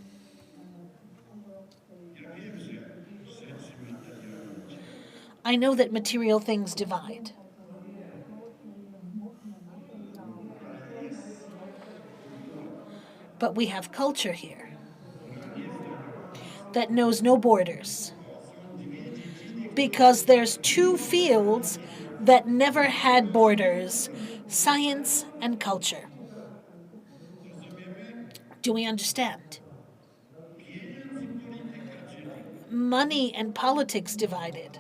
Speaker 1: I know that material things divide. But we have culture here that knows no borders. Because there's two fields that never had borders, science and culture. Do we understand? Money and politics divided.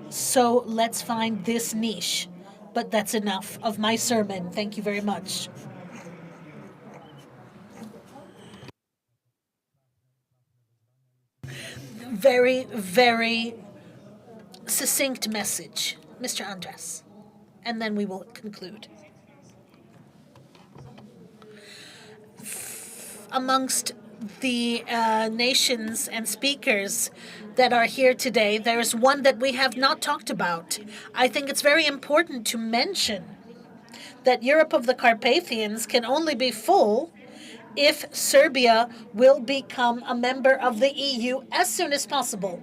Speaker 1: So let's find this niche. But that's enough of my sermon. Thank you very much. Very, very succinct message, Mr. Andras. And then we will conclude. Amongst the nations and speakers that are here today, there's one that we have not talked about. I think it's very important to mention that Europe of the Carpathians can only be full if Serbia will become a member of the EU as soon as possible.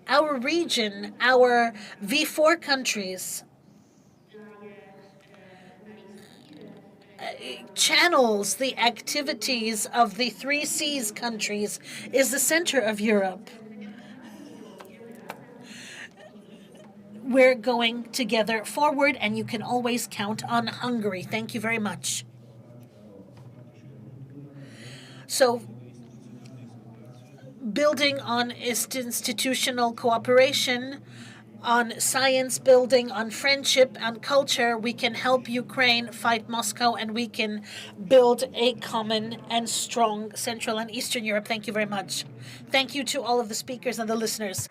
Speaker 1: Our region, our V4 countries, channels the activities of the 3Cs countries, is the center of Europe. We're going together forward, and you can always count on Hungary. Thank you very much. So, building on institutional cooperation, on science building, on friendship, on culture, we can help Ukraine fight Moscow, and we can build a common and strong Central and Eastern Europe. Thank you very much. Thank you to all of the speakers and the listeners.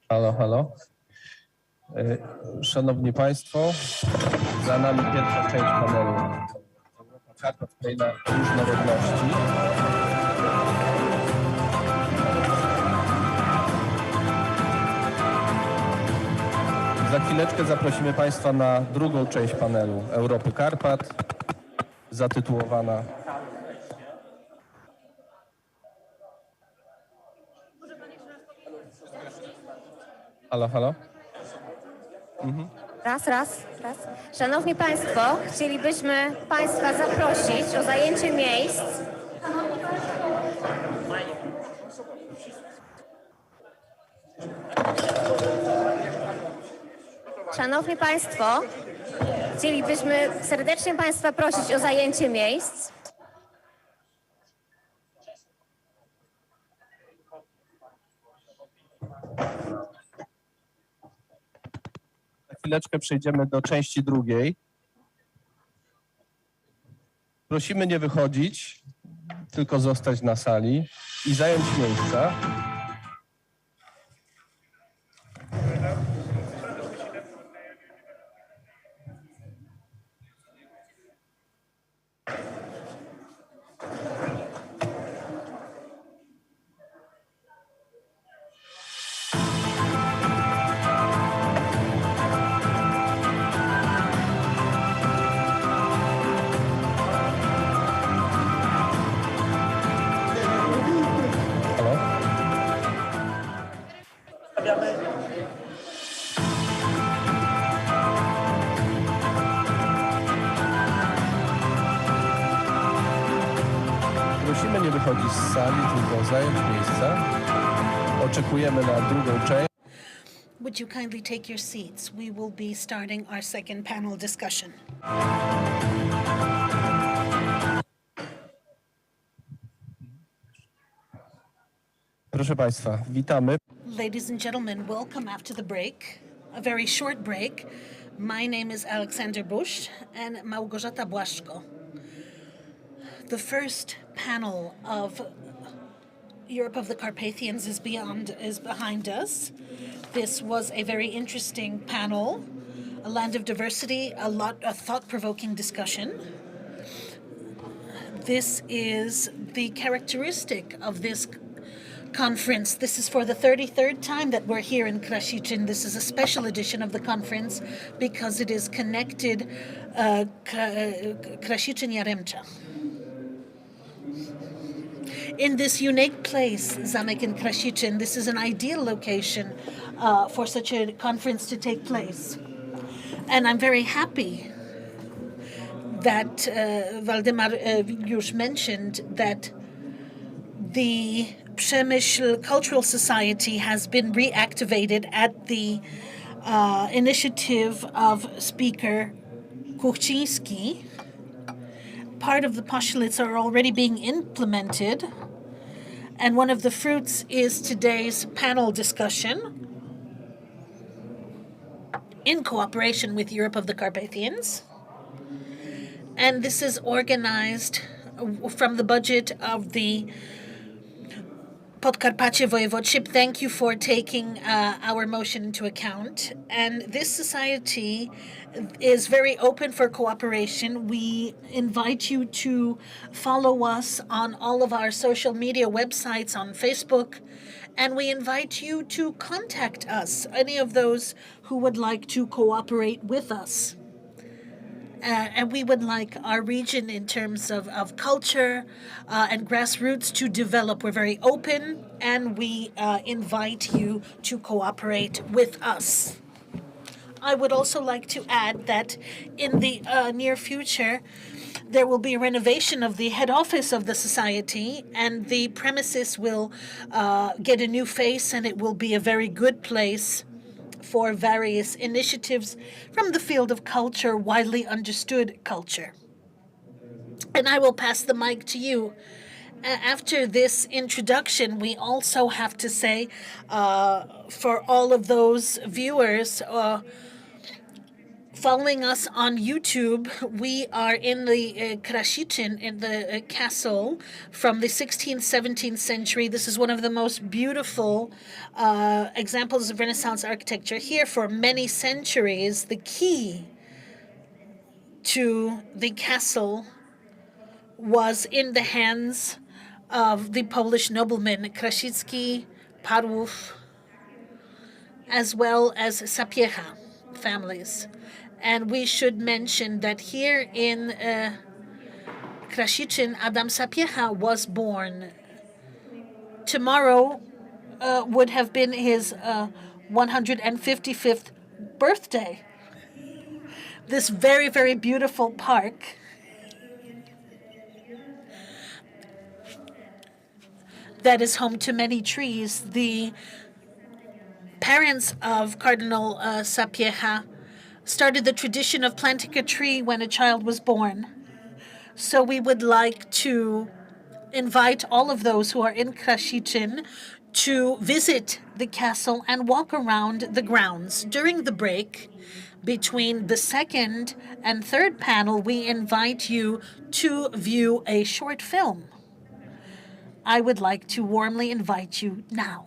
Speaker 15: Halo, halo. Szanowni Państwo, za nami pierwsza część panelu Karpat na różnorodności. Za chwileczkę zaprosimy Państwa na drugą część panelu Europy Karpat, zatytułowana Halo, halo.
Speaker 16: Raz. Szanowni Państwo, chcielibyśmy Państwa zaprosić o zajęcie miejsc. Szanowni Państwo, chcielibyśmy serdecznie Państwa prosić o zajęcie miejsc.
Speaker 15: Za chwileczkę przejdziemy do części drugiej. Prosimy nie wychodzić, tylko zostać na sali i zająć miejsca. Prosimy nie wychodzić z sali, tylko zająć miejsca. Oczekujemy na drugą część.
Speaker 1: Would you kindly take your seats? We will be starting our second panel discussion.
Speaker 15: Proszę Państwa, witamy.
Speaker 1: Ladies and gentlemen, welcome after the break, a very short break. My name is Alexander Bush and Małgorzata Błaszko. The first panel of Europe of the Carpathians is behind us. This was a very interesting panel, a land of diversity, a thought-provoking discussion. This is the characteristic of this conference. This is for the 33rd time that we're here in Krasicin. This is a special edition of the conference because it is connected Krasicin-Jaremcza. In this unique place, Zamek in Krasicin, this is an ideal location for such a conference to take place. And I'm very happy that Waldemar już mentioned that the Przemysl Cultural Society has been reactivated at the initiative of Speaker Kuchciński. Part of the postulates are already being implemented, and one of the fruits is today's panel discussion in cooperation with Europe of the Carpathians. And this is organized from the budget of the Podkarpacie Voivodeship. Thank you for taking our motion into account. And this society is very open for cooperation. We invite you to follow us on all of our social media websites on Facebook. And we invite you to contact us, any of those who would like to cooperate with us. And we would like our region in terms of culture and grassroots to develop. We're very open, and we invite you to cooperate with us. I would also like to add that in the near future, there will be a renovation of the head office of the society, and the premises will get a new face, and it will be a very good place for various initiatives from the field of culture, widely understood culture. And I will pass the mic to you. After this introduction, we also have to say for all of those viewers following us on YouTube, we are in the Krasichin, in the castle from the 16th, 17th century. This is one of the most beautiful examples of Renaissance architecture here for many centuries. The key to the castle was in the hands of the Polish noblemen Krasicki, Parłów, as well as Sapiecha families. And we should mention that here in Krasichin, Adam Sapiecha was born. Tomorrow would have been his 155th birthday. This very, very beautiful park that is home to many trees. The parents of Cardinal Sapiecha started the tradition of planting a tree when a child was born. So we would like to invite all of those who are in Krasichin to visit the castle and walk around the grounds. During the break between the second and third panel, we invite you to view a short film. I would like to warmly invite you now.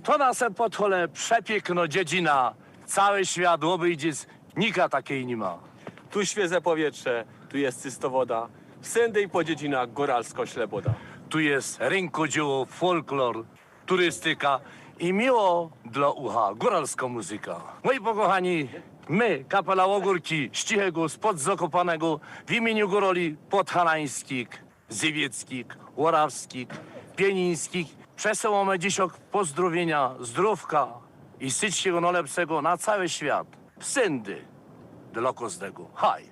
Speaker 17: To nasze podhole przepiękno dziedzina. Cały świat obejdzie, nika takiej nie ma.
Speaker 18: Tu świeże powietrze, tu jest czysto woda. Wszędzie i po dziedzinach góralsko-śleboda.
Speaker 17: Tu jest rękodzieło, folklor, turystyka i miło dla ucha góralska muzyka. Moi pokochani, my, kapela Ogórki z Cichego, spod Zakopanego, w imieniu górali podhalańskich, zywieckich, orawskich, pienińskich, przesyłamy dzisiaj pozdrowienia, zdrówka i wszystkiego najlepszego na cały świat. Wszędzie dla każdego. Haj!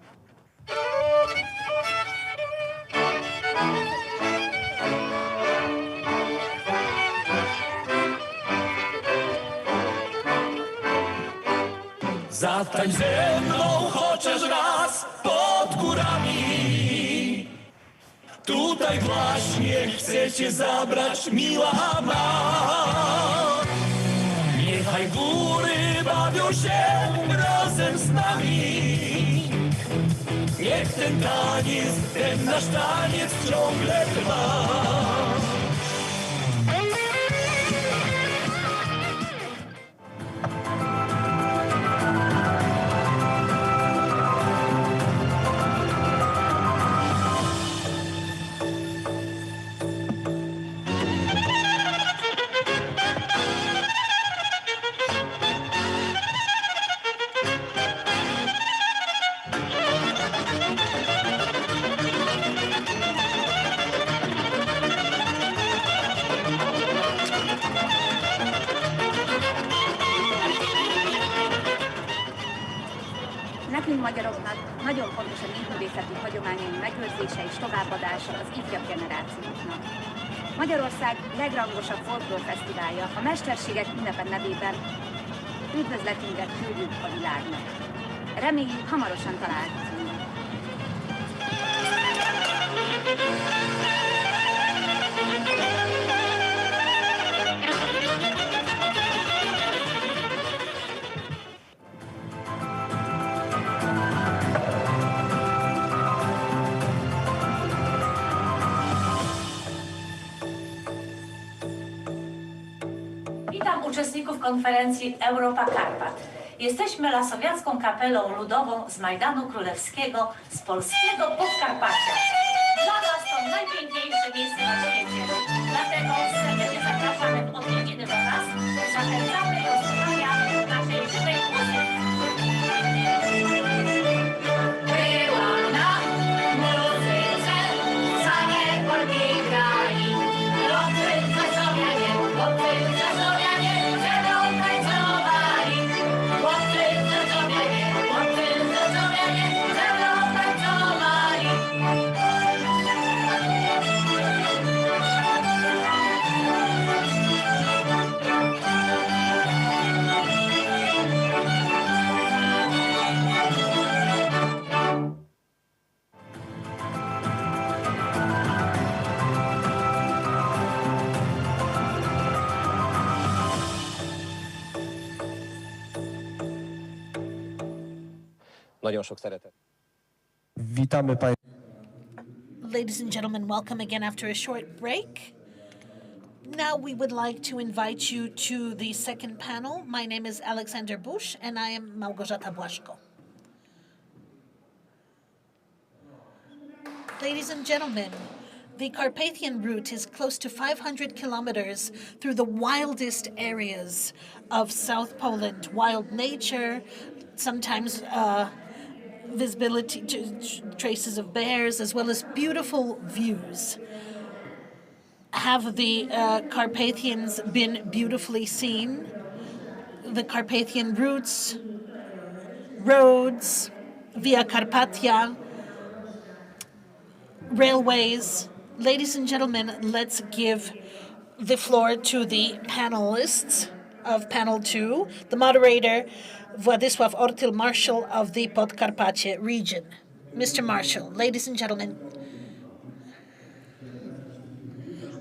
Speaker 9: Zatań ze mną chociaż raz pod górami. Tutaj właśnie chcę cię zabrać, miła ma. Niechaj góry bawią się razem z nami. Niech ten taniec, ten nasz taniec ciągle trwa.
Speaker 19: Nekünk magyaroknak nagyon fontos a népművészeti hagyományaink megőrzése és továbbadása az ifjabb generációknak. Magyarország legrangosabb folklórfesztiválja a Mesterségek ünnepe nevében üdvözletünket küldjük a világnak. Reméljük, hamarosan találkozunk.
Speaker 20: Witam uczestników konferencji Europa Karpat. Jesteśmy lasowiacką kapelą ludową z Majdanu Królewskiego z polskiego Podkarpacia. Dla nas to najpiękniejsze miejsce na świecie. Dlatego serdecznie zapraszamy w odwiedziny do nas. Zachęcamy do słuchania naszej żywej muzyki.
Speaker 9: Była na muzyce, same Polki grali. Chłopcy zasobianie, chłopcy zasobianie, ze mną tańcowali. Chłopcy zasobianie, ze mną tańcowali.
Speaker 15: Nagyon sok szeretet.
Speaker 4: Witamy Państwa.
Speaker 1: Ladies and gentlemen, welcome again after a short break. Now we would like to invite you to the second panel. My name is Alexander Bush, and I am Małgorzata Błaszko. Ladies and gentlemen, the Carpathian route is close to 500 kilometers through the wildest areas of South Poland. Wild nature, sometimes visibility, traces of bears, as well as beautiful views. Have the Carpathians been beautifully seen? The Carpathian routes, roads, Via Carpathia, railways. Ladies and gentlemen, let's give the floor to the panelists of panel 2, the moderator, Władysław Ortyl, Marshal of the Podkarpacie region. Mr. Marshal, ladies and gentlemen,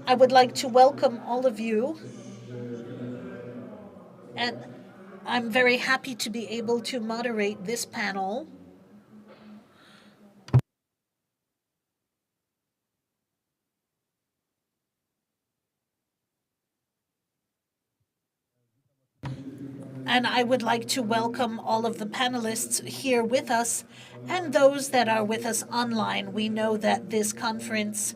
Speaker 1: I would like to welcome all of you, and I'm very happy to be able to moderate this panel. And I would like to welcome all of the panelists here with us and those that are with us online. We know that this conference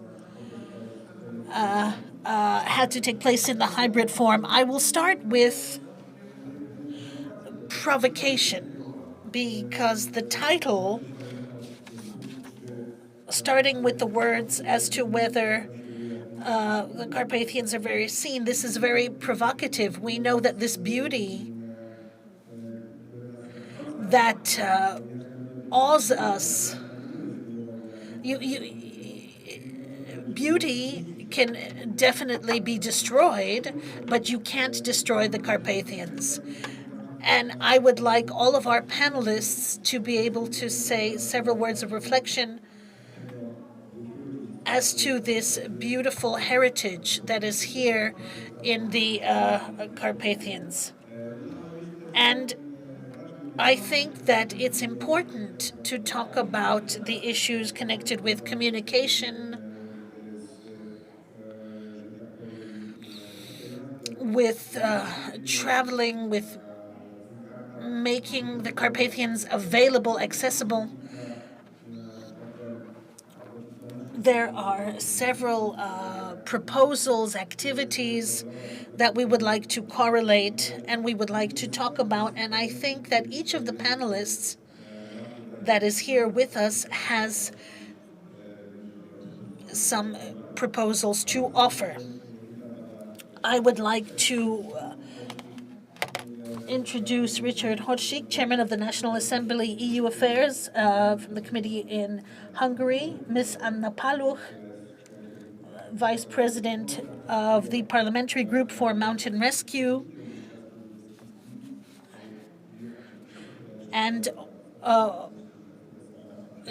Speaker 1: had to take place in the hybrid form. I will start with provocation, because the title, starting with the words as to whether the Carpathians are very seen, this is very provocative. We know that this beauty that awes us, beauty can definitely be destroyed, but you can't destroy the Carpathians. And I would like all of our panelists to be able to say several words of reflection as to this beautiful heritage that is here in the Carpathians. And I think that it's important to talk about the issues connected with communication, with traveling, with making the Carpathians available, accessible. There are several proposals, activities that we would like to correlate and we would like to talk about. And I think that each of the panelists that is here with us has some proposals to offer. I would like to introduce Richard Hodgshiek, Chairman of the National Assembly EU Affairs from the Committee in Hungary, Ms. Anna Paluch, Vice President of the Parliamentary Group for Mountain Rescue, and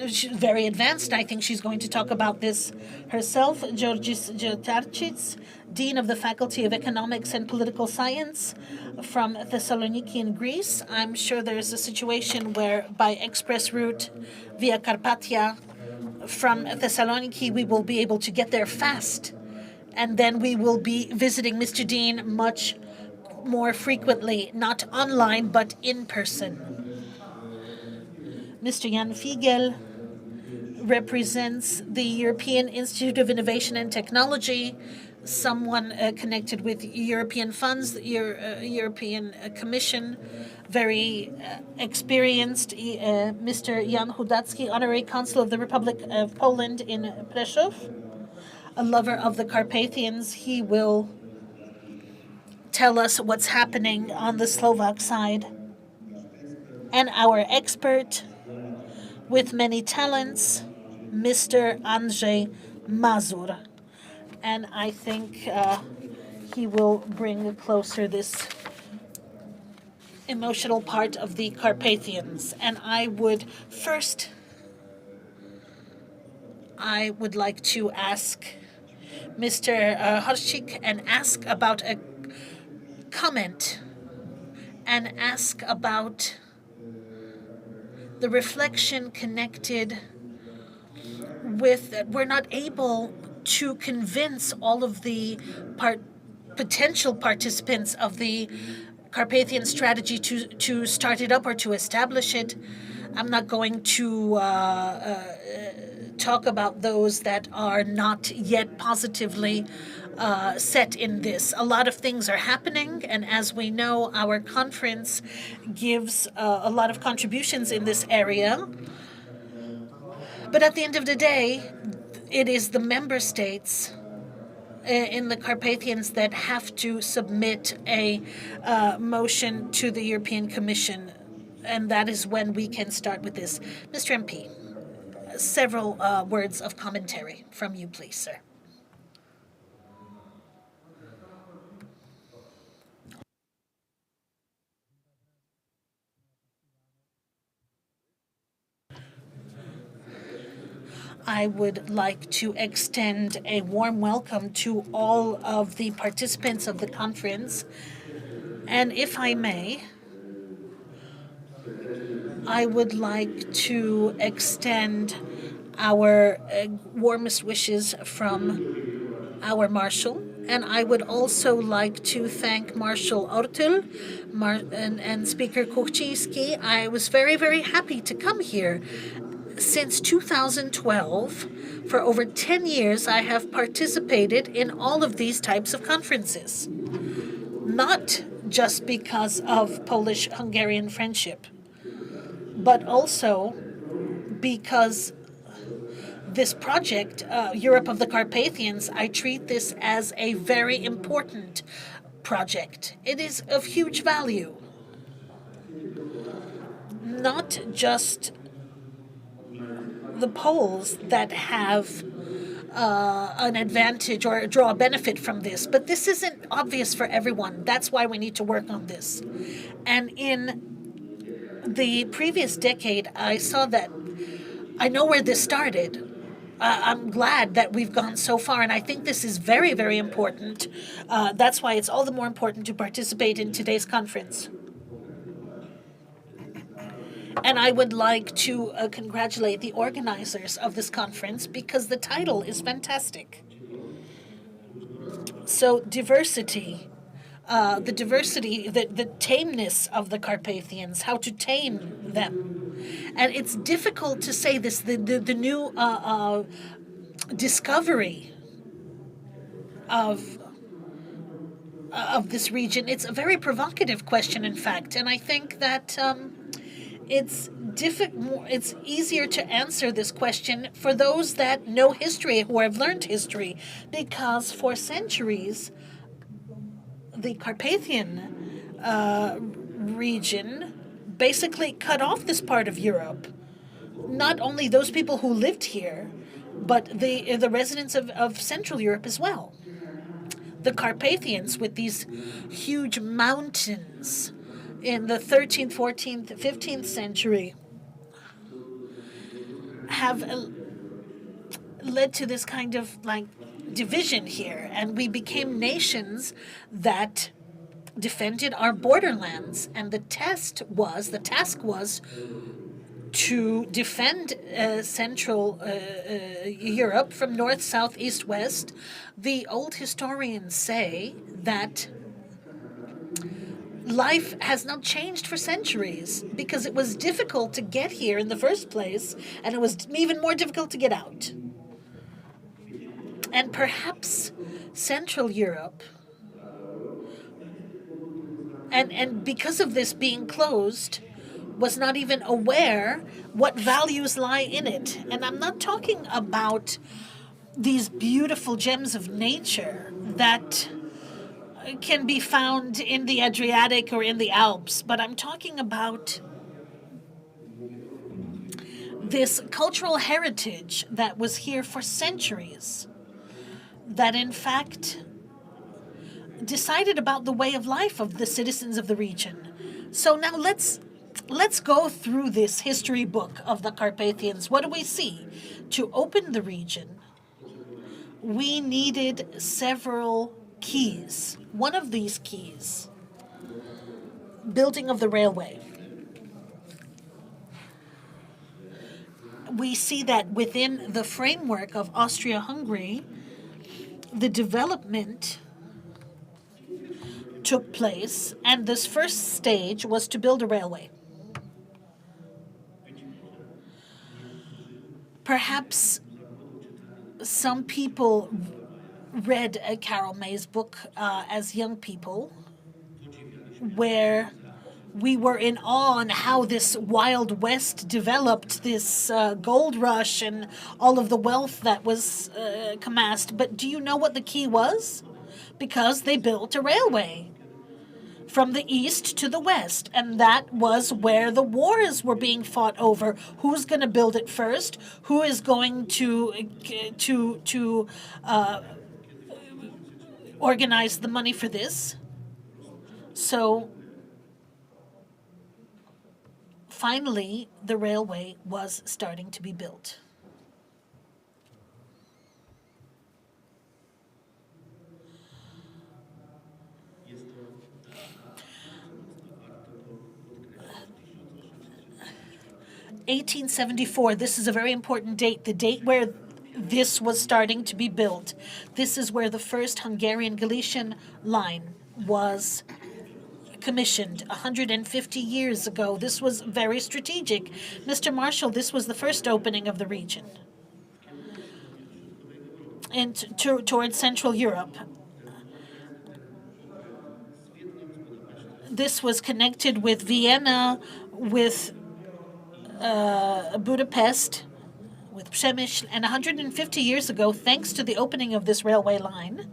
Speaker 1: she's very advanced. I think she's going to talk about this herself. Georgis Jotarchits, Dean of the Faculty of Economics and Political Science from Thessaloniki in Greece. I'm sure there's a situation where by express route via Carpathia from Thessaloniki, we will be able to get there fast. And then we will be visiting Mr. Dean much more frequently, not online, but in person. Mr. Jan Fiegel represents the European Institute of Innovation and Technology, someone connected with European funds, the European Commission, very experienced. Mr. Jan Hudacki, Honorary Consul of the Republic of Poland in Prešov, a lover of the Carpathians. He will tell us what's happening on the Slovak side. And our expert with many talents, Mr. Andrzej Mazur. And I think he will bring closer this emotional part of the Carpathians. And I would like to ask Mr. Hodgshiek and ask about a comment and ask about the reflection connected with that we're not able to convince all of the potential participants of the Carpathian strategy to start it up or to establish it. I'm not going to talk about those that are not yet positively set in this. A lot of things are happening, and as we know, our conference gives a lot of contributions in this area. But at the end of the day, it is the member states in the Carpathians that have to submit a motion to the European Commission, and that is when we can start with this. Mr. MP, several words of commentary from you, please, sir. I would like to extend a warm welcome to all of the participants of the conference. And if I may, I would like to extend our warmest wishes from our Marshal. And I would also like to thank Marshal Ortul and Speaker Kuchicki. I was very, very happy to come here. Since 2012, for over 10 years, I have participated in all of these types of conferences. Not just because of Polish-Hungarian friendship, but also because this project, Europe of the Carpathians, I treat this as a very important project. It is of huge value. Not just the Poles that have an advantage or draw a benefit from this, but this isn't obvious for everyone. That's why we need to work on this. And in the previous decade, I saw that I know where this started. I'm glad that we've gone so far, and I think this is very, very important. That's why it's all the more important to participate in today's conference. And I would like to congratulate the organizers of this conference because the title is fantastic. So diversity, the tameness of the Carpathians, how to tame them. And it's difficult to say this, the new discovery of this region. It's a very provocative question, in fact, and I think that it's easier to answer this question for those that know history, who have learned history, because for centuries, the Carpathian region basically cut off this part of Europe. Not only those people who lived here, but the residents of Central Europe as well. The Carpathians, with these huge mountains in the 13th, 14th, 15th century, have led to this kind of division here, and we became nations that defended our borderlands, and the task was to defend Central Europe from north, south, east, west. The old historians say that life has not changed for centuries because it was difficult to get here in the first place, and it was even more difficult to get out. And perhaps Central Europe, and because of this being closed, was not even aware what values lie in it. And I'm not talking about these beautiful gems of nature that can be found in the Adriatic or in the Alps, but I'm talking about this cultural heritage that was here for centuries, that in fact decided about the way of life of the citizens of the region. So now let's go through this history book of the Carpathians. What do we see? To open the region, we needed several keys. One of these keys, building of the railway. we see that within the framework of Austria-Hungary, the development took place, and this first stage was to build a railway. Perhaps some people read Carol May's book as young people, where we were in awe on how this Wild West developed, this gold rush and all of the wealth that was amassed. But do you know what the key was? Because they built a railway from the east to the west, and that was where the wars were being fought over. Who's going to build it first? Who is going to organize the money for this? So finally, the railway was starting to be built. (1874). This is a very important date, the date where this was starting to be built. This is where the first Hungarian-Galician line was commissioned 150 years ago. This was very strategic. Mr. Marshall, this was the first opening of the region towards Central Europe. This was connected with Vienna, with Budapest, with Przemysl, and 150 years ago, thanks to the opening of this railway line,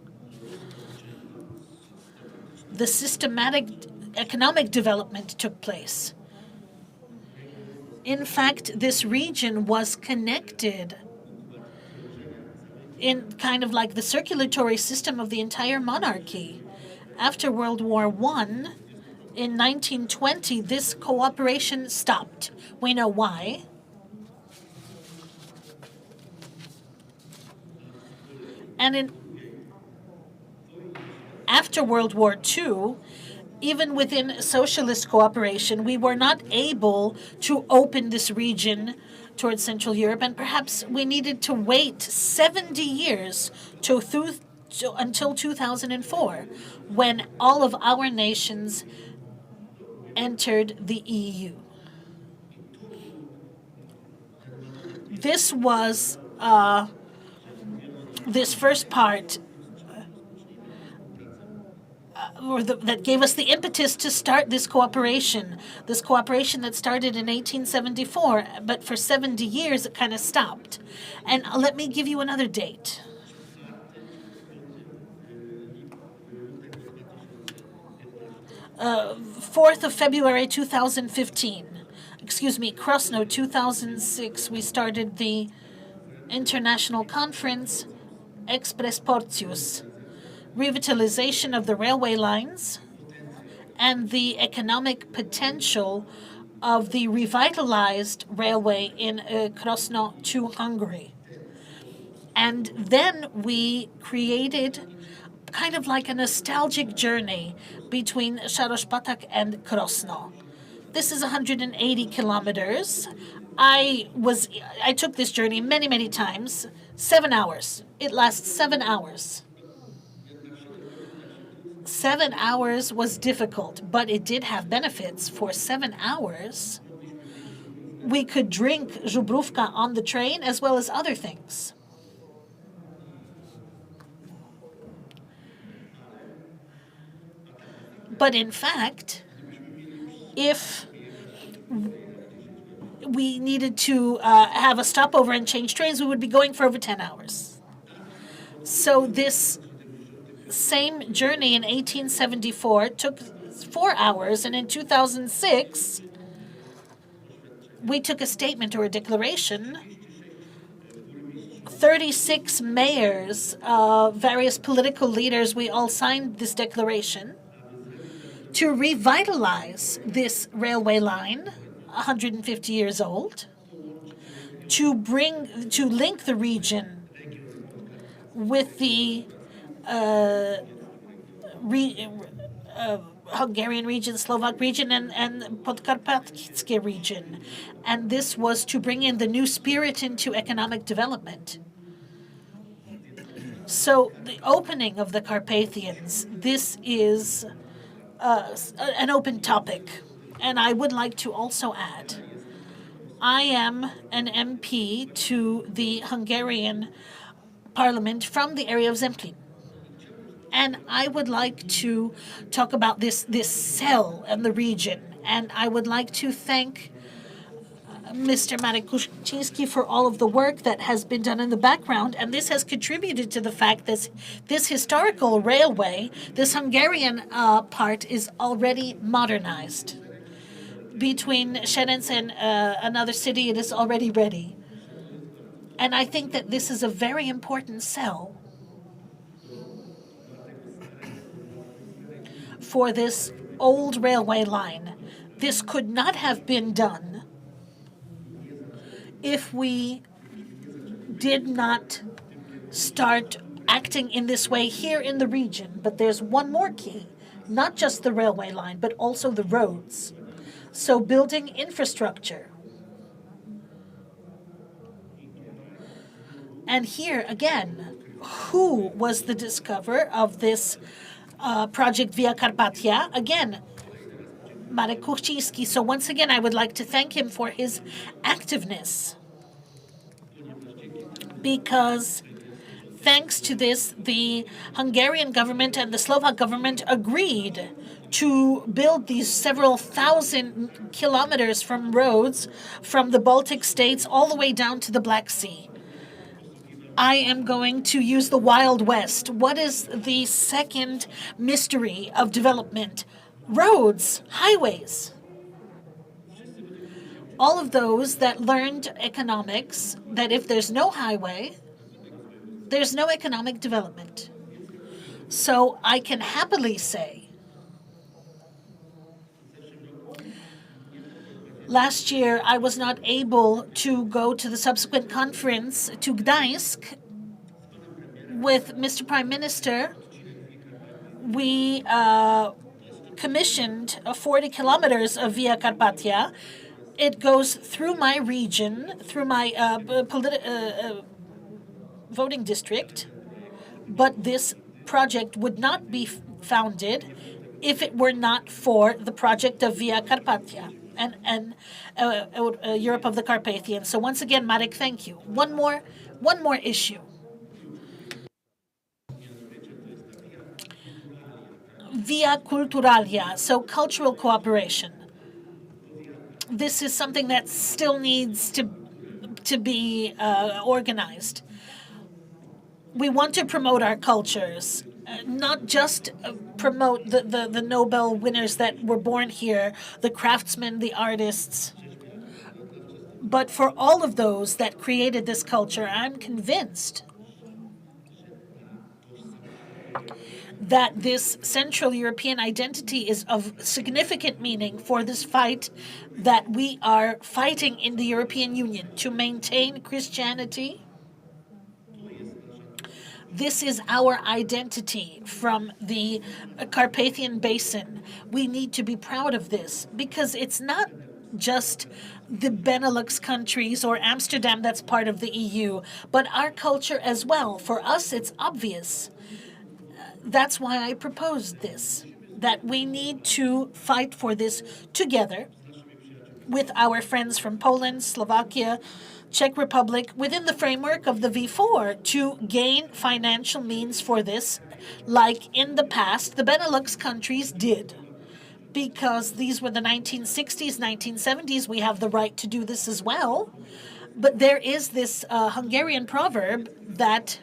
Speaker 1: the systematic economic development took place. In fact, this region was connected in kind of like the circulatory system of the entire monarchy. After World War I, in 1920, this cooperation stopped. We know why. And after World War II, even within socialist cooperation, we were not able to open this region towards Central Europe, and perhaps we needed to wait 70 years until 2004, when all of our nations entered the EU. This was this first part that gave us the impetus to start this cooperation that started in 1874, but for 70 years it kind of stopped. And let me give you another date. Uh, 4th of February 2015. Krosno 2006, we started the international conference Express Portius, revitalization of the railway lines and the economic potential of the revitalized railway in Krosno to Hungary. And then we created kind of like a nostalgic journey between Szarospatak and Krosno. This is 180 kilometers. I took this journey many, many times. 7 hours. It lasts 7 hours. 7 hours was difficult, but it did have benefits. For 7 hours, we could drink żubrówka on the train as well as other things. But in fact, if we needed to have a stopover and change trains, we would be going for over 10 hours. So this same journey in 1874 took 4 hours, and in 2006, we took a statement or a declaration. 36 mayors, various political leaders, we all signed this declaration to revitalize this railway line, 150 years old, to link the region with the Hungarian region, Slovak region, and Podkarpackie region. And this was to bring in the new spirit into economic development. So the opening of the Carpathians, this is an open topic. And I would like to also add, I am an MP to the Hungarian parliament from the area of Zemplín. And I would like to talk about this cell and the region. And I would like to thank Mr. Marek Kuczynski for all of the work that has been done in the background. And this has contributed to the fact that this historical railway, this Hungarian part, is already modernized. Between Szerenc and another city, it is already ready. And I think that this is a very important cell for this old railway line. This could not have been done if we did not start acting in this way here in the region. But there's one more key, not just the railway line, but also the roads. So building infrastructure. And here again, who was the discoverer of this project Via Carpatia? Again, Marek Kuczynski. So once again, I would like to thank him for his activeness. Because thanks to this, the Hungarian government and the Slovak government agreed to build these several thousand kilometers from roads from the Baltic states all the way down to the Black Sea. I am going to use the Wild West. What is the second mystery of development? Roads, highways. All of those that learned economics, that if there's no highway, there's no economic development. So I can happily say, last year I was not able to go to the subsequent conference to Gdańsk with Mr. Prime Minister. We commissioned 40 kilometers of Via Carpatia. It goes through my region, through my voting district, but this project would not be founded if it were not for the project of Via Carpatia and Europe of the Carpathians. So once again, Marek, thank you. One more issue. Via Culturalia, so cultural cooperation. This is something that still needs to be organized. We want to promote our cultures, not just promote the Nobel winners that were born here, the craftsmen, the artists, but for all of those that created this culture. I'm convinced that this Central European identity is of significant meaning for this fight that we are fighting in the European Union to maintain Christianity. This is our identity from the Carpathian Basin. We need to be proud of this because it's not just the Benelux countries or Amsterdam that's part of the EU, but our culture as well. For us, it's obvious. That's why I proposed this, that we need to fight for this together with our friends from Poland, Slovakia, Czech Republic, within the framework of the V4 to gain financial means for this, like in the past the Benelux countries did. Because these were the 1960s, 1970s, we have the right to do this as well. But there is this Hungarian proverb that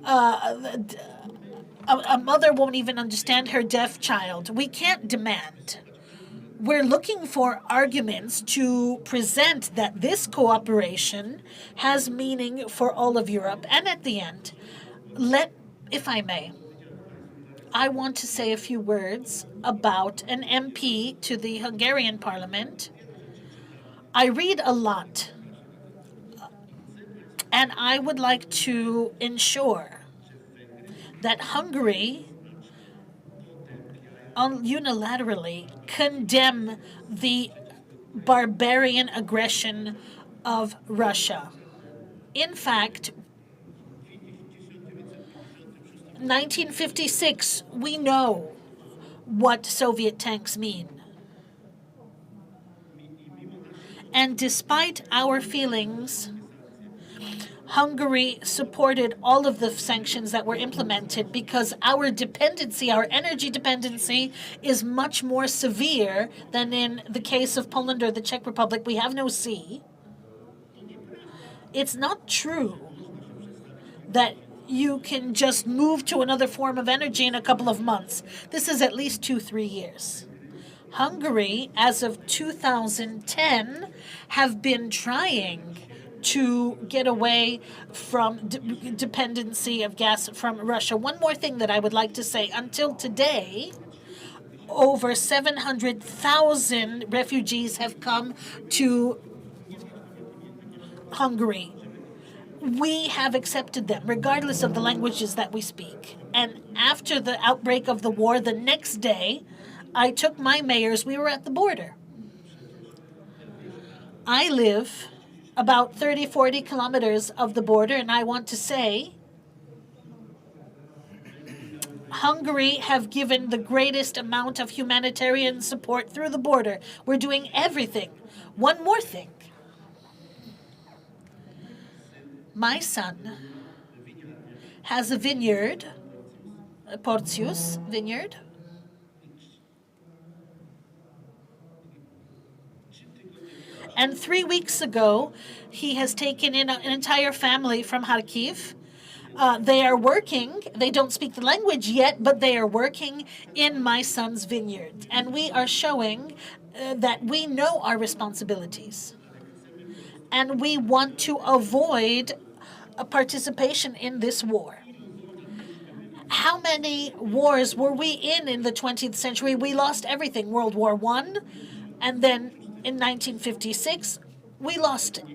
Speaker 1: a mother won't even understand her deaf child. We can't demand. We're looking for arguments to present that this cooperation has meaning for all of Europe. And at the end, if I may, I want to say a few words about an MP to the Hungarian parliament. I read a lot, and I would like to ensure that Hungary unilaterally condemn the barbarian aggression of Russia. In fact, 1956, we know what Soviet tanks mean. And despite our feelings, Hungary supported all of the sanctions that were implemented because our dependency, our energy dependency, is much more severe than in the case of Poland or the Czech Republic. We have no sea. It's not true that you can just move to another form of energy in a couple of months. This is at least 2-3 years. Hungary, as of 2010, have been trying to get away from dependency of gas from Russia. One more thing that I would like to say. Until today, over 700,000 refugees have come to Hungary. We have accepted them, regardless of the languages that we speak. And after the outbreak of the war, the next day, I took my mayors, we were at the border. I live about 30-40 kilometers of the border, and I want to say Hungary have given the greatest amount of humanitarian support through the border. We're doing everything. One more thing. My son has a vineyard, a Porcius vineyard. And 3 weeks ago, he has taken in an entire family from Kharkiv. They are working. They don't speak the language yet, but they are working in my son's vineyard. And we are showing that we know our responsibilities. And we want to avoid a participation in this war. How many wars were we in the 20th century? We lost everything. World War I, and then in 1956, we lost it.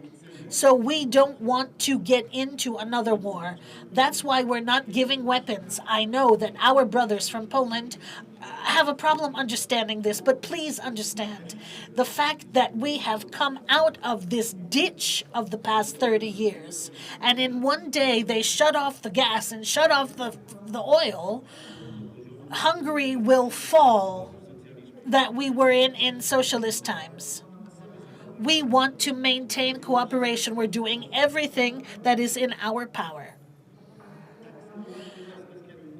Speaker 1: So we don't want to get into another war. That's why we're not giving weapons. I know that our brothers from Poland have a problem understanding this, but please understand the fact that we have come out of this ditch of the past 30 years, and in one day they shut off the gas and shut off the oil. Hungary will fall that we were in socialist times. We want to maintain cooperation. We're doing everything that is in our power.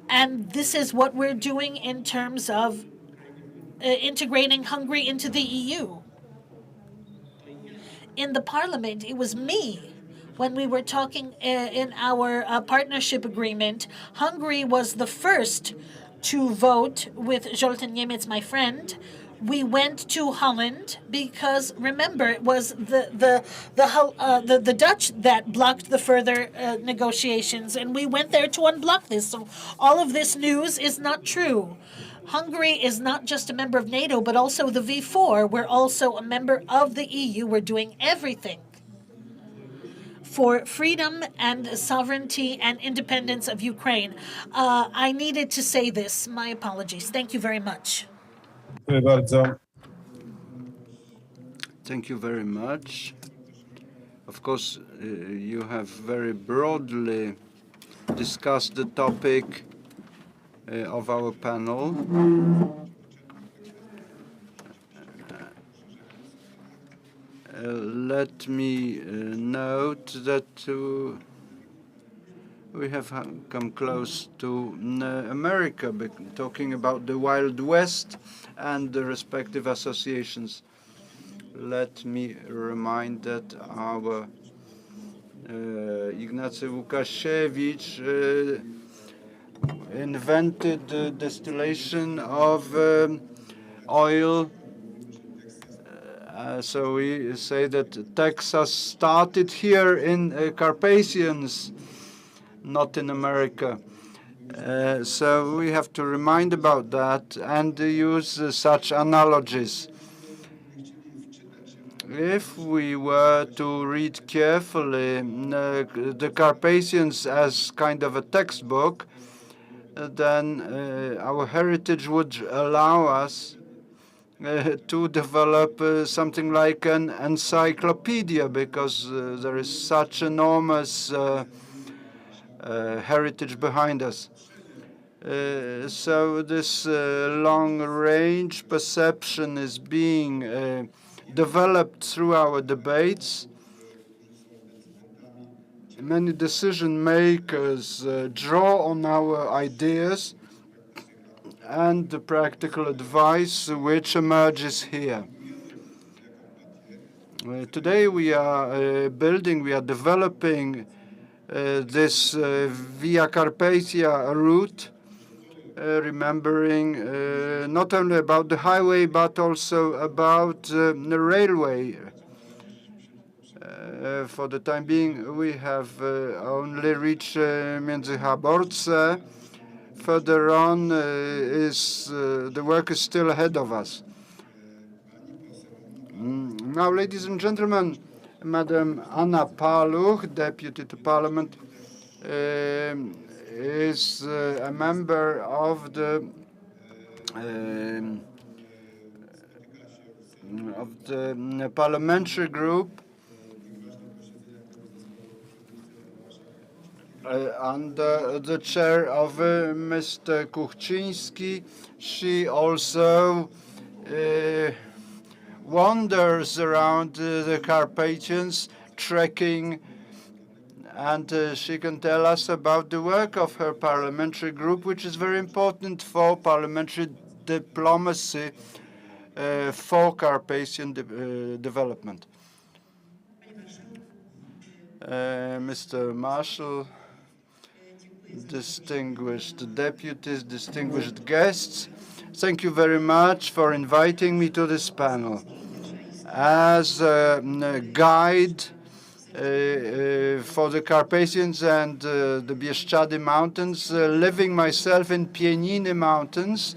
Speaker 1: And this is what we're doing in terms of integrating Hungary into the EU. In the parliament, it was me. When we were talking in our partnership agreement, Hungary was the first to vote with Zoltán Niemiec, my friend. We went to Holland because, remember, it was the Dutch that blocked the further negotiations, and we went there to unblock this. So all of this news is not true. Hungary is not just a member of NATO, but also the V4. We're also a member of the EU. We're doing everything for freedom and sovereignty and independence of Ukraine. I needed to say this. My apologies. Thank you very much.
Speaker 3: Thank you very much. Of course, you have very broadly discussed the topic of our panel. Let me note that we have come close to America, talking about the Wild West and the respective associations. Let me remind that our Ignacy Łukasiewicz invented the distillation of oil. So we say that Texas started here in Carpathians, not in America. So we have to remind about that and use such analogies. If we were to read carefully the Carpathians as kind of a textbook, then our heritage would allow us to develop something like an encyclopedia, because there is such enormous heritage behind us. So this long-range perception is being developed through our debates. Many decision makers draw on our ideas and the practical advice which emerges here. Today we are developing this Via Carpathia route, remembering not only about the highway but also about the railway. For the time being, we have only reached Międzychaborce. Further on, the work is still ahead of us. Now, ladies and gentlemen, Madam Anna Paluch, Deputy to Parliament, is a member of the parliamentary group under the chair of Mr. Kuchcinski. She also wanders around the Carpathians, trekking, and she can tell us about the work of her parliamentary group, which is very important for parliamentary diplomacy for Carpathian development. Mr. Marshall, distinguished deputies, distinguished guests, thank you very much for inviting me to this panel. As a guide for the Carpathians and the Bieszczady Mountains, living myself in Pieniny Mountains,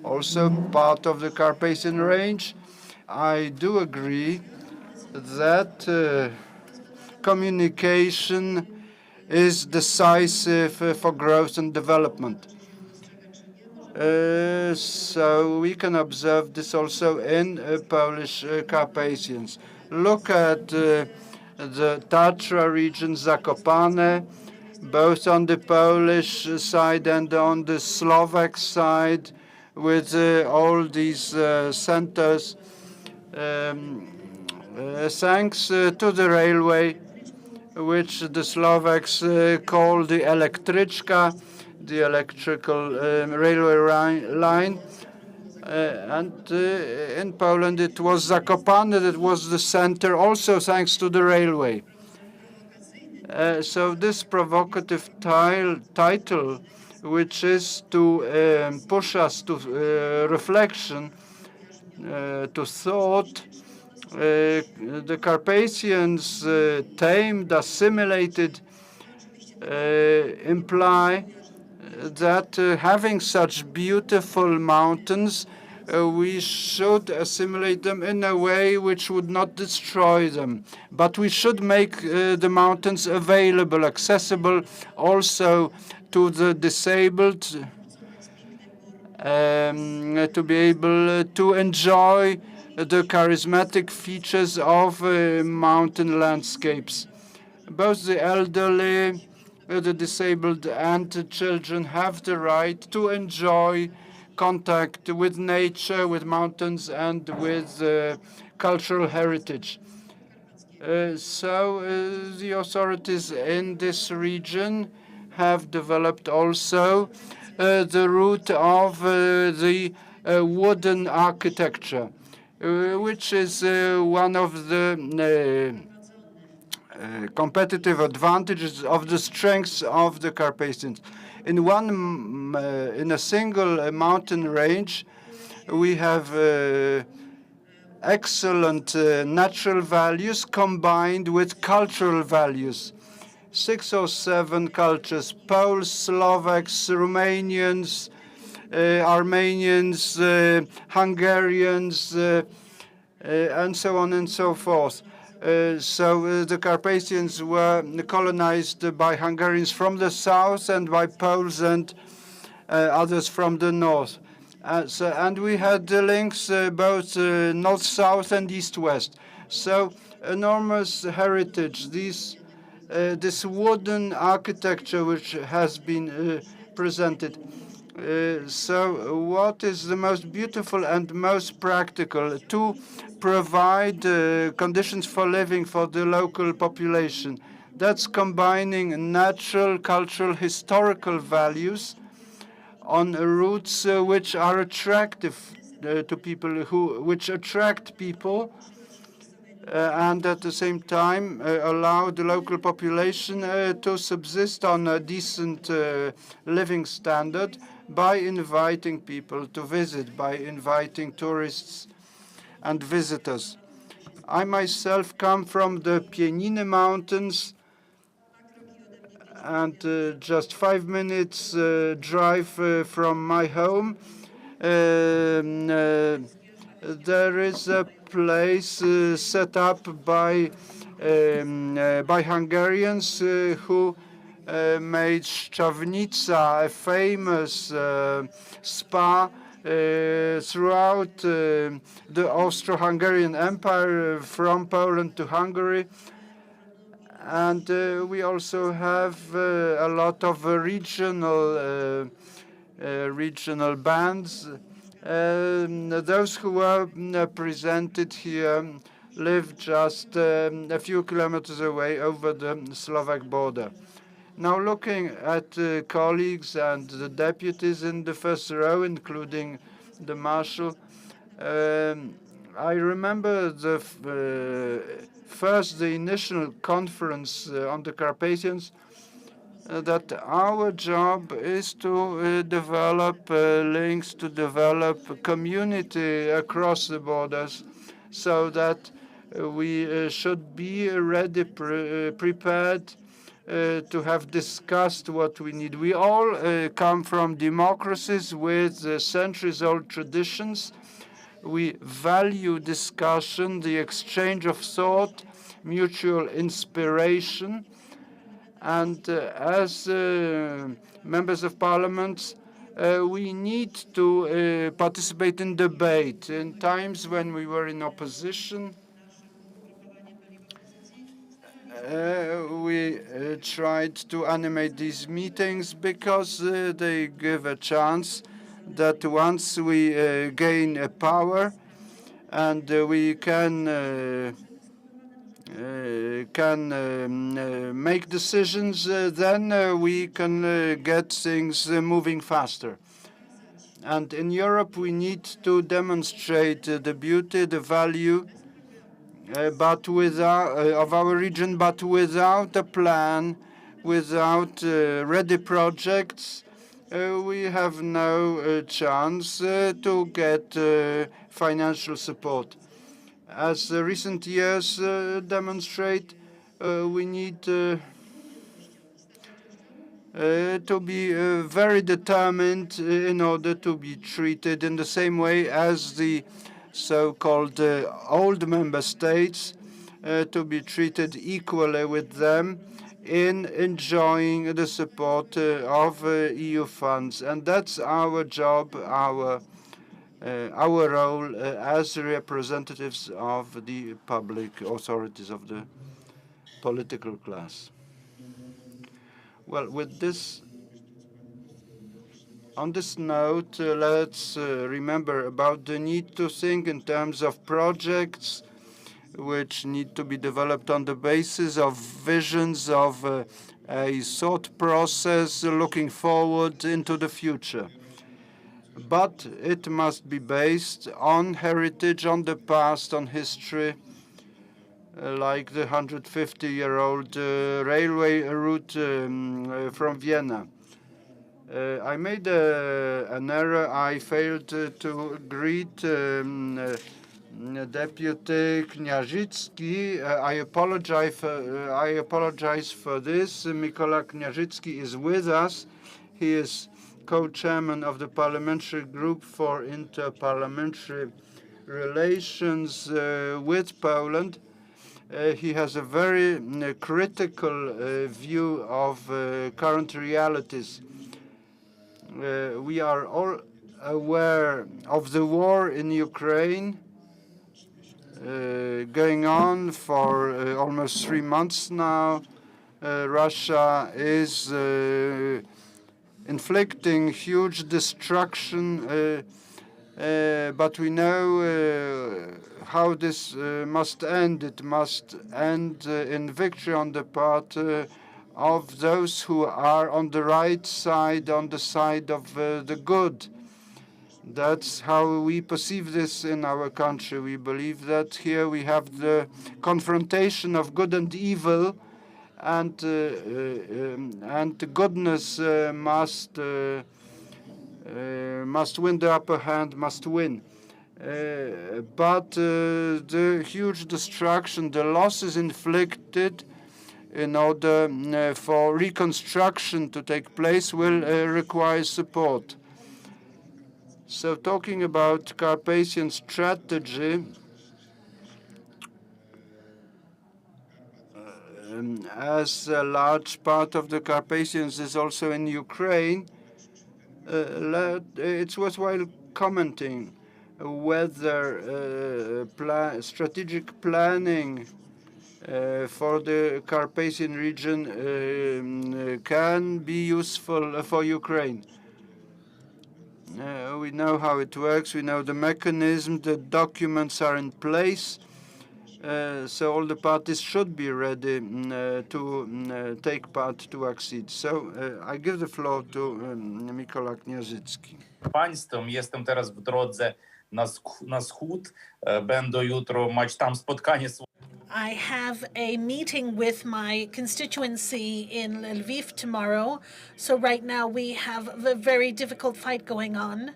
Speaker 3: also part of the Carpathian range, I do agree that communication is decisive for growth and development. So we can observe this also in Polish Carpathians. Look at the Tatra region, Zakopane, both on the Polish side and on the Slovak side, with all these centers, thanks to the railway, which the Slovaks call the Elektryczka, the electrical railway line. And in Poland, it was Zakopane that was the center, also thanks to the railway. So this provocative title, which is to push us to reflection, to thought, the Carpathians, tamed, assimilated, imply that having such beautiful mountains, we should assimilate them in a way which would not destroy them. But we should make the mountains available, accessible also to the disabled, to be able to enjoy the charismatic features of mountain landscapes. Both the elderly, the disabled, and the children have the right to enjoy contact with nature, with mountains, and with cultural heritage. So the authorities in this region have developed also the route of the wooden architecture, which is one of the competitive advantages of the strengths of the Carpathians. In a single mountain range, we have excellent natural values combined with cultural values. 6 or 7 cultures: Poles, Slovaks, Romanians, Armenians, Hungarians, and so on and so forth. So the Carpathians were colonized by Hungarians from the south and by Poles and others from the north. And we had links both north-south and east-west. So enormous heritage. This wooden architecture which has been presented. So what is the most beautiful and most practical? To provide conditions for living for the local population. That's combining natural, cultural, historical values on routes which are attractive to people, which attract people, and at the same time allow the local population to subsist on a decent living standard by inviting people to visit, by inviting tourists and visitors. I myself come from the Pieniny Mountains, and just 5 minutes drive from my home, there is a place set up by Hungarians who made Szczawnica a famous spa throughout the Austro-Hungarian Empire, from Poland to Hungary. And we also have a lot of regional bands. Those who were presented here live just a few kilometers away over the Slovak border. Now, looking at colleagues and the deputies in the first row, including the marshal, I remember the initial conference on the Carpathians, that our job is to develop links, to develop a community across the borders, so that we should be ready, prepared to have discussed what we need. We all come from democracies with centuries-old traditions. We value discussion, the exchange of thought, mutual inspiration. And as members of parliament, we need to participate in debate. In times when we were in opposition, we tried to animate these meetings because they give a chance that once we gain power and we can make decisions, then we can get things moving faster. And in Europe, we need to demonstrate the beauty, the value, of our region, but without a plan, without ready projects, we have no chance to get financial support. As recent years demonstrate, we need to be very determined in order to be treated in the same way as the so-called old member states, to be treated equally with them in enjoying the support of EU funds. And that's our job, our role as representatives of the public authorities, of the political class. Well, with this, on this note, let's remember about the need to think in terms of projects which need to be developed on the basis of visions of a thought process looking forward into the future. But it must be based on heritage, on the past, on history, like the 150-year-old railway route from Vienna. I made an error. I failed to greet Deputy Kniażycki. I apologize for this. Mikola Kniażycki is with us. He is co-chairman of the Parliamentary Group for Interparliamentary Relations with Poland. He has a very critical view of current realities. We are all aware of the war in Ukraine going on for almost 3 months now. Russia is inflicting huge destruction, but we know how this must end. It must end in victory on the part of those who are on the right side, on the side of the good. That's how we perceive this in our country. We believe that here we have the confrontation of good and evil, and the goodness must win the upper hand, must win. But the huge destruction, the losses inflicted in order for reconstruction to take place will require support. So talking about Carpathian strategy, as a large part of the Carpathians is also in Ukraine, it's worthwhile commenting whether strategic planning for the Carpathian region can be useful for Ukraine. We know how it works. We know the mechanism. The documents are in place. So all the parties should be ready to take part, to accede. So I give the floor to Mikołaj Kniarzycki.
Speaker 21: Państwem. Jestem teraz w drodze na wschód. Będę jutro mać tam spotkanie.
Speaker 1: I have a meeting with my constituency in Lviv tomorrow. So right now we have a very difficult fight going on.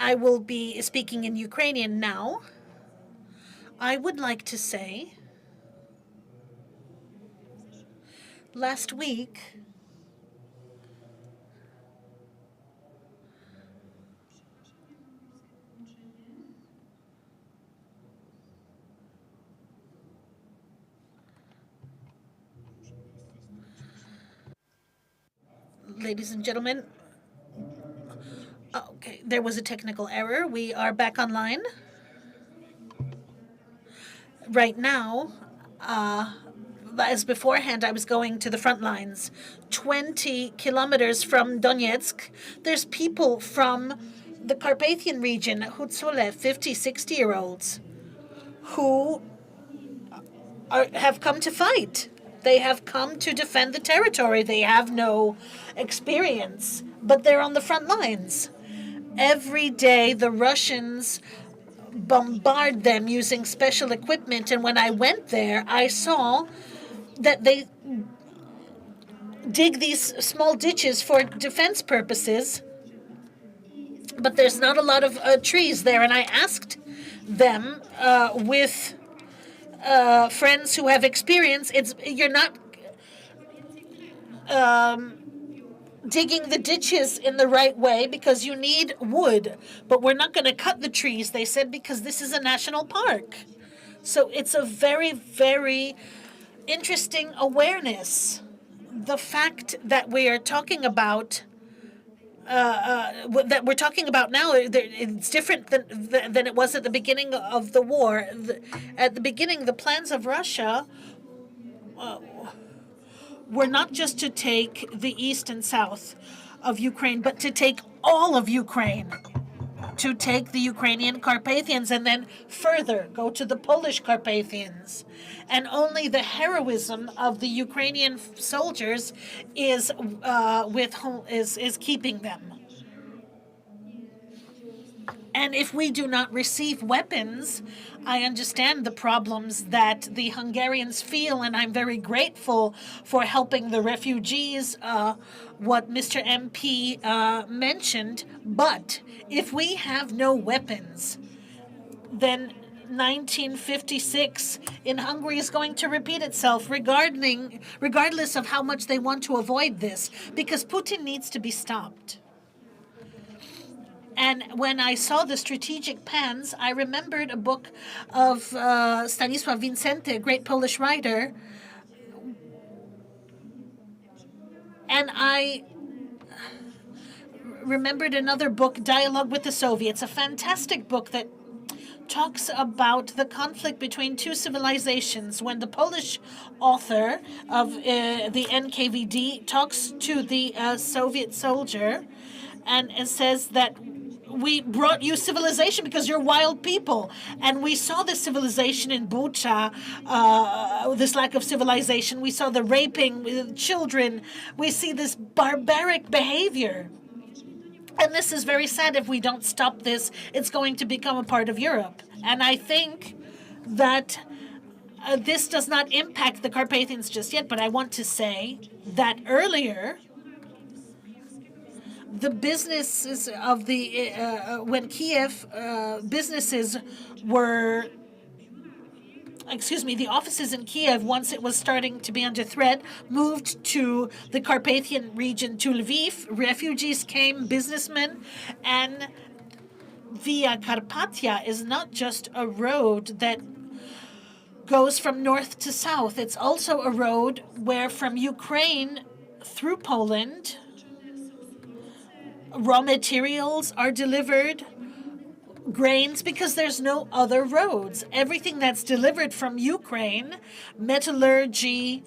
Speaker 1: I will be speaking in Ukrainian now. I would like to say, last week, ladies and gentlemen, okay, there was a technical error. We are back online. Right now, as beforehand, I was going to the front lines. 20 kilometers from Donetsk, there's people from the Carpathian region, Hutsule, 50, 60-year-olds, who have come to fight. They have come to defend the territory. They have no experience, but they're on the front lines. Every day, the Russians bombard them using special equipment, and when I went there, I saw that they dig these small ditches for defense purposes, but there's not a lot of trees there, and I asked them with friends who have experience, you're not digging the ditches in the right way because you need wood, but we're not going to cut the trees, they said, because this is a national park. So it's a very, very interesting awareness. The fact that we are talking about that we're talking about now, it's different than it was at the beginning of the war. At the beginning, the plans of Russia were not just to take the east and south of Ukraine, but to take all of Ukraine, to take the Ukrainian Carpathians and then further go to the Polish Carpathians. And only the heroism of the Ukrainian soldiers is keeping them. And if we do not receive weapons, I understand the problems that the Hungarians feel, and I'm very grateful for helping the refugees, what Mr. MP mentioned. But if we have no weapons, then 1956 in Hungary is going to repeat itself, regardless of how much they want to avoid this, because Putin needs to be stopped. And when I saw the strategic plans, I remembered a book of Stanisław Vincente, a great Polish writer, and I remembered another book, Dialogue with the Soviets, a fantastic book that talks about the conflict between two civilizations when the Polish author of the NKVD talks to the Soviet soldier and says that we brought you civilization because you're wild people. And we saw this civilization in Bucha, this lack of civilization. We saw the raping with children. We see this barbaric behavior. And this is very sad. If we don't stop this, it's going to become a part of Europe. And I think that this does not impact the Carpathians just yet, but I want to say that earlier, the businesses of the, when Kiev businesses were, the offices in Kiev, once it was starting to be under threat, moved to the Carpathian region, to Lviv. Refugees came, businessmen, and Via Carpathia is not just a road that goes from north to south. It's also a road where from Ukraine through Poland, raw materials are delivered, grains, because there's no other roads. Everything that's delivered from Ukraine, metallurgy,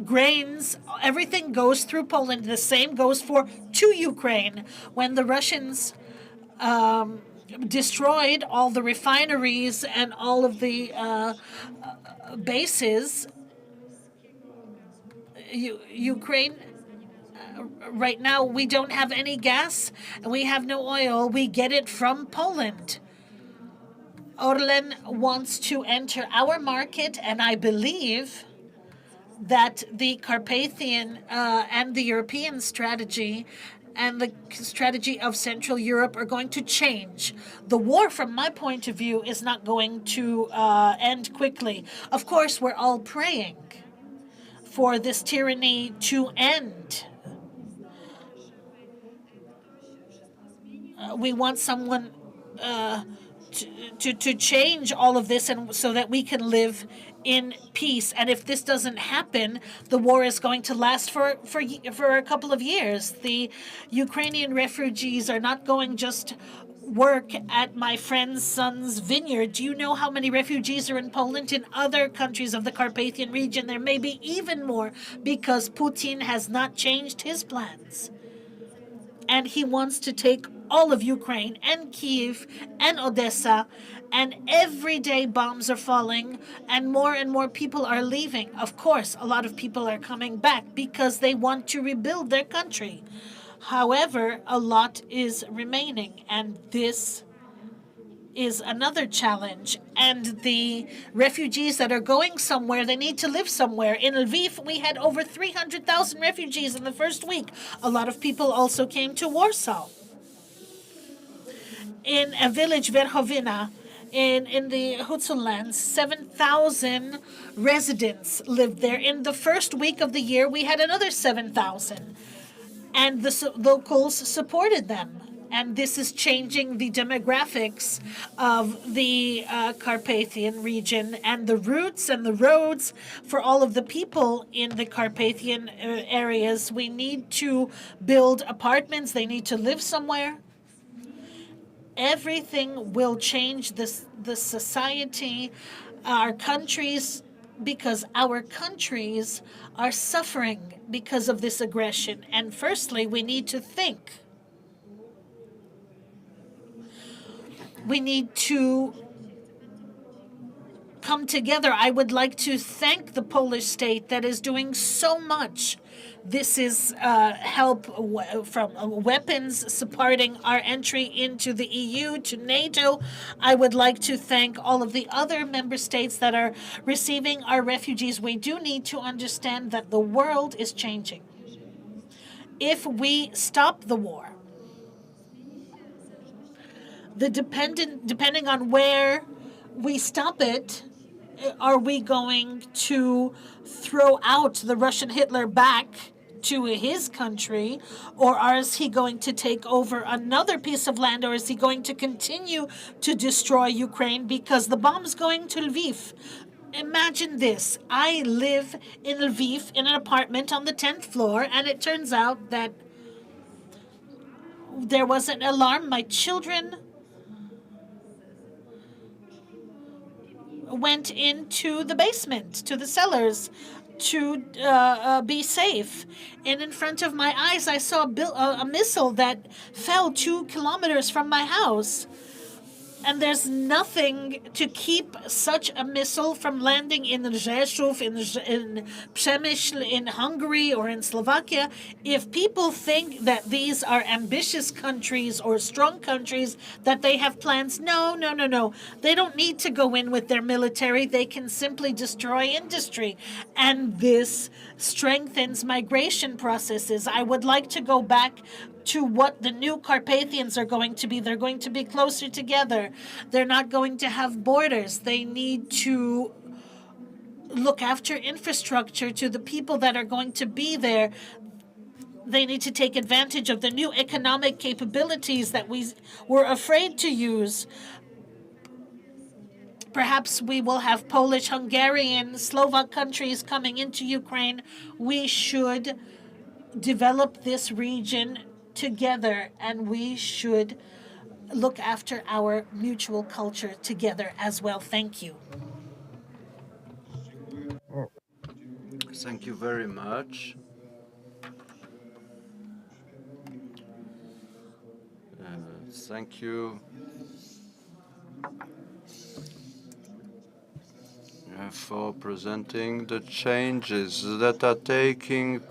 Speaker 1: grains, everything goes through Poland. The same goes to Ukraine. When the Russians destroyed all the refineries and all of the bases, Ukraine, right now we don't have any gas and we have no oil. We get it from Poland. Orlen wants to enter our market, and I believe that the Carpathian and the European strategy and the strategy of Central Europe are going to change. The war, from my point of view, is not going to end quickly. Of course, we're all praying for this tyranny to end. We want someone to change all of this, and so that we can live in peace. And if this doesn't happen, the war is going to last for a couple of years. The Ukrainian refugees are not going just work at my friend's son's vineyard. Do you know how many refugees are in Poland? In other countries of the Carpathian region, there may be even more, because Putin has not changed his plans. And he wants to take all of Ukraine and Kiev and Odessa, and every day bombs are falling and more people are leaving. Of course, a lot of people are coming back because they want to rebuild their country. However, a lot is remaining, and this is another challenge. And the refugees that are going somewhere, they need to live somewhere. In Lviv, we had over 300,000 refugees in the first week. A lot of people also came to Warsaw. In a village, Verchovina, in the Hutzul lands, 7,000 residents lived there. In the first week of the year, we had another 7,000. And the locals supported them. And this is changing the demographics of the Carpathian region, and the routes and the roads for all of the people in the Carpathian areas. We need to build apartments. They need to live somewhere. Everything will change the society, our countries, because our countries are suffering because of this aggression. And firstly, we need to think. We need to come together. I would like to thank the Polish state that is doing so much. This is help from weapons supporting our entry into the EU, to NATO. I would like to thank all of the other member states that are receiving our refugees. We do need to understand that the world is changing. If we stop the war, depending on where we stop it, are we going to throw out the Russian Hitler back to his country, or is he going to take over another piece of land, or is he going to continue to destroy Ukraine because the bomb's going to Lviv? Imagine this. I live in Lviv in an apartment on the 10th floor, and it turns out that there was an alarm. My children went into the basement, to the cellars, to be safe. And in front of my eyes, I saw a missile that fell 2 kilometers from my house. And there's nothing to keep such a missile from landing in Rzeszów, in Przemysl, in Hungary, or in Slovakia. If people think that these are ambitious countries or strong countries, that they have plans, no. They don't need to go in with their military. They can simply destroy industry. And this strengthens migration processes. I would like to go back to what the new Carpathians are going to be. They're going to be closer together. They're not going to have borders. They need to look after infrastructure to the people that are going to be there. They need to take advantage of the new economic capabilities that we were afraid to use. Perhaps we will have Polish, Hungarian, Slovak countries coming into Ukraine. We should develop this region together, and we should look after our mutual culture together as well. Thank you.
Speaker 3: Thank you very much. Thank you for presenting the changes that are taking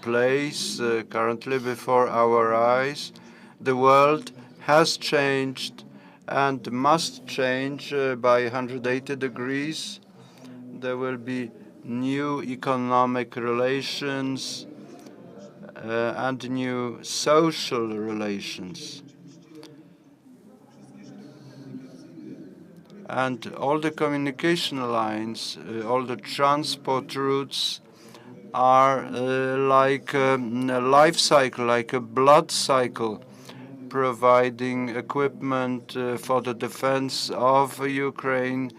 Speaker 3: place currently before our eyes. The world has changed and must change by 180 degrees. There will be new economic relations and new social relations. And all the communication lines, all the transport routes are like a life cycle, like a blood cycle, providing equipment for the defense of Ukraine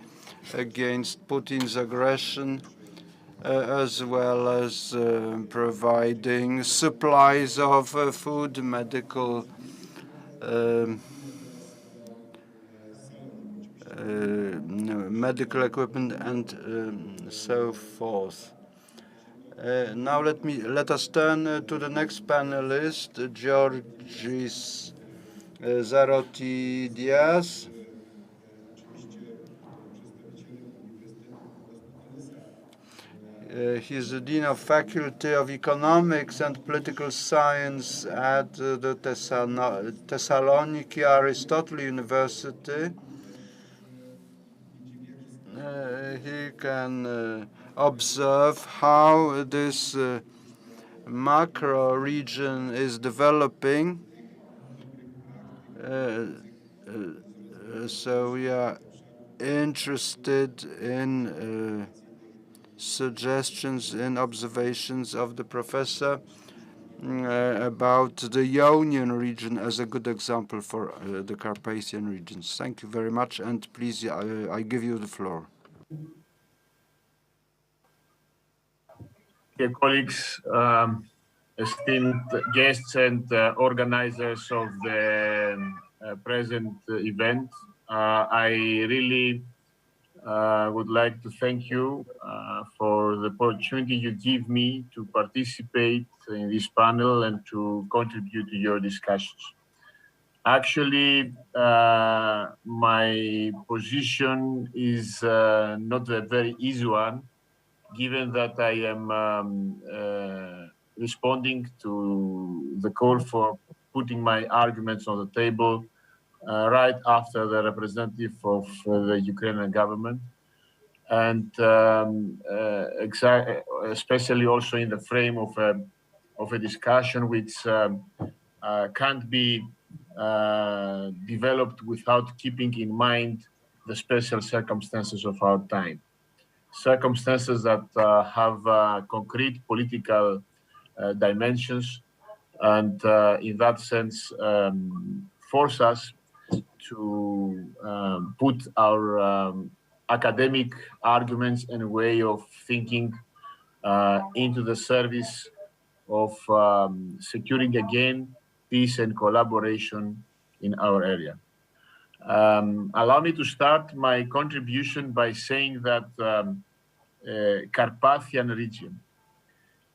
Speaker 3: against Putin's aggression, as well as providing supplies of food, medical medical equipment, and so forth. Now let us turn to the next panelist, Georgis Zarate Diaz. He is the Dean of Faculty of Economics and Political Science at the Thessaloniki Aristotle University. He can observe how this macro region is developing. So we are interested in suggestions and observations of the professor about the Ionian region as a good example for the Carpathian regions. Thank you very much, and please, I give you the floor.
Speaker 2: Dear colleagues, esteemed guests and organizers of the present event, I really would like to thank you for the opportunity you give me to participate in this panel and to contribute to your discussions. Actually, my position is not a very easy one, given that I am responding to the call for putting my arguments on the table right after the representative of the Ukrainian government, and especially also in the frame of a discussion which can't be developed without keeping in mind the special circumstances of our time. Circumstances that have concrete political dimensions, and in that sense force us to put our academic arguments and way of thinking into the service of securing again peace and collaboration in our area. Allow me to start my contribution by saying that Carpathian region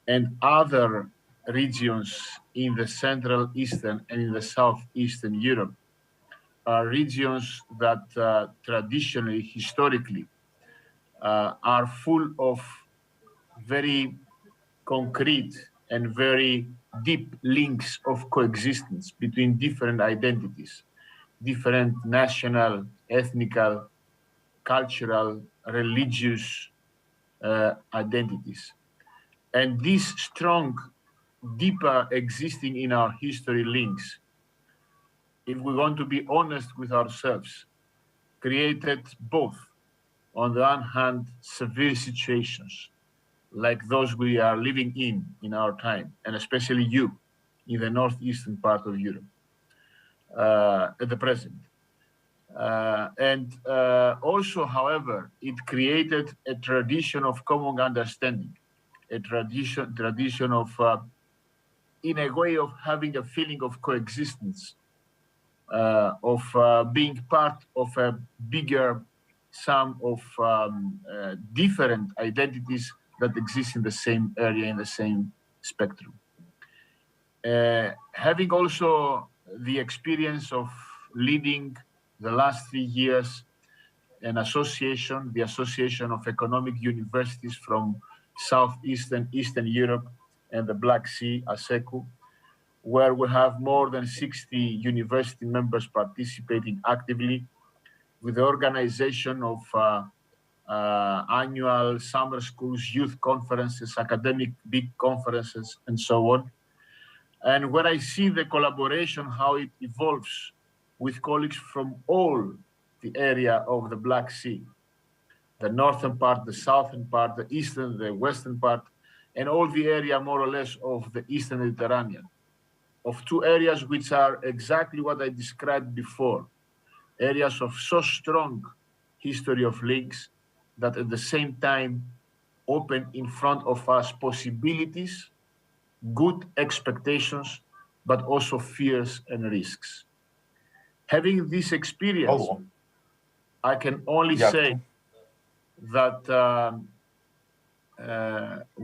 Speaker 2: and other regions in the Central Eastern and in the Southeastern Europe are regions that traditionally, historically, are full of very concrete and very deep links of coexistence between different identities, different national, ethnical, cultural, religious identities. And these strong, deeper existing in our history links, if we want to be honest with ourselves, created both, on the one hand, severe situations like those we are living in our time, and especially you in the northeastern part of Europe at the present. And also, however, it created a tradition of common understanding, a tradition of, in a way, of having a feeling of coexistence, of being part of a bigger sum of different identities that exist in the same area, in the same spectrum. Having also the experience of leading the last 3 years an association, the Association of Economic Universities from Southeastern Eastern Europe and the Black Sea, ASECU, where we have more than 60 university members participating actively with the organization of annual summer schools, youth conferences, academic big conferences, and so on. And where I see the collaboration, how it evolves with colleagues from all the area of the Black Sea, the northern part, the southern part, the eastern, the western part, and all the area more or less of the Eastern Mediterranean, of two areas which are exactly what I described before, areas of so strong history of links that at the same time open in front of us possibilities, good expectations, but also fears and risks. Having this experience, I can only say that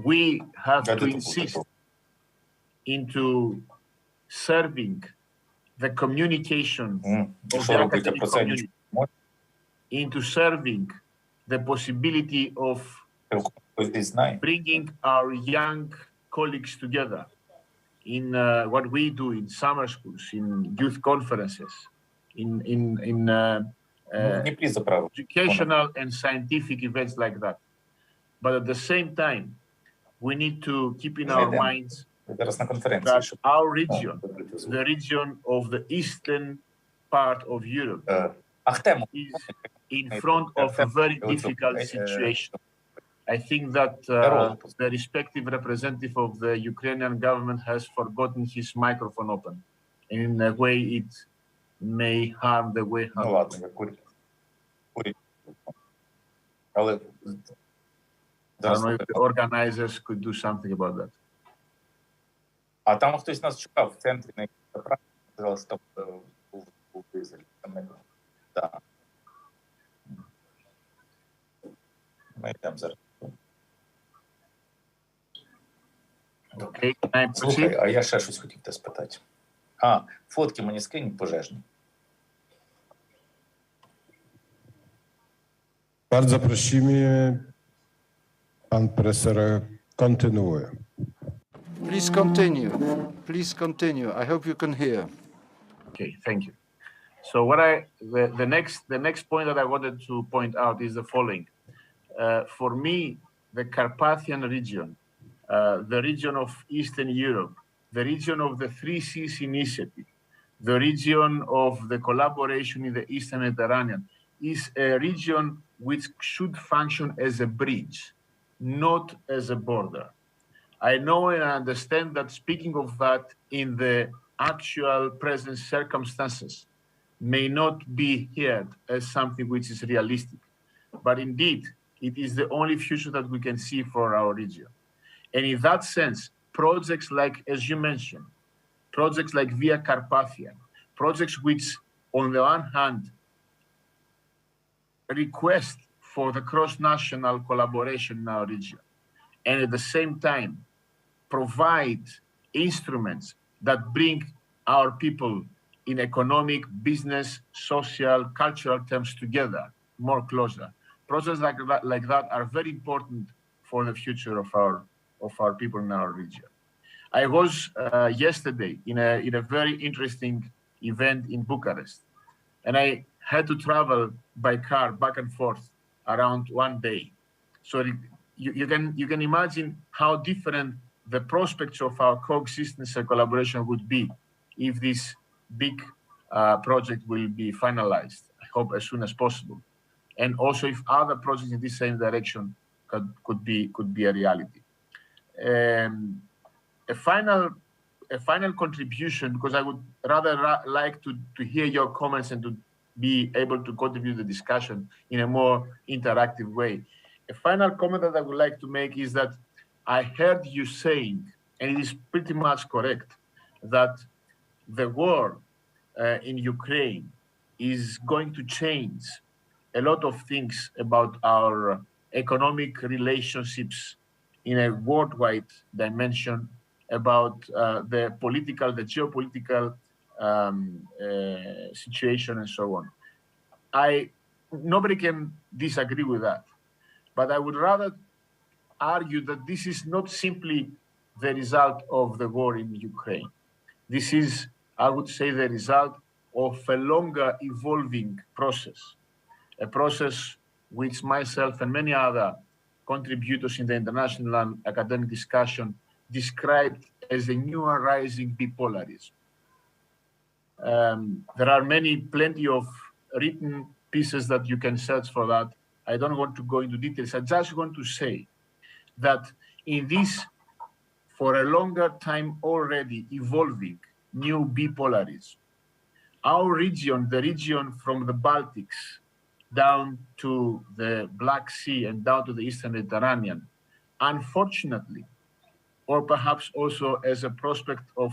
Speaker 2: we have to insist into serving the communication of the academic community, into serving the possibility of bringing our young colleagues together in what we do in summer schools, in youth conferences, in educational and scientific events like that. But at the same time, we need to keep in our minds that our region, the region of the eastern part of Europe, is in front of a very difficult situation. I think that the respective representative of the Ukrainian government has forgotten his microphone open. And in a way, it may harm the way how I don't know if the organizers could do something about that.
Speaker 21: А там хтось нас чекав в центрі, на пожалуйста, був дизель. Так. Ми йдемо зараз.
Speaker 2: Окей,
Speaker 21: слухай, а я ще щось хотів тебе спитати. Фотки мені скинь пожежні.
Speaker 12: Bardzo prosimy, pan profesor kontynuuje.
Speaker 3: Please continue. Please continue. I hope you can hear.
Speaker 2: Okay, thank you. So what the next point that I wanted to point out is the following. For me, the Carpathian region, the region of Eastern Europe, the region of the Three Seas Initiative, the region of the collaboration in the Eastern Mediterranean, is a region which should function as a bridge, not as a border. I know and I understand that speaking of that in the actual present circumstances may not be heard as something which is realistic, but indeed, it is the only future that we can see for our region. And in that sense, projects like, as you mentioned, projects like Via Carpathian, projects which, on the one hand, request for the cross-national collaboration in our region, and at the same time provide instruments that bring our people in economic, business, social, cultural terms together more closer. Projects like that are very important for the future of our people in our region. I was yesterday in a very interesting event in Bucharest, and I had to travel by car back and forth around one day. So you can imagine how different the prospects of our coexistence and collaboration would be if this big project will be finalized, I hope as soon as possible. And also if other projects in this same direction could be a reality. A final contribution, because I would rather like to hear your comments and to be able to contribute to the discussion in a more interactive way. A final comment that I would like to make is that I heard you saying, and it is pretty much correct, that the war in Ukraine is going to change a lot of things about our economic relationships in a worldwide dimension, about the geopolitical situation and so on. Nobody can disagree with that, but I would rather argue that this is not simply the result of the war in Ukraine. This is, I would say, the result of a longer evolving process, a process which myself and many other contributors in the international and academic discussion described as a new arising bipolarism. There are plenty of written pieces that you can search for that. I don't want to go into details. I just want to say that in this, for a longer time already evolving new bipolarism, our region, the region from the Baltics down to the Black Sea and down to the Eastern Mediterranean, unfortunately, or perhaps also as a prospect of,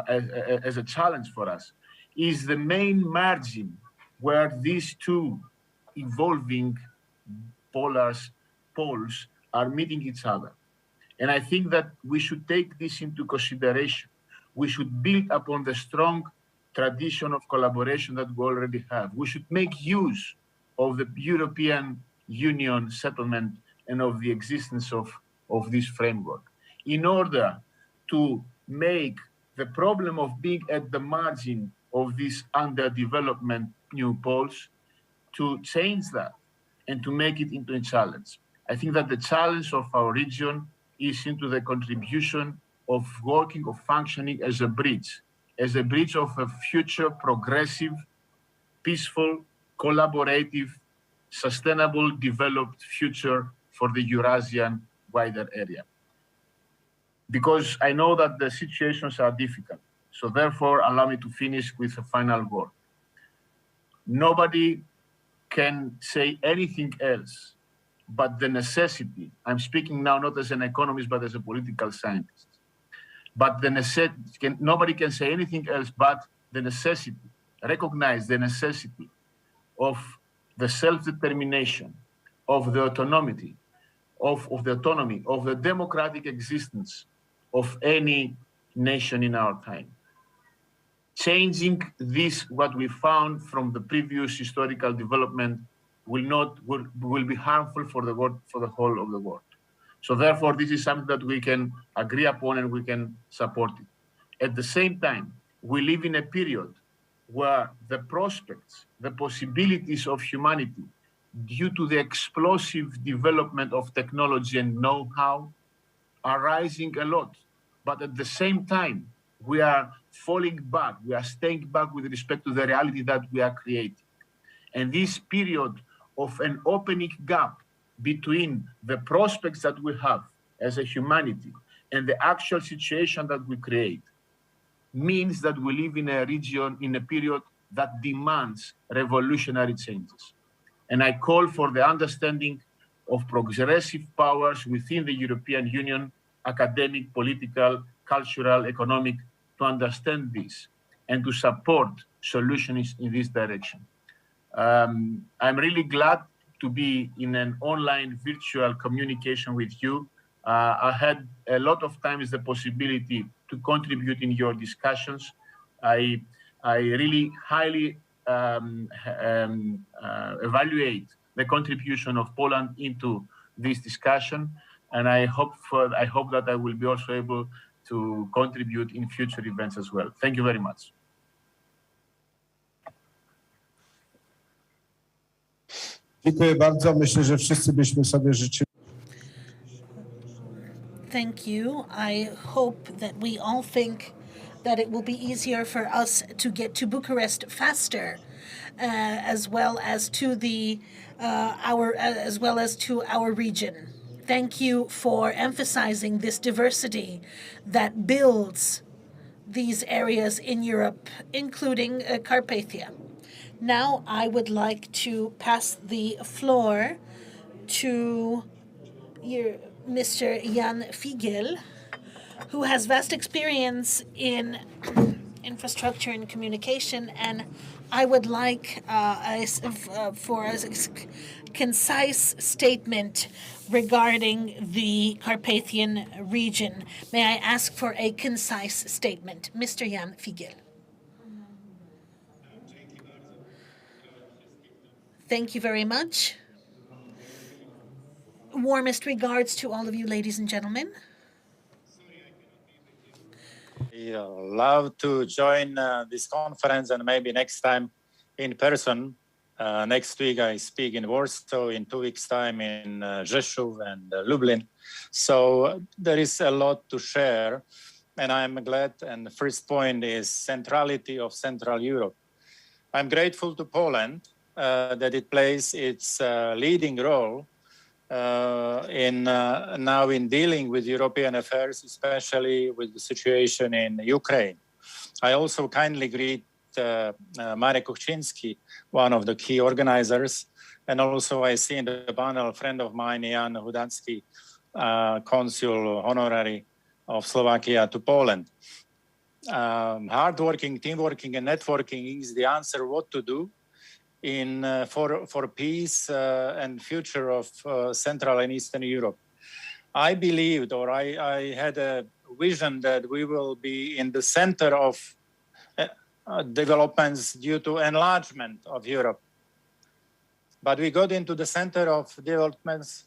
Speaker 2: as a challenge for us, is the main margin where these two evolving poles are meeting each other. And I think that we should take this into consideration. We should build upon the strong tradition of collaboration that we already have. We should make use of the European Union settlement and of the existence of this framework in order to make the problem of being at the margin of this underdevelopment new poles, to change that and to make it into a challenge. I think that the challenge of our region is into the contribution of working, of functioning as a bridge of a future progressive, peaceful, collaborative, sustainable, developed future for the Eurasian wider area. Because I know that the situations are difficult. So therefore, allow me to finish with a final word. Nobody can say anything else but the necessity. I'm speaking now not as an economist, but as a political scientist. But nobody can say anything else but the necessity, recognize the necessity of the self-determination, of the autonomy, of the democratic existence of any nation in our time. Changing this, what we found from the previous historical development, will be harmful for the world, for the whole of the world. So therefore, this is something that we can agree upon and we can support it. At the same time, we live in a period where the prospects, the possibilities of humanity, due to the explosive development of technology and know-how, are rising a lot. But at the same time, we are falling back, we are staying back with respect to the reality that we are creating. And this period of an opening gap between the prospects that we have as a humanity and the actual situation that we create means that we live in a region, in a period that demands revolutionary changes. And I call for the understanding of progressive powers within the European Union, academic, political, cultural, economic, to understand this and to support solutions in this direction. I'm really glad to be in an online virtual communication with you. I had a lot of times the possibility to contribute in your discussions. I really highly evaluate the contribution of Poland into this discussion, and I hope that I will be also able to contribute in future events as well. Thank you very much.
Speaker 12: Dziękuję bardzo. Myślę, że wszyscy byśmy sobie życzyli.
Speaker 1: Thank you. I hope that we all think that it will be easier for us to get to Bucharest faster, as well as to our region. Thank you for emphasizing this diversity that builds these areas in Europe, including Carpathia. Now I would like to pass the floor to Mr. Jan Figiel, who has vast experience in infrastructure and communication, and I would like for a concise statement regarding the Carpathian region. May I ask for a concise statement? Mr. Jan Figiel. Thank you very much. Warmest regards to all of you, ladies and gentlemen.
Speaker 6: I love to join this conference and maybe next time in person. Next week I speak in Warsaw, in 2 weeks' time in Rzeszów and Lublin. So there is a lot to share, and I'm glad. And the first point is centrality of Central Europe. I'm grateful to Poland that it plays its leading role now in dealing with European affairs, especially with the situation in Ukraine. I also kindly greet Marek Kuchcinski, one of the key organizers, and also I see in the panel a friend of mine, Jan Hudacki, consul honorary of Slovakia to Poland. Hardworking, teamworking, and networking is the answer what to do for peace and future of Central and Eastern Europe. I believed, or I had a vision that we will be in the center of developments due to enlargement of Europe. But we got into the center of developments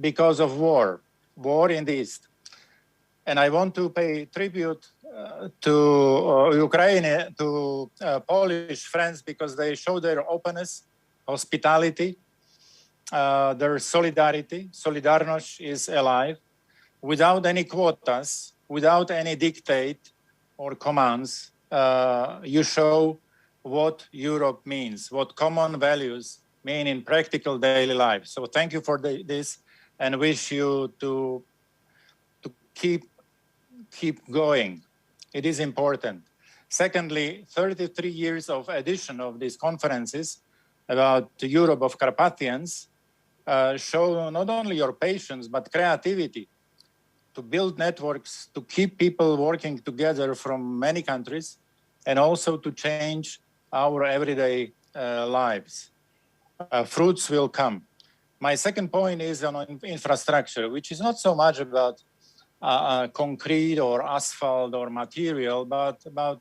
Speaker 6: because of war in the East. And I want to pay tribute to Ukraine, to Polish friends, because they show their openness, hospitality, their solidarity. Solidarność is alive. Without any quotas, without any dictate or commands, you show what Europe means, what common values mean in practical daily life. So thank you for this, and wish you to keep going. It is important. Secondly, 33 years of edition of these conferences about the Europe of Carpathians show not only your patience, but creativity to build networks, to keep people working together from many countries, and also to change our everyday lives. Fruits will come. My second point is on infrastructure, which is not so much about concrete or asphalt or material, but about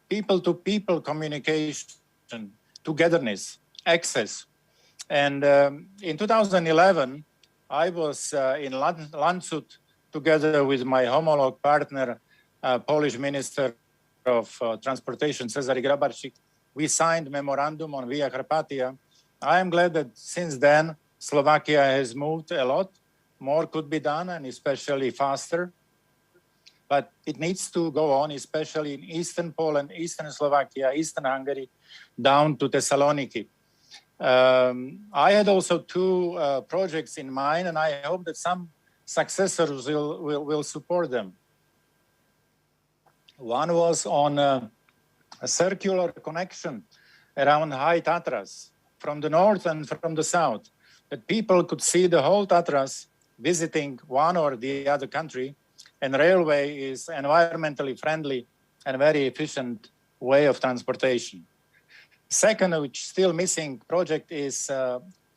Speaker 6: people-to-people communication, togetherness, access. And in 2011, I was in Landshut together with my homologue partner, Polish Minister of Transportation, Cezary Grabarczyk. We signed memorandum on Via Carpathia. I am glad that since then, Slovakia has moved a lot. More could be done, and especially faster. But it needs to go on, especially in Eastern Poland, Eastern Slovakia, Eastern Hungary, down to Thessaloniki. I had also two projects in mind, and I hope that some successors will support them. One was on a circular connection around High Tatras, from the north and from the south, that people could see the whole Tatras visiting one or the other country, and railway is environmentally friendly and very efficient way of transportation. Second, which still missing project is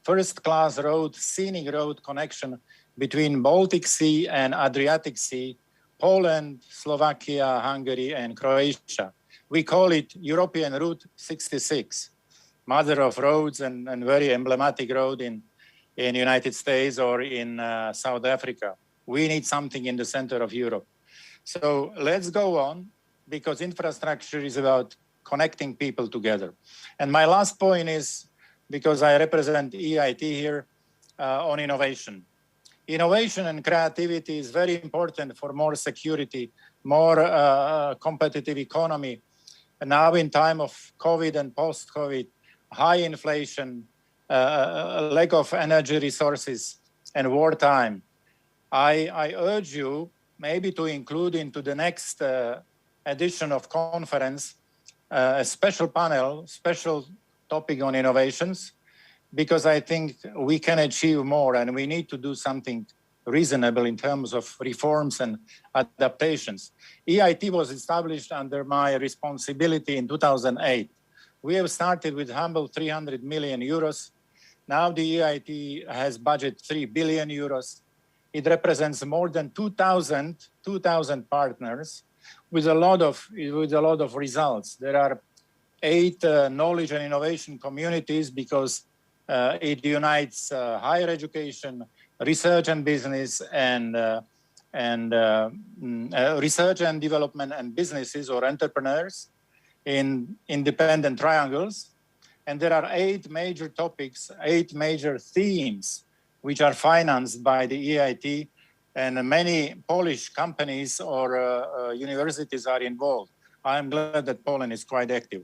Speaker 6: first-class road, scenic road connection between Baltic Sea and Adriatic Sea, Poland, Slovakia, Hungary, and Croatia. We call it European Route 66, mother of roads and very emblematic road in United States or in South Africa. We need something in the center of Europe. So let's go on, because infrastructure is about connecting people together. And my last point is, because I represent EIT here, on innovation. Innovation and creativity is very important for more security, more competitive economy. And now in time of COVID and post-COVID, high inflation, lack of energy resources, and wartime, I urge you maybe to include into the next edition of conference a special panel, special topic on innovations, because I think we can achieve more and we need to do something reasonable in terms of reforms and adaptations. EIT was established under my responsibility in 2008. We have started with humble 300 million euros. Now the EIT has budget 3 billion euros. It represents more than 2,000 partners with a lot of results. There are 8 knowledge and innovation communities, because it unites higher education, research and business, and research and development and businesses or entrepreneurs in independent triangles. And there are 8 major topics, 8 major themes, which are financed by the EIT, and many Polish companies or universities are involved. I'm glad that Poland is quite active.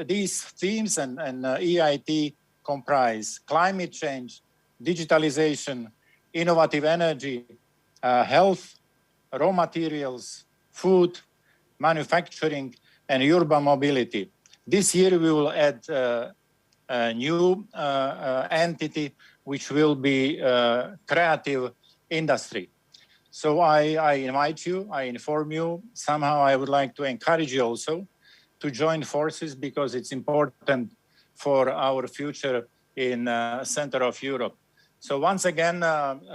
Speaker 6: These themes and EIT comprise climate change, digitalization, innovative energy, health, raw materials, food, manufacturing, and urban mobility. This year we will add a new entity, which will be creative industry. So I invite you, I inform you. Somehow I would like to encourage you also to join forces, because it's important for our future in center of Europe. So once again,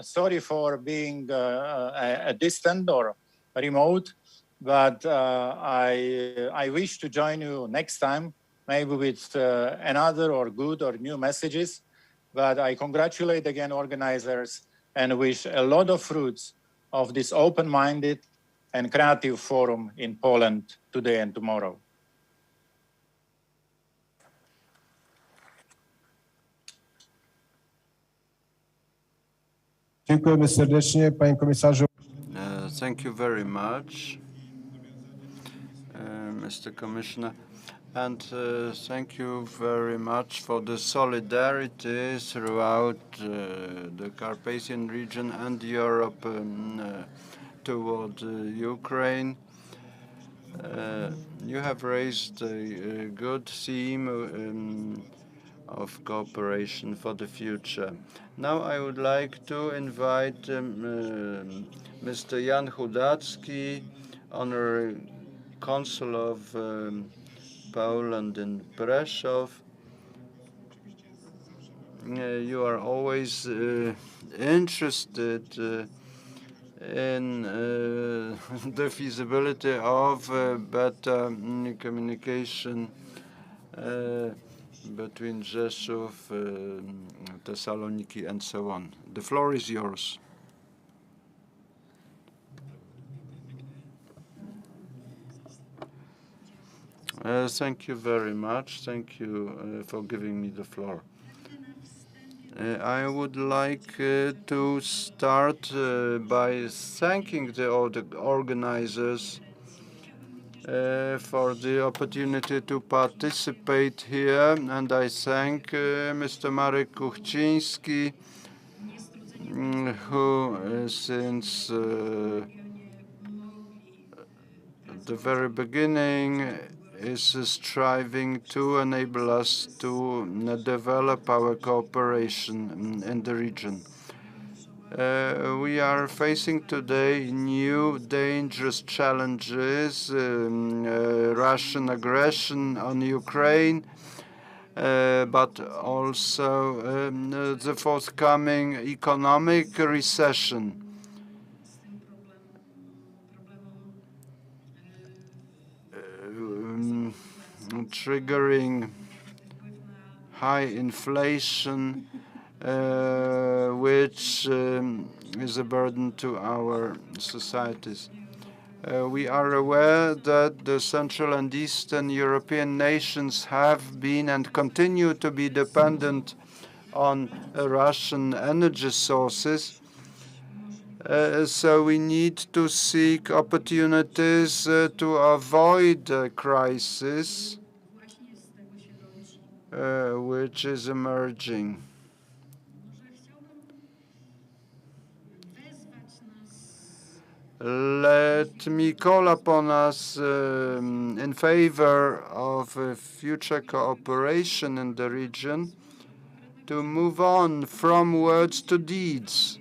Speaker 6: sorry for being a distant or remote, but I wish to join you next time, maybe with another or good or new messages. But I congratulate again organizers and wish a lot of fruits of this open-minded and creative forum in Poland today and tomorrow.
Speaker 12: Dziękujemy serdecznie, panie komisarzu.
Speaker 3: Thank you very much, Mr. Commissioner. And thank you very much for the solidarity throughout the Carpathian region and Europe toward Ukraine. You have raised a good theme of cooperation for the future. Now I would like to invite Mr. Jan Chudacki, Honorary Consul of Poland in Prešov. You are always interested in the feasibility of better communication between Rzeszów, Thessaloniki, and so on. The floor is yours. Thank you very much. Thank you for giving me the floor. I would like to start by thanking the organizers for the opportunity to participate here, and I thank Mr. Marek Kuchciński, who since the very beginning is striving to enable us to develop our cooperation in the region. We are facing today new dangerous challenges, Russian aggression on Ukraine, but also the forthcoming economic recession. Triggering high inflation, which is a burden to our societies. We are aware that the Central and Eastern European nations have been and continue to be dependent on Russian energy sources. So we need to seek opportunities to avoid a crisis which is emerging. Let me call upon us in favor of future cooperation in the region to move on from words to deeds.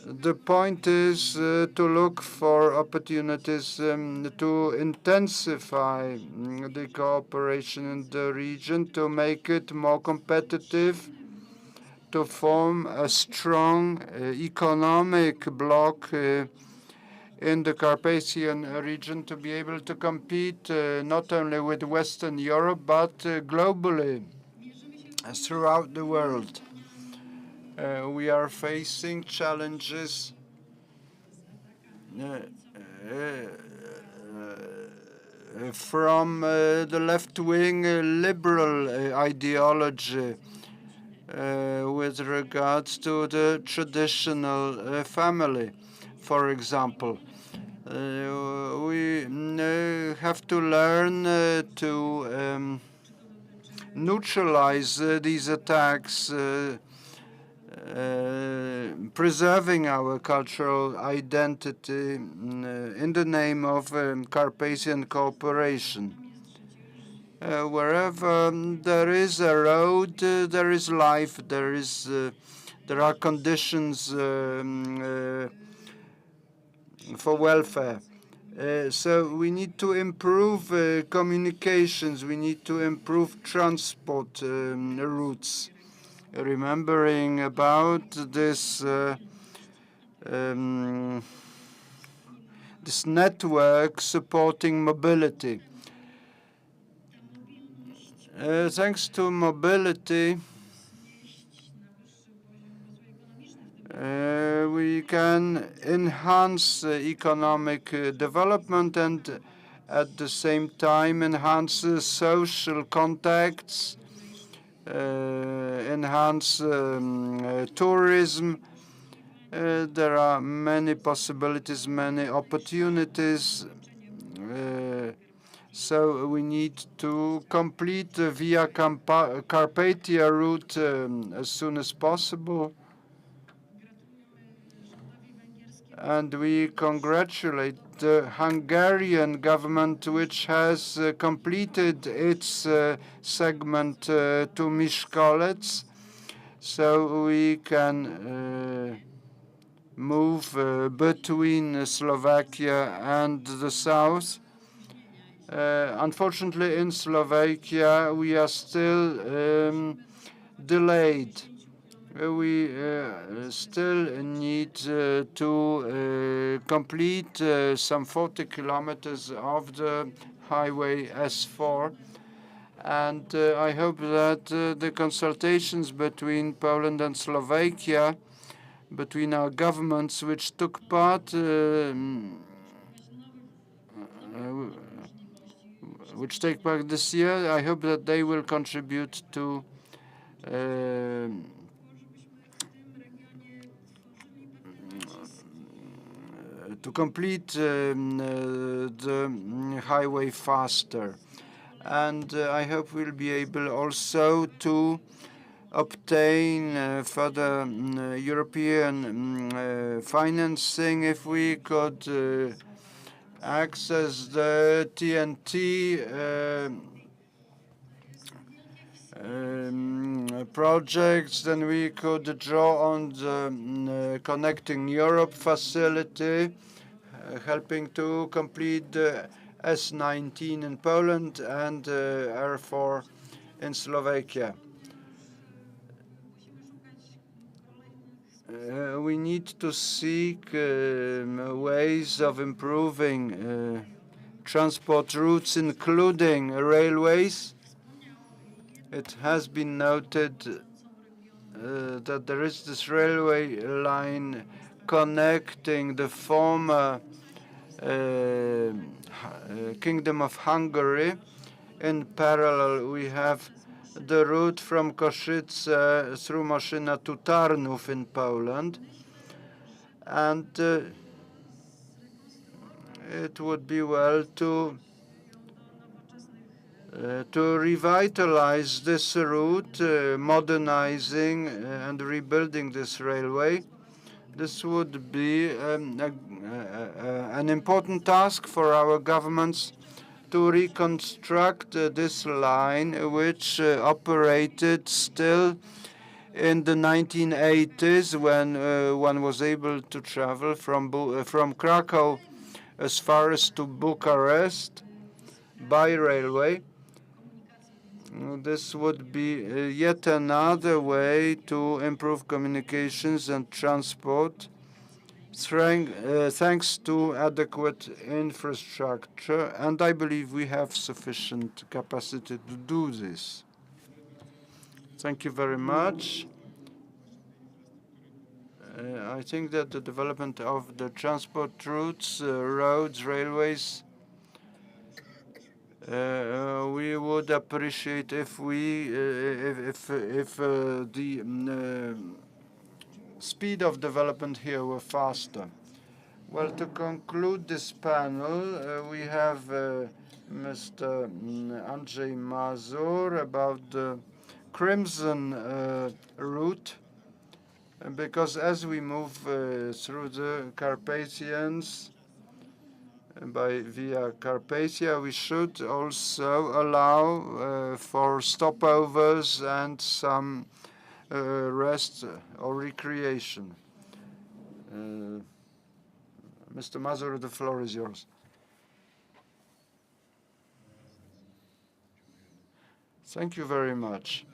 Speaker 3: The point is to look for opportunities to intensify the cooperation in the region, to make it more competitive, to form a strong economic bloc in the Carpathian region, to be able to compete not only with Western Europe, but globally throughout the world. We are facing challenges from the left-wing liberal ideology with regards to the traditional family, for example. We have to learn to neutralize these attacks, preserving our cultural identity in the name of Carpathian cooperation. Wherever there is a road, there is life, there are conditions for welfare. So we need to improve communications, we need to improve transport routes, remembering about this this network supporting mobility. Thanks to mobility, we can enhance economic development and at the same time enhance social contacts, enhance tourism. There are many possibilities, many opportunities. So we need to complete the Via Carpathia route as soon as possible. And we congratulate the Hungarian government, which has completed its segment to Miskolec, so we can move between Slovakia and the south. Unfortunately, in Slovakia, we are still delayed. We still need to complete some 40 kilometers of the highway S4. And I hope that the consultations between Poland and Slovakia, between our governments, which took part, which take part this year, I hope that they will contribute to complete the highway faster. And I hope we'll be able also to obtain further European financing if we could access the TNT projects, then we could draw on the Connecting Europe facility, helping to complete the S19 in Poland and R4 in Slovakia. We need to seek ways of improving transport routes, including railways. It has been noted that there is this railway line connecting the former Kingdom of Hungary. In parallel, we have the route from Koszyce through Maszyna to Tarnów in Poland. And it would be well to revitalize this route, modernizing and rebuilding this railway. This would be an important task for our governments to reconstruct this line, which operated still in the 1980s when one was able to travel from Krakow as far as to Bucharest by railway. This would be yet another way to improve communications and transport, thanks to adequate infrastructure, and I believe we have sufficient capacity to do this. Thank you very much. I think that the development of the transport routes, roads, railways, we would appreciate if the speed of development here were faster. Well, to conclude this panel, we have Mr. Andrzej Mazur about the Crimson route, because as we move through the Carpathians via Carpathia, we should also allow for stopovers and some rest or recreation. Mr. Mazur, the floor is yours. Thank you very much.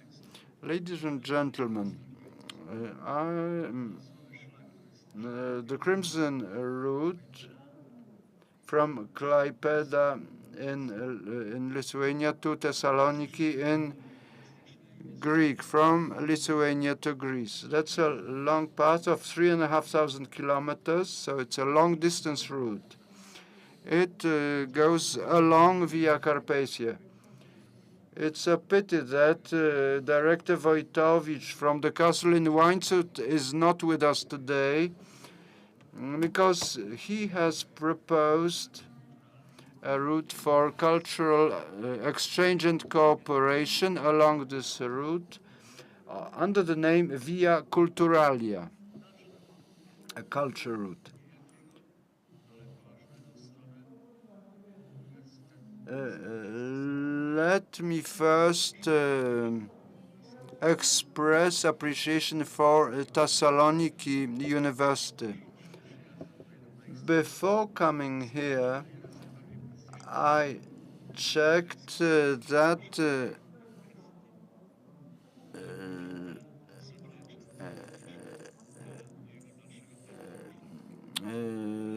Speaker 3: Ladies and gentlemen, the Crimson route from Klaipėda in Lithuania to Thessaloniki in Greek, from Lithuania to Greece. That's a long path of 3,500 kilometers, so it's a long-distance route. It goes along via Carpathia. It's a pity that Director Wojtowicz from the castle in Łańcut is not with us today, because he has proposed a route for cultural exchange and cooperation along this route under the name Via Culturalia, a culture route. Let me first express appreciation for Thessaloniki University. Before coming here, I checked that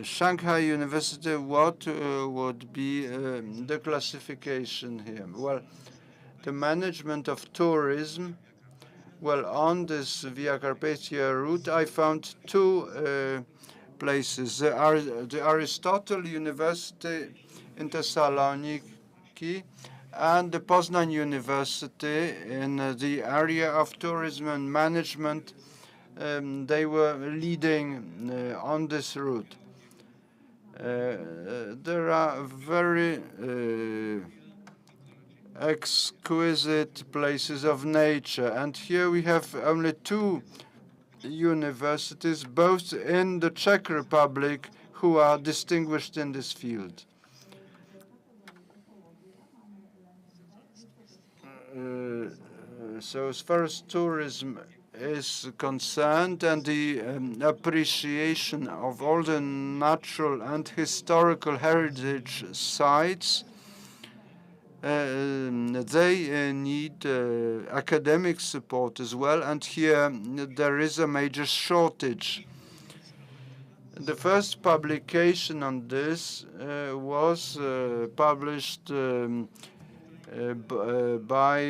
Speaker 3: Shanghai University, what would be the classification here? Well, the management of tourism. Well, on this Via Carpathia route, I found two places. The Aristotle University in Thessaloniki and the Poznań University in the area of tourism and management. They were leading on this route. There are very exquisite places of nature, and here we have only two universities, both in the Czech Republic, who are distinguished in this field. So as far as tourism is concerned and the appreciation of all the natural and historical heritage sites, they need academic support as well, and here there is a major shortage. The first publication on this was published by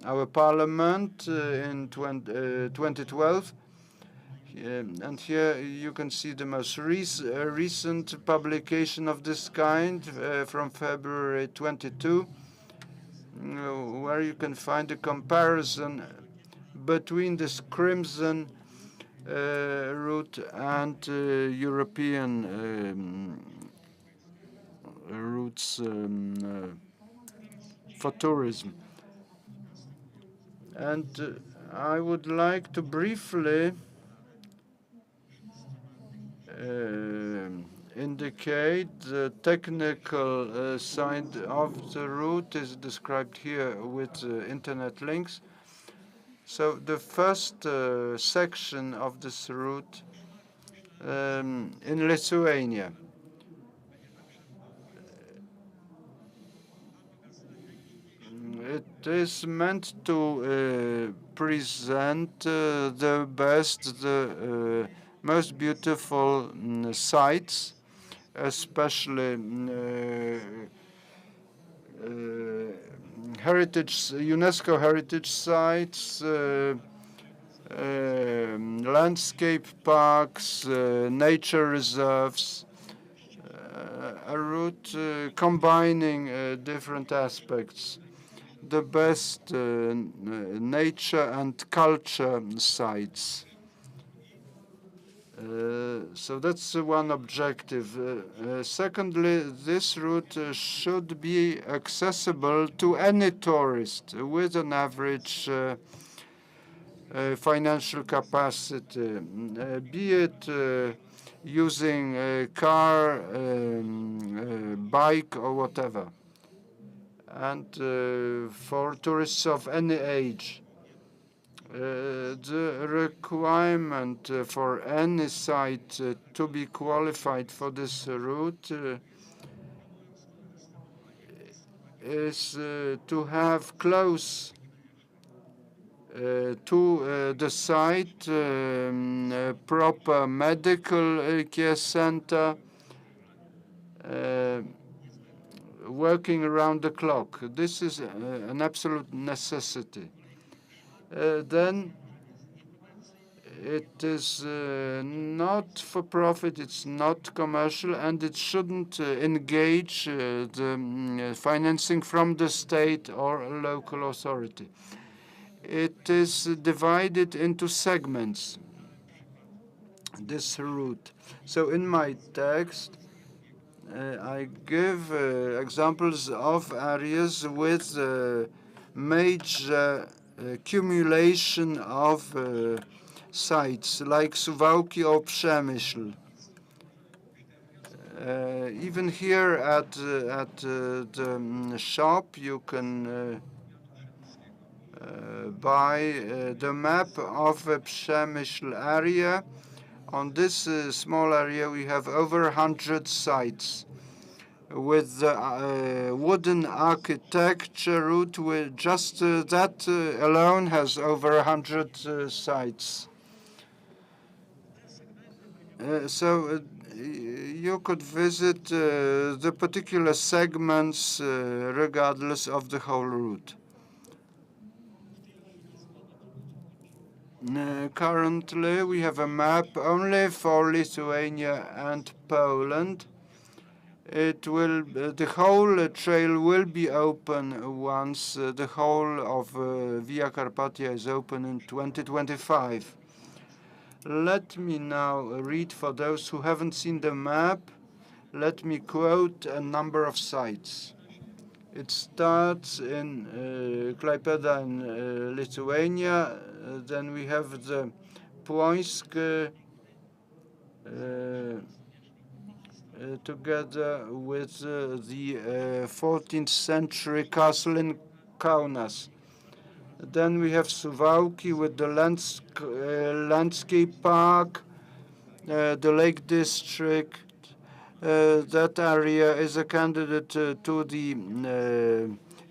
Speaker 3: our parliament in 2012. And here you can see the most recent publication of this kind from February 22, where you can find a comparison between this crimson route and European routes for tourism. And I would like to briefly indicate the technical side of the route is described here with internet links. So the first section of this route in Lithuania. It is meant to present the best, the most beautiful sites, especially UNESCO heritage sites, landscape parks, nature reserves, a route combining different aspects, the best nature and culture sites. So that's one objective. Secondly, this route should be accessible to any tourist with an average financial capacity, be it using a car, bike, or whatever. And for tourists of any age. The requirement for any site to be qualified for this route is to have close to the site proper medical care center, working around the clock. This is an absolute necessity. Then it is not for profit, it's not commercial, and it shouldn't engage the financing from the state or local authority. It is divided into segments, this route. So in my text, I give examples of areas with major accumulation of sites like Suwałki or Przemyśl. Even here at the shop, you can buy the map of a Przemyśl area. On this small area, we have over 100 sites. With the wooden architecture route, with just that alone has over 100 sites. So you could visit the particular segments regardless of the whole route. Currently, we have a map only for Lithuania and Poland. It will, the whole trail will be open once the whole of Via Carpathia is open in 2025. Let me now read for those who haven't seen the map. Let me quote a number of sites. It starts in Klaipėda in Lithuania. Then we have the Płońsk together with the 14th century castle in Kaunas. Then we have Suwałki with the landscape park, the Lake District. That area is a candidate to the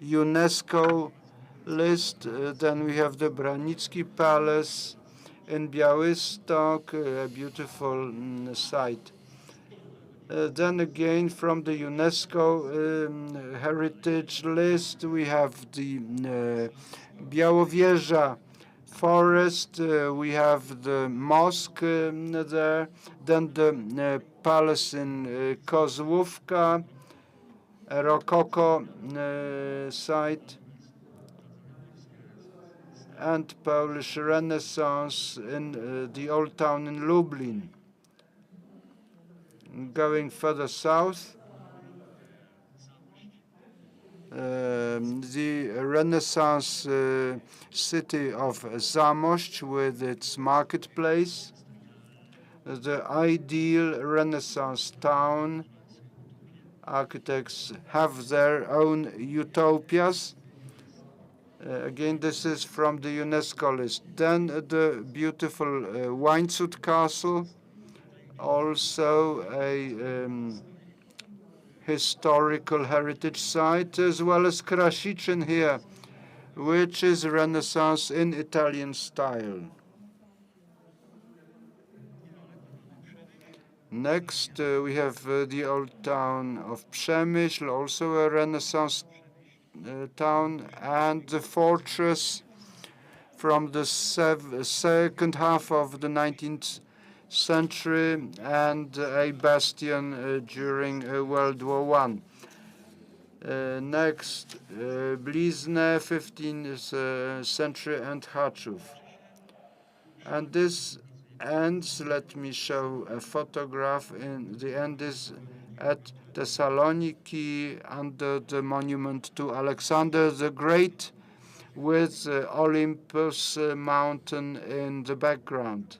Speaker 3: UNESCO list. Then we have the Branicki Palace in Białystok, a beautiful site. Then again, from the UNESCO heritage list, we have the Białowieża forest. We have the mosque there. Then the palace in Kozłówka, a Rococo site, and Polish Renaissance in the old town in Lublin. Going further south, the Renaissance city of Zamość with its marketplace, the ideal Renaissance town. Architects have their own utopias. Again, this is from the UNESCO list. Then the beautiful Łańcut Castle, also a historical heritage site, as well as Krasicin here, which is Renaissance in Italian style. Next, we have the old town of Przemyśl, also a Renaissance town, and the fortress from the second half of the 19th century, and a bastion during World War I. Next, Blizne, 15th century, and Haczów. And this ends, let me show a photograph. In the end is at Thessaloniki under the monument to Alexander the Great, with Olympus mountain in the background.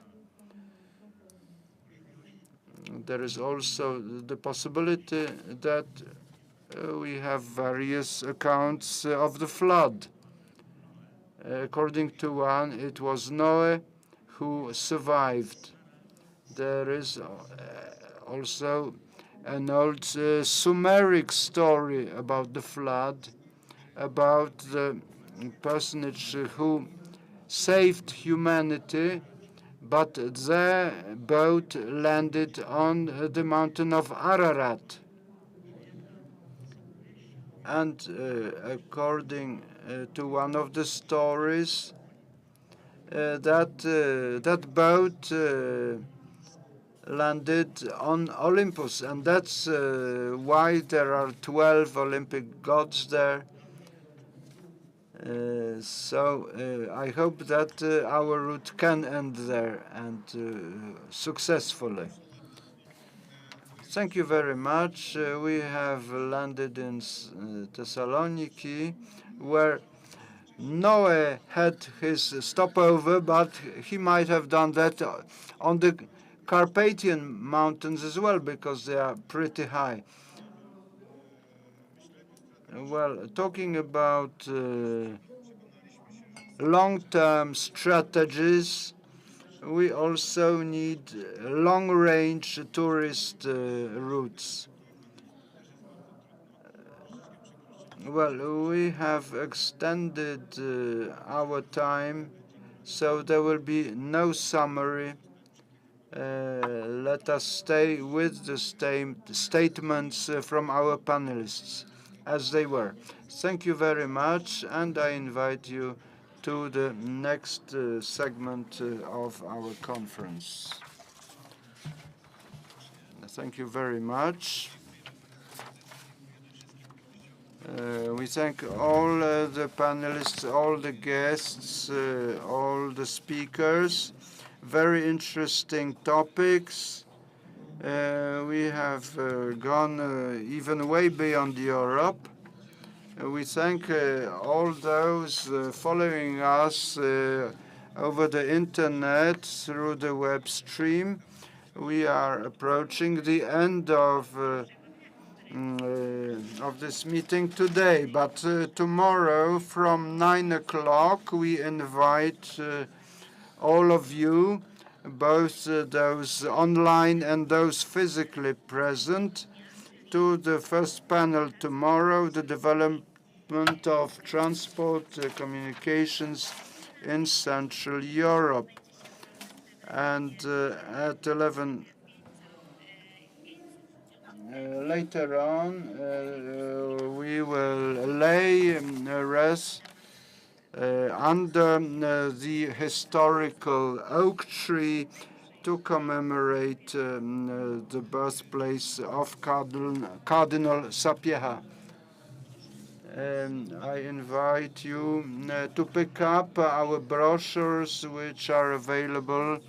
Speaker 3: There is also the possibility that we have various accounts of the flood. According to one, it was Noah who survived. There is also an old Sumeric story about the flood, about the personage who saved humanity, but their boat landed on the mountain of Ararat. And according to one of the stories, that boat landed on Olympus, and that's why there are 12 Olympic gods there. So I hope that our route can end there, and successfully. Thank you very much. We have landed in Thessaloniki, where Noah had his stopover, but he might have done that on the Carpathian mountains as well, because they are pretty high. Well, talking about long-term strategies, we also need long-range tourist routes. Well, we have extended our time, so there will be no summary. Let us stay with the statements from our panelists as they were. Thank you very much, and I invite you to the next segment of our conference. Thank you very much. We thank all the panelists, all the guests, all the speakers. Very interesting topics. We have gone even way beyond Europe. We thank all those following us over the internet through the web stream. We are approaching the end of of this meeting today, but tomorrow from 9 o'clock we invite all of you, both those online and those physically present, to the first panel tomorrow, the development of transport communications in Central Europe. And at 11 later on, we will lay rest under the historical oak tree to commemorate the birthplace of Cardinal Sapieha. I invite you to pick up our brochures, which are available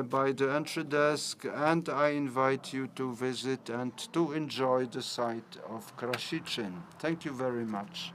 Speaker 3: by the entry desk, and I invite you to visit and to enjoy the site of Krasichin. Thank you very much.